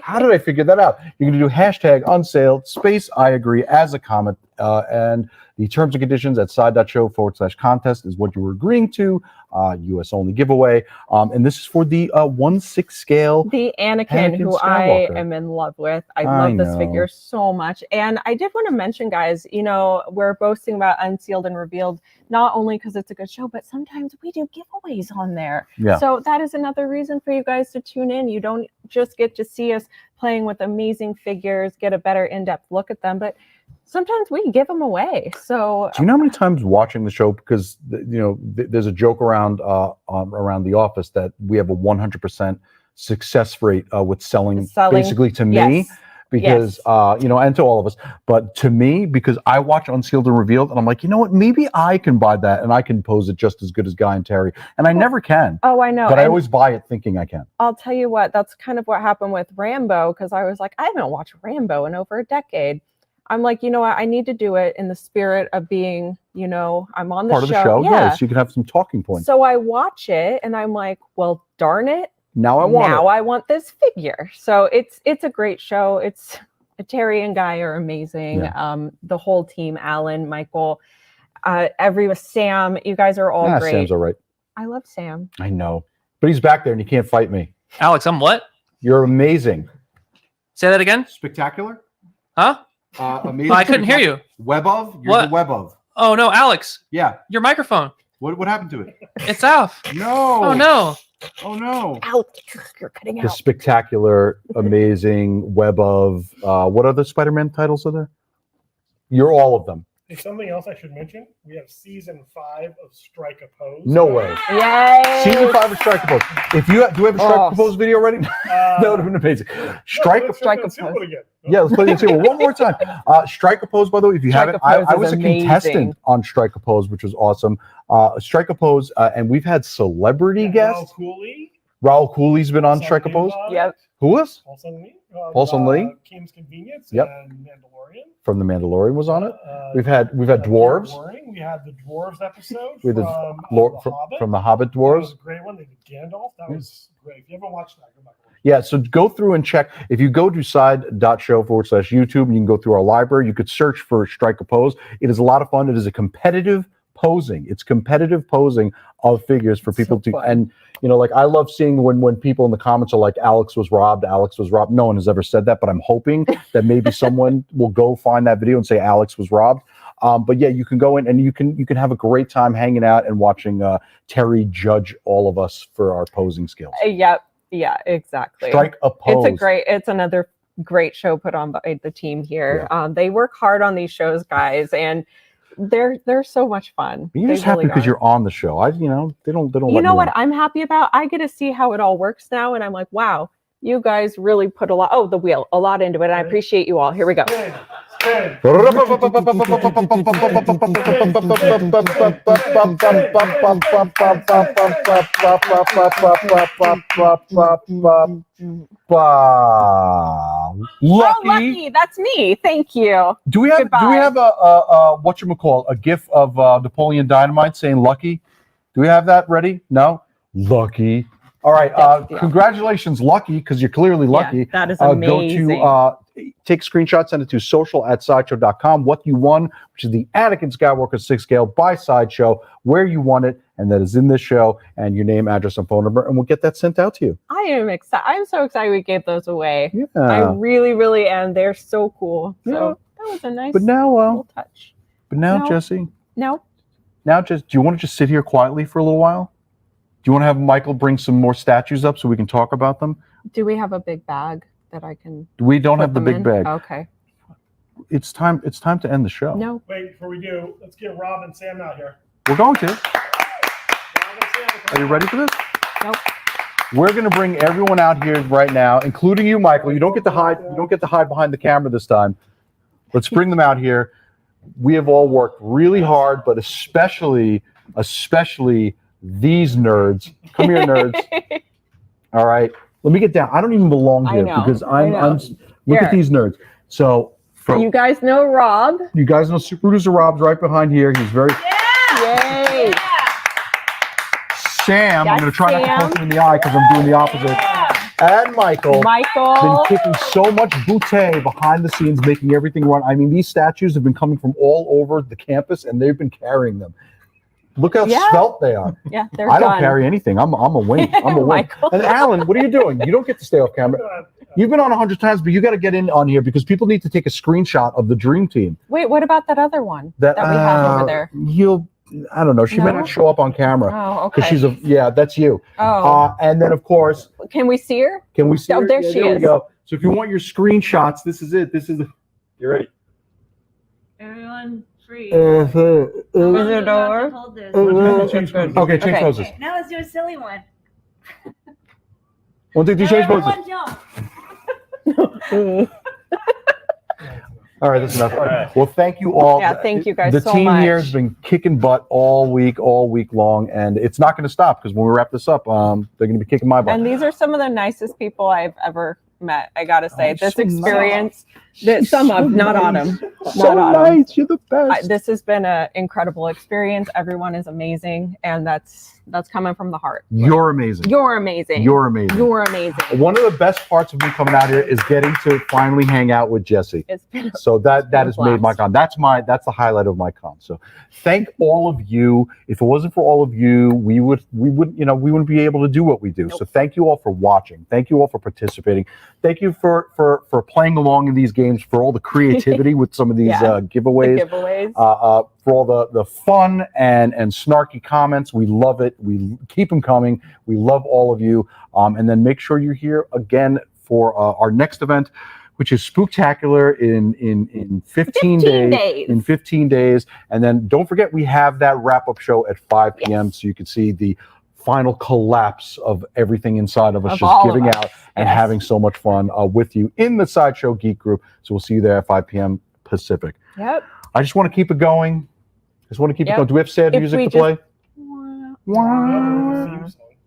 Speaker 2: How did I figure that out? You're going to do hashtag unsealed space I agree as a comment, and the terms and conditions at side.show/contest is what you were agreeing to. US only giveaway, and this is for the 1/6 scale.
Speaker 1: The Anakin,
Speaker 2: Anakin
Speaker 1: who I
Speaker 2: Skywalker.
Speaker 1: am in love with. I love this
Speaker 2: know.
Speaker 1: figure so much. And I did want to mention, guys, we're boasting about Unsealed and Revealed, not only because it's a good show, but sometimes we do giveaways on there.
Speaker 2: Yeah.
Speaker 1: So that is another reason for you guys to tune in. You don't just get to see us playing with amazing figures, get a better in-depth look at them, but sometimes we give them away. So
Speaker 2: do you know how many times watching the show, because there's a joke around around the office that we have a 100% success rate with selling basically to me.
Speaker 1: Yes.
Speaker 2: Because and to all of us, but to me, because I watch Unsealed and Revealed, and I'm like, you know what? Maybe I can buy that, and I can pose it just as good as Guy and Terry, and I never can.
Speaker 1: Oh, I know.
Speaker 2: But I always buy it thinking I can.
Speaker 1: I'll tell you what, that's kind of what happened with Rambo, because I was like, I haven't watched Rambo in over a decade. I'm like, you know what? I need to do it in the spirit of being, I'm on the
Speaker 2: Part of the show, yeah. So you can have some talking points.
Speaker 1: So I watch it, and I'm like, well, darn it.
Speaker 2: Now I want
Speaker 1: this figure. So it's a great show. It's Terry and Guy are amazing.
Speaker 2: Yeah.
Speaker 1: The whole team, Alan, Michael, Sam, you guys are all great.
Speaker 2: Sam's all right.
Speaker 1: I love Sam.
Speaker 2: I know, but he's back there and he can't fight me.
Speaker 10: Alex, I'm what?
Speaker 2: You're amazing.
Speaker 10: Say that again.
Speaker 2: Spectacular.
Speaker 10: Huh?
Speaker 2: Amazing.
Speaker 10: I couldn't hear you.
Speaker 2: Web of? You're
Speaker 10: What?
Speaker 2: the web of.
Speaker 10: Oh no, Alex.
Speaker 2: Yeah.
Speaker 10: Your microphone.
Speaker 2: What happened to it?
Speaker 10: It's off.
Speaker 2: No.
Speaker 10: Oh no.
Speaker 2: Oh no.
Speaker 1: Out. You're cutting
Speaker 2: The spectacular, amazing web of what other Spider-Man titles are there? You're all of them.
Speaker 4: Hey, something else I should mention. We have season 5 of Strike a Pose.
Speaker 2: No way.
Speaker 1: Yay.
Speaker 2: Season 5 of Strike a Pose. If you do we have a Strike a Pose video ready? That would have been amazing. Strike a Pose. Yeah, let's play the table one more time. Strike a Pose, by the way, if you haven't, I was a contestant on Strike a Pose, which was awesome. Strike a Pose, and we've had celebrity guests. Raul Cooley's been on Strike a Pose.
Speaker 1: Yep.
Speaker 2: Who was?
Speaker 4: Paulson Lee.
Speaker 2: Kim's
Speaker 4: Convenience.
Speaker 2: Yep.
Speaker 4: And Mandalorian.
Speaker 2: From The Mandalorian was on it. We've had dwarves.
Speaker 4: We had the dwarves episode
Speaker 2: We had
Speaker 4: from
Speaker 2: from the Hobbit dwarves.
Speaker 4: That was a great one. They did Gandalf. That was great. If you haven't watched that, go back.
Speaker 2: Yeah, so go through and check. If you go to side.show/YouTube, and you can go through our library, you could search for Strike a Pose. It is a lot of fun. It is a competitive posing. It's competitive posing of figures for people to, and like I love seeing when people in the comments are like, Alex was robbed. No one has ever said that, but I'm hoping that maybe someone will go find that video and say Alex was robbed. But yeah, you can go in and you can have a great time hanging out and watching Terry judge all of us for our posing skills.
Speaker 1: Yep. Yeah, exactly.
Speaker 2: Strike a Pose.
Speaker 1: It's another great show put on by the team here. Yeah. They work hard on these shows, guys, and they're so much fun.
Speaker 2: You're just happy because you're on the show. They don't.
Speaker 1: You know what I'm happy about? I get to see how it all works now, and I'm like, wow, you guys really put a lot. Oh, the wheel, a lot into it. And I appreciate you all. Here we go. Lucky, that's me. Thank you.
Speaker 2: Do we have a whatchamacall, a gif of Napoleon Dynamite saying Lucky? Do we have that ready? No? Lucky. All right. Congratulations, Lucky, because you're clearly lucky.
Speaker 1: Yeah, that is amazing.
Speaker 2: Go to take a screenshot, send it to social@sideshow.com. What you won, which is the Anakin Skywalker 6 scale by Sideshow, where you won it, and that is in this show, and your name, address, and phone number, and we'll get that sent out to you.
Speaker 1: I am excited. I'm so excited we gave those away.
Speaker 2: Yeah.
Speaker 1: I really, really am. They're so cool.
Speaker 2: Yeah.
Speaker 1: So that was a nice
Speaker 2: little
Speaker 1: touch.
Speaker 2: But now, Jesse.
Speaker 1: No.
Speaker 2: Now, do you want to just sit here quietly for a little while? Do you want to have Michael bring some more statues up so we can talk about them?
Speaker 1: Do we have a big bag that I can?
Speaker 2: We don't have the big bag.
Speaker 1: Okay.
Speaker 2: It's time to end the show.
Speaker 1: No.
Speaker 4: Wait, before we do, let's get Rob and Sam out here.
Speaker 2: We're going to. Are you ready for this?
Speaker 1: Nope.
Speaker 2: We're going to bring everyone out here right now, including you, Michael. You don't get to hide. You don't get to hide behind the camera this time. Let's bring them out here. We have all worked really hard, but especially these nerds. Come here, nerds. All right. Let me get down. I don't even belong here because I'm look at these nerds. So
Speaker 1: you guys know Rob.
Speaker 2: You guys know Super Producer Rob's right behind here. He's very
Speaker 1: Yay.
Speaker 2: Sam, I'm going to try not to punch him in the eye because I'm doing the opposite. And Michael. Been kicking so much bootay behind the scenes, making everything run. I mean, these statues have been coming from all over the campus, and they've been carrying them. Look how svelte they are.
Speaker 1: Yeah, they're
Speaker 2: I don't carry anything. I'm a wing. I'm a wing. And Alan, what are you doing? You don't get to stay off camera. You've been on 100 times, but you got to get in on here because people need to take a screenshot of the Dream Team.
Speaker 1: Wait, what about that other one that we have over there?
Speaker 2: I don't know. She may not show up on camera.
Speaker 1: Oh, okay.
Speaker 2: Because that's you.
Speaker 1: Oh.
Speaker 2: And then, of course.
Speaker 1: Can we see her?
Speaker 2: Can we see her?
Speaker 1: There she is.
Speaker 2: We go. So if you want your screenshots, this is it. You ready?
Speaker 5: one free.
Speaker 1: Isidore.
Speaker 5: Hold this.
Speaker 2: Okay, change poses.
Speaker 5: Okay, now let's do a silly one.
Speaker 2: 1, 2, 3, change poses.
Speaker 5: Everyone jump.
Speaker 2: All right, that's enough. Well, thank you all.
Speaker 1: Yeah, thank you guys
Speaker 2: The
Speaker 1: so
Speaker 2: team
Speaker 1: much.
Speaker 2: here has been kicking butt all week long, and it's not going to stop because when we wrap this up, they're going to be kicking my butt.
Speaker 1: And these are some of the nicest people I've ever met. I gotta say, this
Speaker 2: so
Speaker 1: experience, some of, not Autumn,
Speaker 2: So
Speaker 1: not Autumn.
Speaker 2: nice, you're the best.
Speaker 1: This has been an incredible experience. Everyone is amazing, and that's coming from the heart.
Speaker 2: You're amazing.
Speaker 1: You're amazing.
Speaker 2: You're amazing.
Speaker 1: You're amazing.
Speaker 2: One of the best parts of me coming out here is getting to finally hang out with Jesse.
Speaker 1: It's been
Speaker 2: So that has
Speaker 1: a
Speaker 2: made my
Speaker 1: blast.
Speaker 2: con. That's the highlight of my con. So thank all of you. If it wasn't for all of you, we wouldn't be able to do what we do. So thank you all for watching. Thank you all for participating. Thank you for playing along in these games, for all the creativity with some of these giveaways.
Speaker 1: The giveaways.
Speaker 2: For all the fun and snarky comments. We love it. We keep them coming. We love all of you. And then make sure you're here again for our next event, which is Spooktacular in 15 days. In 15 days. And then don't forget, we have that wrap-up show at 5 p.m. so you can see the final collapse of everything inside of us, just giving out and having so much fun with you in the Sideshow Geek group. So we'll see you there at 5 p.m. Pacific.
Speaker 1: Yep.
Speaker 2: I just want to keep it going. Do we have sad music to play?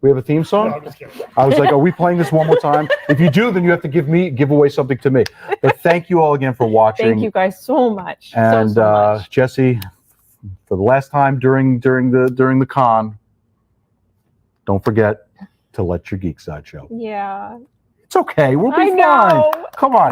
Speaker 2: We have a theme song?
Speaker 4: No, I'm just kidding.
Speaker 2: I was like, are we playing this one more time? If you do, then you have to give away something to me. But thank you all again for watching.
Speaker 1: Thank you guys so much.
Speaker 2: And
Speaker 1: so much.
Speaker 2: Jesse, for the last time during the con, don't forget to let your geek side show.
Speaker 1: Yeah.
Speaker 2: It's okay. We'll be
Speaker 1: I
Speaker 2: fine.
Speaker 1: know.
Speaker 2: Come on.